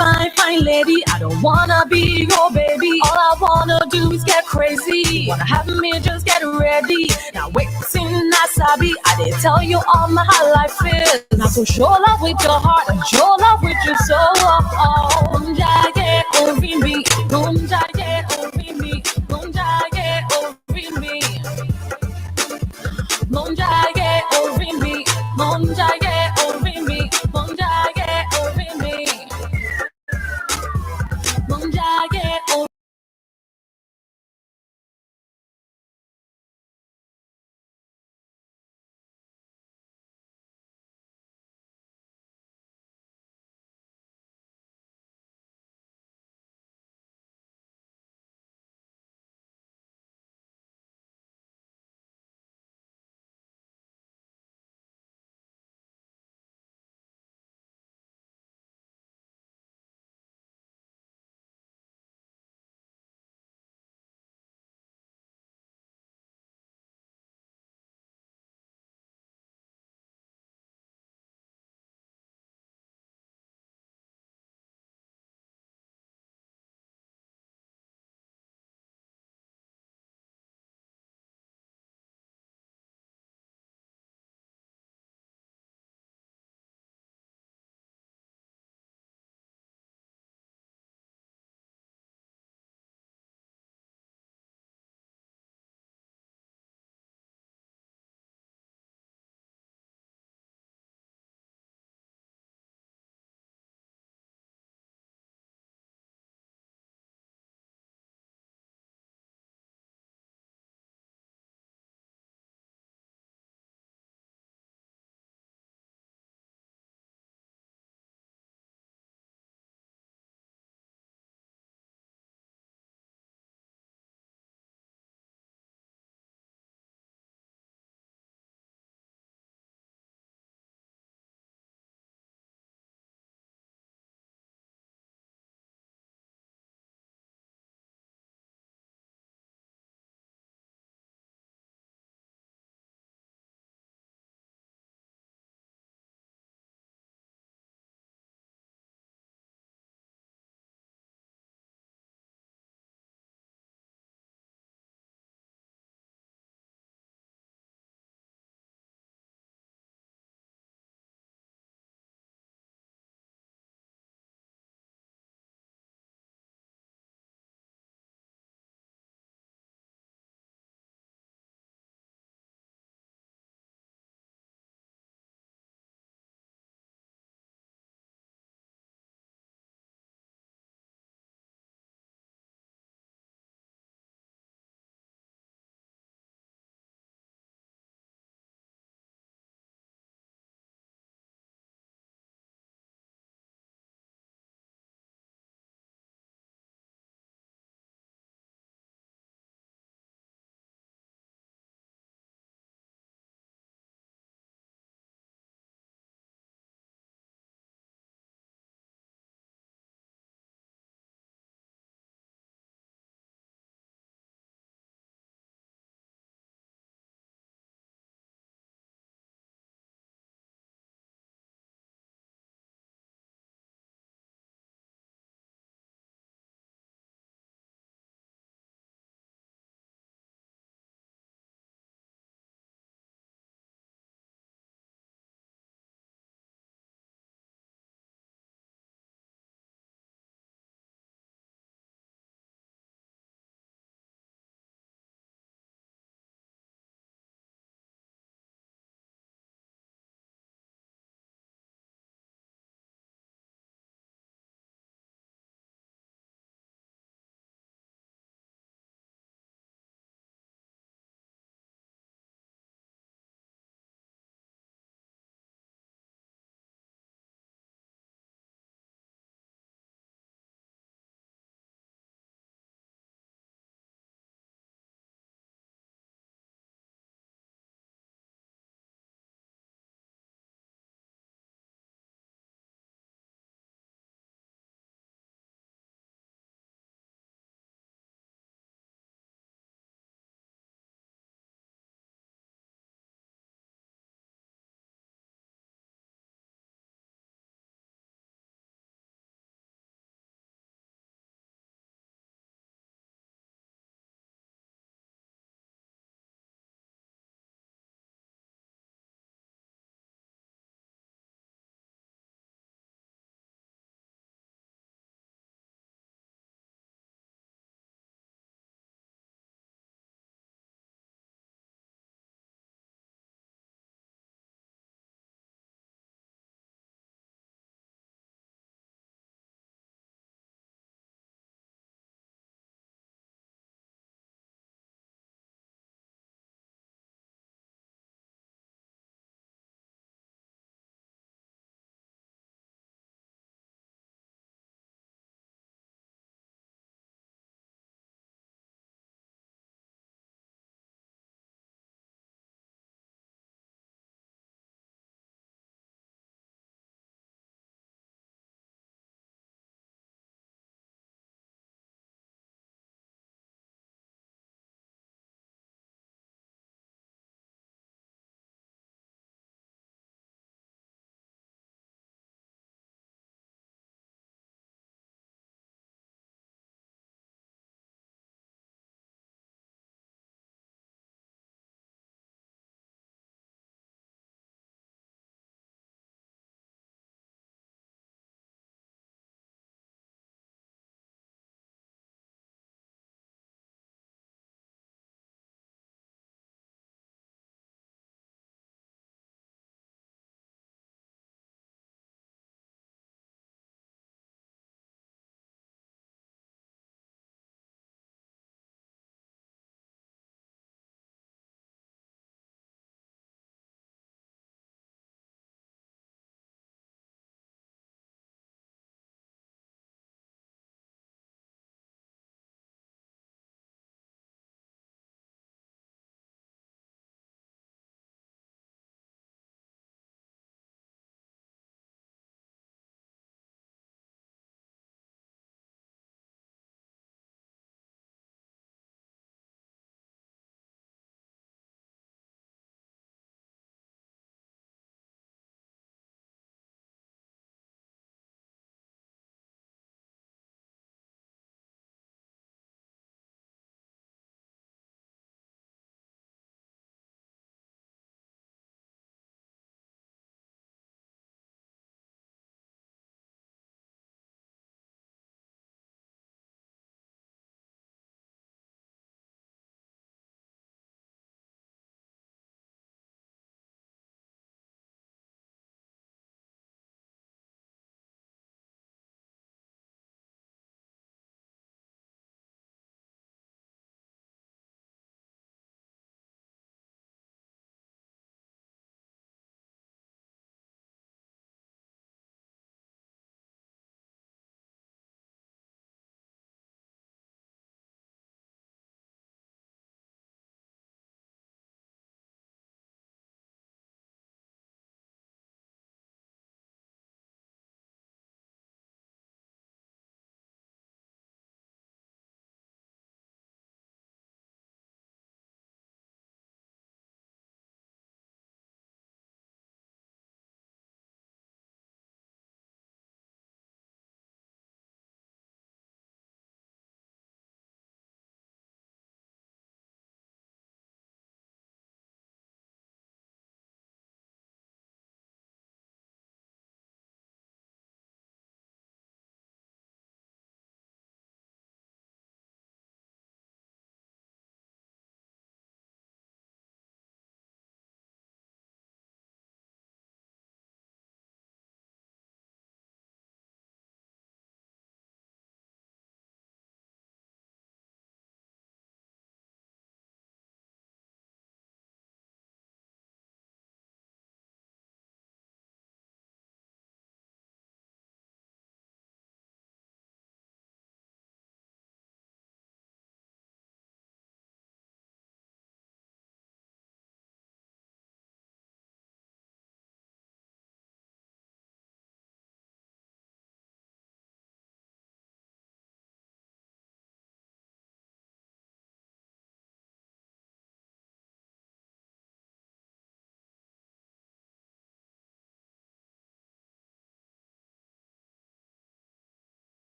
lady. I don't wanna be your baby. All I wanna do is get crazy. Wanna have me, just get ready. Now wait, sin nasabi. I didn't tell you all my how life is. Now so show love with your heart and show love with your soul. Monjage orimi, monjage orimi, monjage orimi, monjage orimi, monjage orimi, monjage orimi, monjage orimi.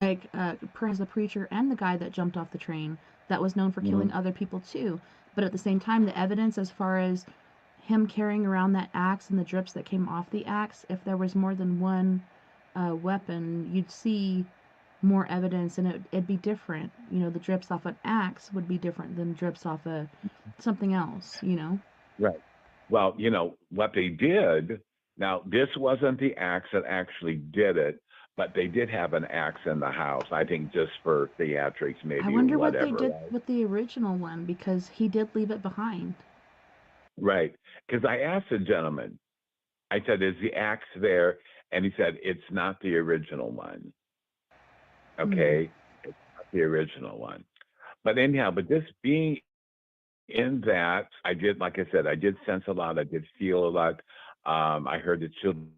as the preacher and the guy that jumped off the train that was known for killing other people too. But at the same time, the evidence as far as him carrying around that axe and the drips that came off the axe, if there was more than one weapon, you'd see more evidence, and it'd be different. You know, the drips off an axe would be different than drips off a something else, you know? Right. Well, you know, what they did, now this wasn't the axe that actually did it, but they did have an axe in the house, I think just for theatrics, I maybe, or wonder what they whatever, did right? with the original one, because he did leave it behind. Right. Because I asked the gentleman, I said, is the axe there? And he said, it's not the original one. Hmm. Okay. It's not the original one. But anyhow, but this being in that, I did, like I said, I did sense a lot. I did feel a lot. I heard the children.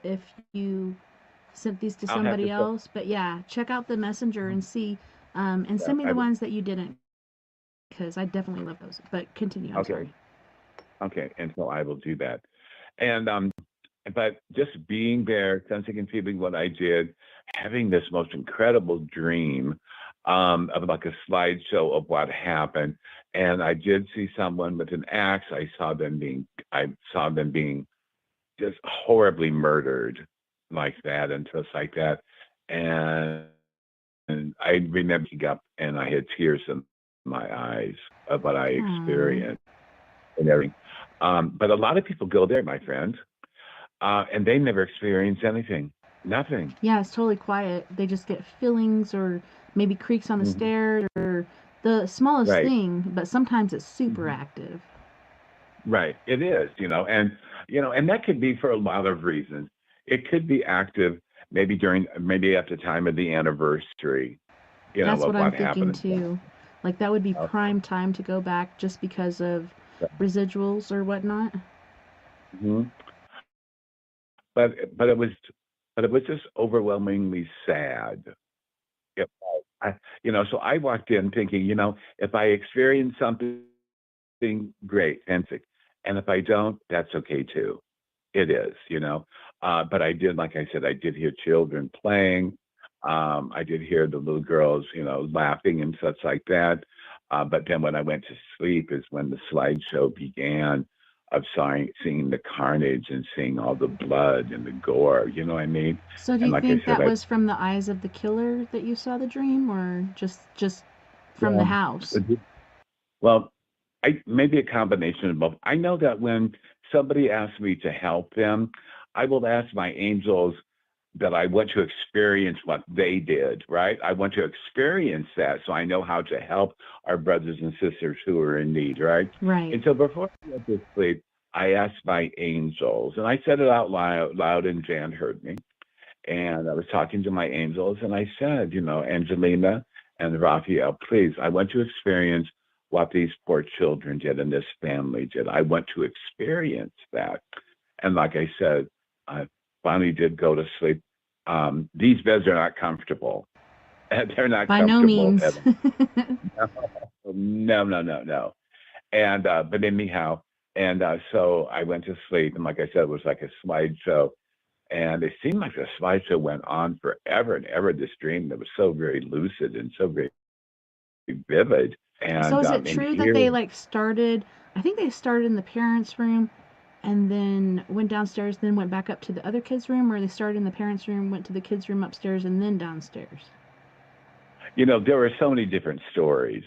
If you sent these to I'll have to somebody say, else, but yeah, check out the messenger and see, and yeah, send me I the will. ones that you didn't, because I definitely love those. But continue, I'm Okay. sorry. Okay. And so I will do that. And, but just being there, sensing and feeling what I did, having this most incredible dream of like a slideshow of what happened. And I did see someone with an axe. I saw them being just horribly murdered like that and just like that. And I remember waking up and I had tears in my eyes of what I Aw. experienced and everything. But a lot of people go there, my friend, and they never experience anything, nothing. Yeah, it's totally quiet. They just get feelings or maybe creaks on the Mhm. stairs or the smallest Right. thing, but sometimes it's super Mhm. active. Right. It is, and that could be for a lot of reasons. It could be active maybe at the time of the anniversary, That's what of I'm what thinking happened. too. Like that would be Okay. prime time to go back just because of residuals or whatnot. Mhm. But it was just overwhelmingly sad. It was. So I walked in thinking, if I experience something great, fantastic, and if I don't, that's okay too. It is. But I did, like I said, I did hear children playing. I did hear the little girls, laughing and such like that. But then when I went to sleep is when the slideshow began of seeing the carnage and seeing all the blood and the gore. You know what I mean? So do And you like I think said, that was from the eyes of the killer that you saw the dream, or just from the house? I well, maybe a combination of both. I know that when somebody asks me to help them, I will ask my angels that I want to experience what they did, right? I want to experience that so I know how to help our brothers and sisters who are in need, right? Right. And so before I went to sleep, I asked my angels, and I said it out loud, and Jan heard me. And I was talking to my angels, and I said, Angelina and Raphael, please, I want to experience what these poor children did and this family did. I want to experience that. And like I said, I finally did go to sleep. These beds are not comfortable. They're not By no comfortable at means. all. No, no, no, no. And but anyhow, and so I went to sleep, and like I said, it was like a slideshow, and it seemed like the slideshow went on forever and ever. This dream that was so very lucid and so very vivid, So is it and true that here, they like started? I think they started in the parents' room and then went downstairs, then went back up to the other kids' room, or they started in the parents' room, went to the kids' room upstairs, and then downstairs. there were so many different stories,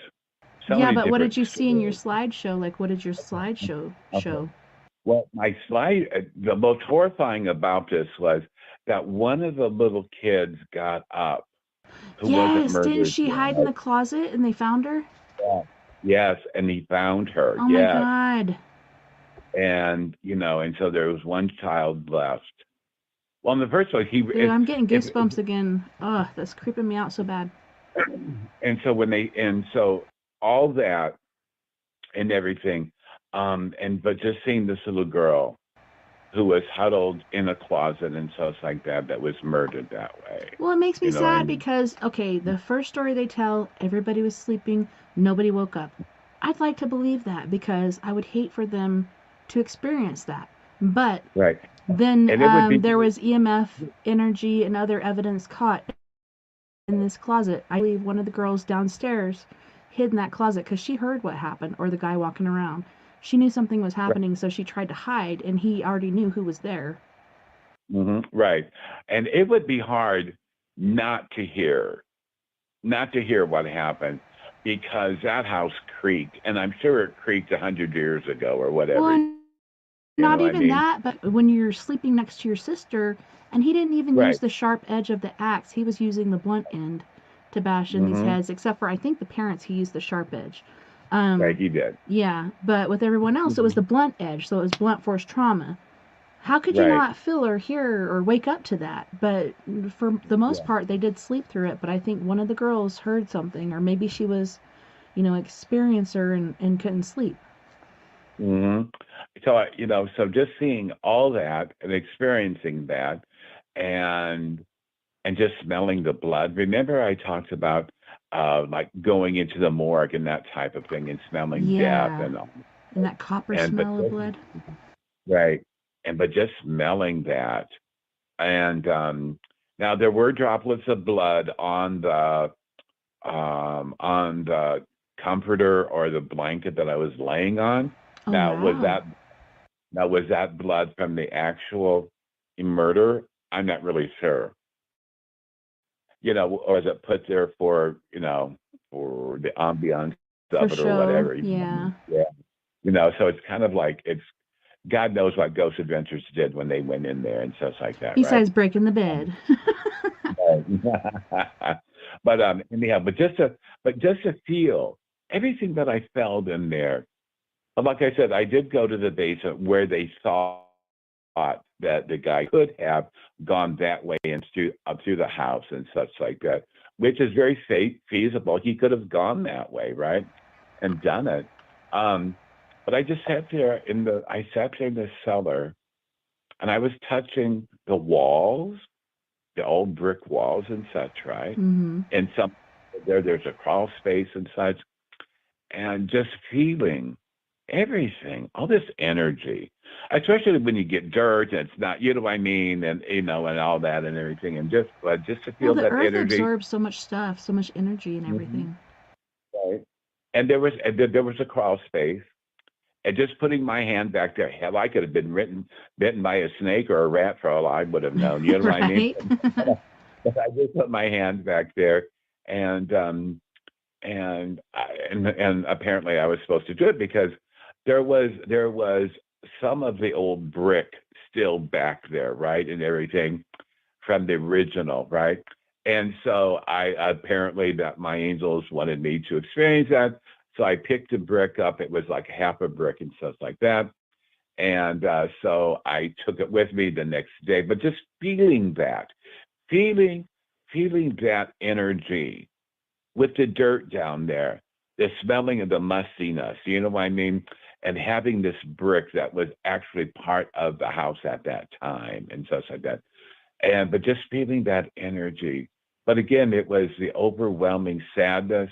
so Yeah, many but what did different you see in your stories. slideshow? Like, what did your slideshow Okay. show? Well, the most horrifying about this was that one of the little kids got up who wasn't Yes, didn't murdered she hide in yet. the closet and they found her? Yeah. Yes, and he found her. Oh my Yes. God. And, and so there was one child left. Well, in the first place, Dude, I'm getting goosebumps again. Ugh, that's creeping me out so bad. and so all that and everything, but just seeing this little girl who was huddled in a closet and stuff like that was murdered that way. Well, it makes me You know what I sad mean? because, okay, the first story they tell, everybody was sleeping, nobody woke up. I'd like to believe that because I would hate for them to experience that. But Right. then And it would be there was EMF, energy, and other evidence caught in this closet. I believe one of the girls downstairs hid in that closet because she heard what happened, or the guy walking around. She knew something was happening, so she tried to hide, and he already knew who was there. right. And it would be hard not to hear what happened because that house creaked, and I'm sure it creaked 100 years ago or whatever. Well, not even that, but when you're sleeping next to your sister, and he didn't even use the sharp edge of the axe, he was using the blunt end to bash in these heads, except for I think the parents, he used the sharp edge. Right, he did. Yeah, but with everyone else, it was the blunt edge, so it was blunt force trauma. How could you not feel or hear or wake up to that? But for the most part, they did sleep through it, but I think one of the girls heard something, or maybe she was, experiencer and couldn't sleep. So, so just seeing all that and experiencing that and just smelling the blood. Remember I talked about like going into the morgue and that type of thing and smelling death and all. And that copper smell of blood. Right. But just smelling that. And now there were droplets of blood on the comforter or the blanket that I was laying on. Oh, Now wow. was that blood from the actual murder? I'm not really sure. Or is it put there for for the ambiance of it or whatever? Yeah. Yeah. So it's kind of like God knows what Ghost Adventures did when they went in there and stuff like that. Besides breaking the bed. But anyhow, but just to feel everything that I felt in there. Like I said, I did go to the basement where they thought that the guy could have gone that way and up through the house and such like that, which is very feasible. He could have gone that way, right, and done it. But I just sat there in the cellar, and I was touching the walls, the old brick walls and such, right? And there's a crawl space and such, and just feeling everything, all this energy, especially when you get dirt and it's not, what I mean, and and all that and everything, and just to feel that energy. The earth energy absorbs so much stuff, so much energy and everything. Right. And there was a crawl space, and just putting my hand back there, hell, I could have been bitten by a snake or a rat for all I would have known. You know what I mean? But I just put my hand back there, and apparently I was supposed to do it because there was some of the old brick still back there, right, and everything from the original, right? And so apparently that my angels wanted me to experience that. So I picked a brick up. It was like half a brick and stuff like that. And so I took it with me the next day, but just feeling that energy with the dirt down there, the smelling of the mustiness, you know what I mean? And having this brick that was actually part of the house at that time and stuff like that. But just feeling that energy. But again, it was the overwhelming sadness.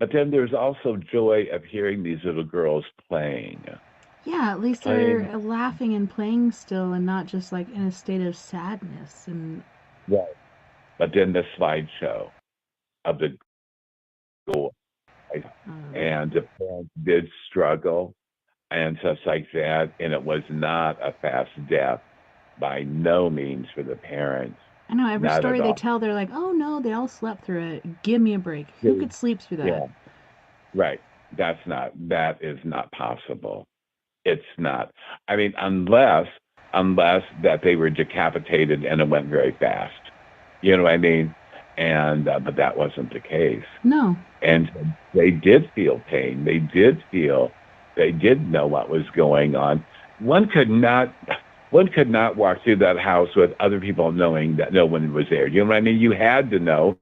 But then there's also joy of hearing these little girls playing. Yeah, at least they're laughing and playing still and not just like in a state of sadness. Right. But then the slideshow of the goal. And the parents did struggle and stuff like that. And it was not a fast death by no means for the parents. I know every story they tell, they're like, oh no, they all slept through it. Give me a break. Who could sleep through that? Yeah. Right. That is not possible. It's not. I mean, unless that they were decapitated and it went very fast. You know what I mean? And but that wasn't the case. No. And they did feel pain. They did feel. They did know what was going on. One could not. One could not walk through that house with other people knowing that no one was there. You know what I mean? You had to know.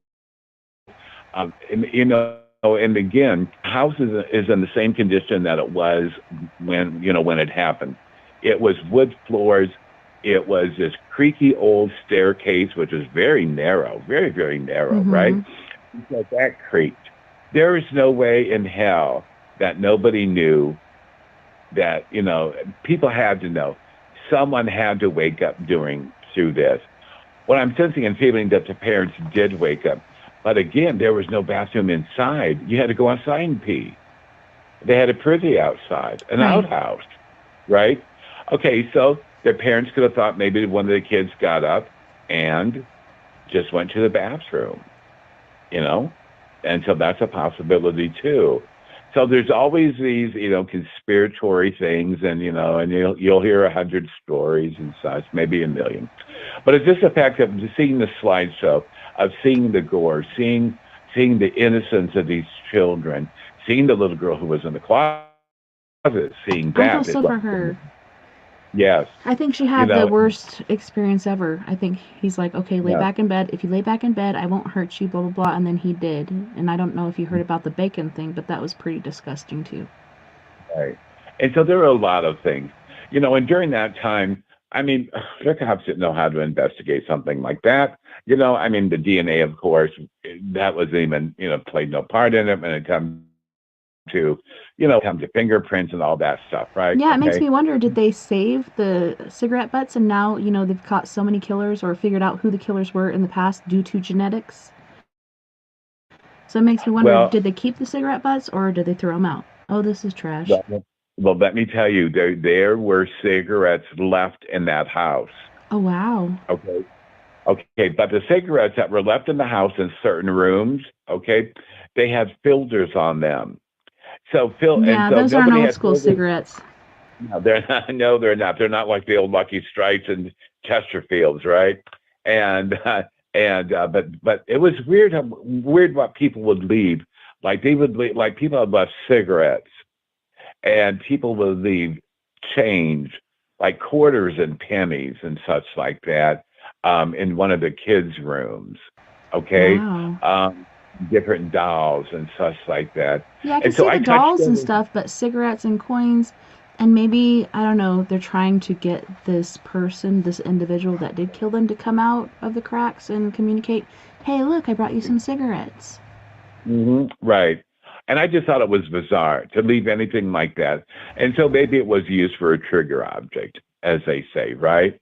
And, you know, and again, house is in the same condition that it was when it happened. It was wood floors. It was this creaky old staircase, which was very narrow, very, very narrow, right? So that creaked. There is no way in hell that nobody knew that, people had to know. Someone had to wake up through this. What I'm sensing and feeling that the parents did wake up. But again, there was no bathroom inside. You had to go outside and pee. They had a privy outside, an outhouse, right? Okay, so their parents could have thought maybe one of the kids got up and just went to the bathroom, and so that's a possibility too. So there's always these, conspiratory things, and you'll hear 100 stories and such, maybe a million. But it's just the fact of seeing the slideshow, of seeing the gore, seeing the innocence of these children, seeing the little girl who was in the closet, seeing that. I feel so for her. Yes. I think she had the worst experience ever. I think he's like, okay, lay back in bed. If you lay back in bed, I won't hurt you, blah, blah, blah. And then he did. And I don't know if you heard about the bacon thing, but that was pretty disgusting too. Right. And so there are a lot of things, and during that time, I mean, the cops didn't know how to investigate something like that. The DNA, of course, that wasn't even, played no part in it when it comes to fingerprints and all that stuff, right? Yeah, it makes me wonder, did they save the cigarette butts and now, they've caught so many killers or figured out who the killers were in the past due to genetics? So it makes me wonder, did they keep the cigarette butts or did they throw them out? Oh, this is trash. Well, let me tell you, there were cigarettes left in that house. Oh, wow. Okay, but the cigarettes that were left in the house in certain rooms, they had filters on them. So those aren't old school cigarettes. No, they're not. No, they're not. They're not like the old Lucky Strikes and Chesterfields, right? But it was weird what people would leave. Like they would leave, like people had left cigarettes, and people would leave change, like quarters and pennies and such like that, in one of the kids' rooms. Okay. Wow. Different dolls and such like that. Yeah, I can see the dolls and stuff, but cigarettes and coins, and maybe, I don't know, they're trying to get this individual that did kill them to come out of the cracks and communicate, hey, look, I brought you some cigarettes. Right. And I just thought it was bizarre to leave anything like that. And so maybe it was used for a trigger object, as they say, right?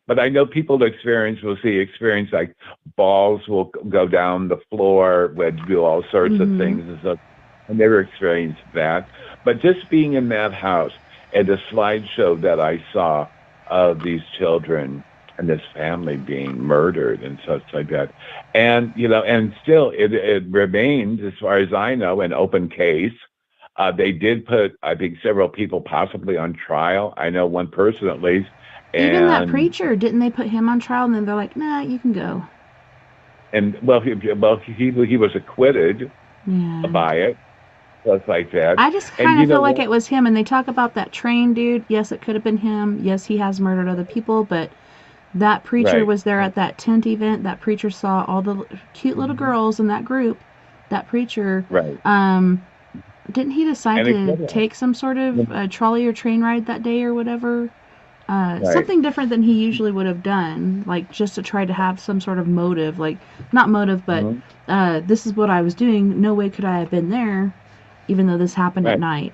But I know people will experience like balls will go down the floor, would do all sorts of things and stuff. I never experienced that. But just being in that house and the slideshow that I saw of these children and this family being murdered and such like that. And, and still it remains, as far as I know, an open case. They did put, I think, several people possibly on trial. I know one person at least. Even that preacher, didn't they put him on trial? And then they're like, nah, you can go. And he was acquitted by it. So it's like that. I just kind of feel like it was him. And they talk about that train dude. Yes, it could have been him. Yes, he has murdered other people. But that preacher was there at that tent event. That preacher saw all the cute little girls in that group. That preacher. Right. Didn't he decide to take some sort of trolley or train ride that day or whatever? Something different than he usually would have done, like just to try to have some sort of motive, like not motive, but this is what I was doing. No way could I have been there, even though this happened at night.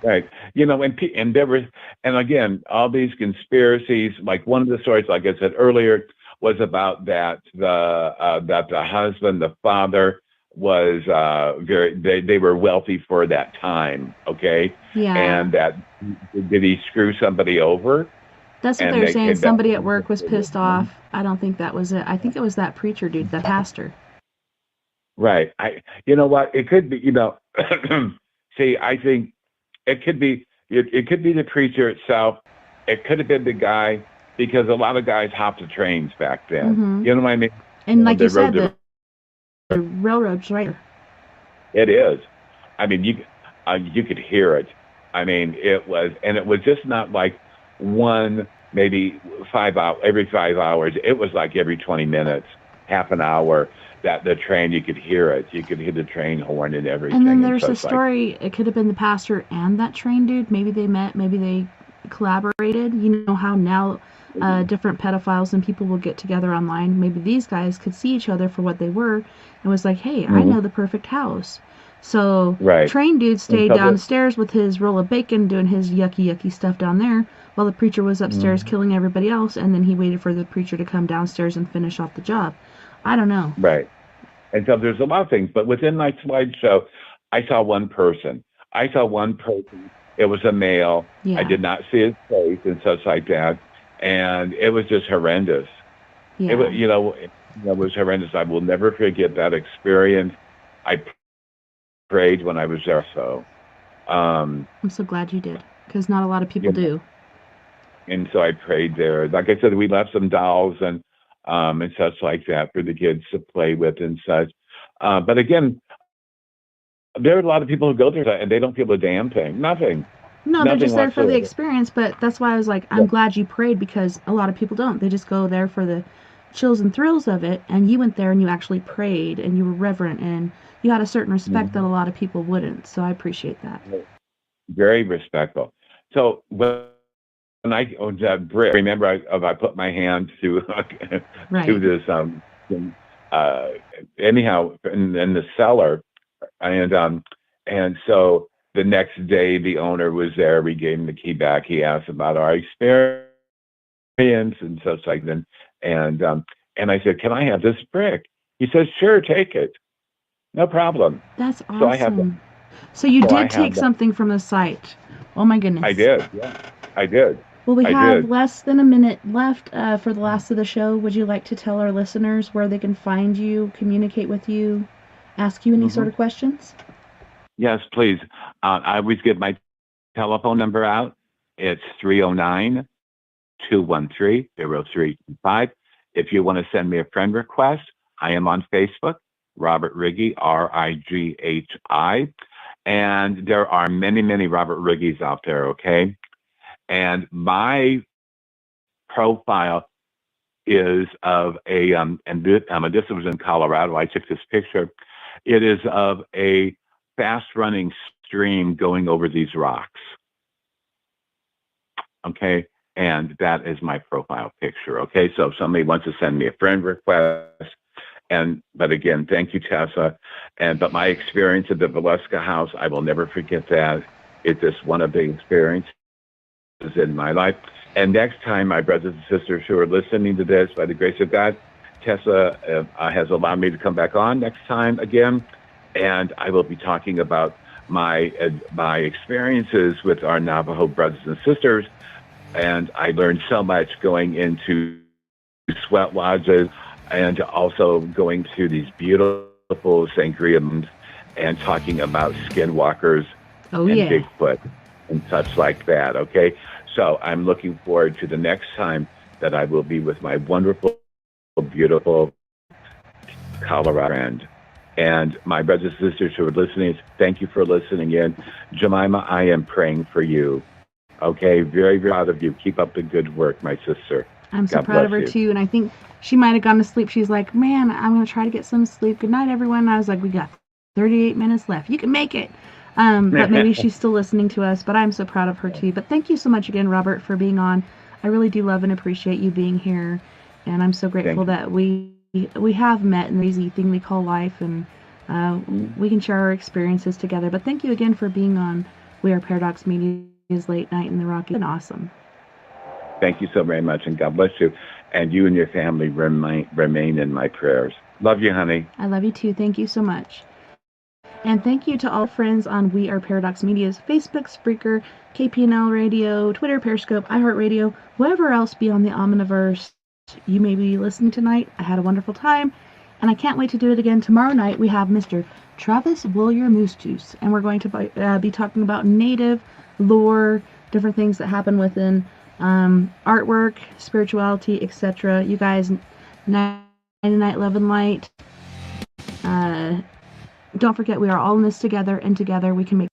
Right. And there was, and again, all these conspiracies, like one of the stories, like I said earlier, was about that the husband, the father, was they were wealthy for that time, and that did he screw somebody over? That's what they're saying. Somebody at work was pissed off. I don't think that was it. I think it was that preacher dude, the pastor. Right. You know what, it could be, see, I think it could be It could be the preacher itself. It could have been the guy, because a lot of guys hopped the trains back then. Mhm. You know what I mean? And like They you said, rode the railroad's right there. It is. I mean, you could hear it. I mean, it was just not like one, maybe 5 hours, every 5 hours. It was like every 20 minutes, half an hour, that the train, you could hear it. You could hear the train horn and everything. And then And there's so a it's like, story, it could have been the pastor and that train dude. Maybe they met, maybe they collaborated. You know how now different pedophiles and people will get together online. Maybe these guys could see each other for what they were and was like, hey, I know the perfect house. So Right. train dude And stayed so downstairs with his roll of bacon doing his yucky stuff down there while the preacher was upstairs killing everybody else, and then he waited for the preacher to come downstairs and finish off the job. I don't know. Right. And so there's a lot of things, but within my slideshow, I saw one person. It was a male. Yeah. I did not see his face and such like that. And it was just horrendous. Yeah. It was horrendous. I will never forget that experience. I prayed when I was there. So, I'm so glad you did, because not a lot of people Yeah. do. and so I prayed there. Like I said, we left some dolls and such like that for the kids to play with and such. But again, there are a lot of people who go there and they don't feel a damn thing. Nothing. No, they're Nothing just there for the whatsoever. experience, but that's why I was like, I'm glad you prayed, because a lot of people don't. They just go there for the chills and thrills of it, and you went there and you actually prayed and you were reverent and you had a certain respect that a lot of people wouldn't. So I appreciate that. Very respectful. So when I owned that brick, remember I put my hand to Right. to this anyhow in the cellar, and so the next day the owner was there. We gave him the key back. He asked about our experience and such like that, and I said, "Can I have this brick?" He says, "Sure, take it, no problem." That's awesome. So I have So you so I did have take that. something from the site. Oh my goodness. I did, yeah, I did. Well, we I have did. less than a minute left for the last of the show. Would you like to tell our listeners where they can find you, communicate with you, ask you any sort of questions? Yes, please. I always give my telephone number out. It's 309-213-0325. If you want to send me a friend request, I am on Facebook, Robert Righi, Righi. And there are many, many Robert Righis out there, okay? And my profile is of this was in Colorado. I took this picture. It is of a fast-running stream going over these rocks. Okay, and that is my profile picture. Okay, so if somebody wants to send me a friend request, but again, thank you, Tessa. But my experience at the Valeska house, I will never forget that. It's just one of the experiences in my life. And next time, my brothers and sisters who are listening to this, by the grace of God, Tessa has allowed me to come back on next time again, and I will be talking about my experiences with our Navajo brothers and sisters. And I learned so much going into sweat lodges and also going to these beautiful sangria and talking about skinwalkers and Bigfoot and such like that. Okay, so I'm looking forward to the next time that I will be with my wonderful, beautiful Colorado friend. And my brothers and sisters who are listening, thank you for listening in. Jemima, I am praying for you. Okay, very, very proud of you. Keep up the good work, my sister. I'm so God proud of bless her you. too, and I think she might have gone to sleep. She's like, man, I'm going to try to get some sleep. Good night, everyone. And I was like, we got 38 minutes left. You can make it. But maybe she's still listening to us, but I'm so proud of her too. But thank you so much again, Robert, for being on. I really do love and appreciate you being here, and I'm so grateful that we have met in the easy thing we call life, and we can share our experiences together. But thank you again for being on We Are Paradox Media's Late Night in the Rockies. It's been awesome. Thank you so very much, and God bless you. And you and your family remain in my prayers. Love you, honey. I love you too. Thank you so much. And thank you to all friends on We Are Paradox Media's Facebook, Spreaker, KPNL Radio, Twitter, Periscope, iHeartRadio, whoever else beyond the Omniverse you may be listening tonight. I had a wonderful time. And I can't wait to do it again. Tomorrow night we have Mr. Travis Willier-Moostus, and we're going to be talking about native lore, different things that happen within artwork, spirituality, etc. You guys, night, love, and light. Don't forget, we are all in this together, and together we can make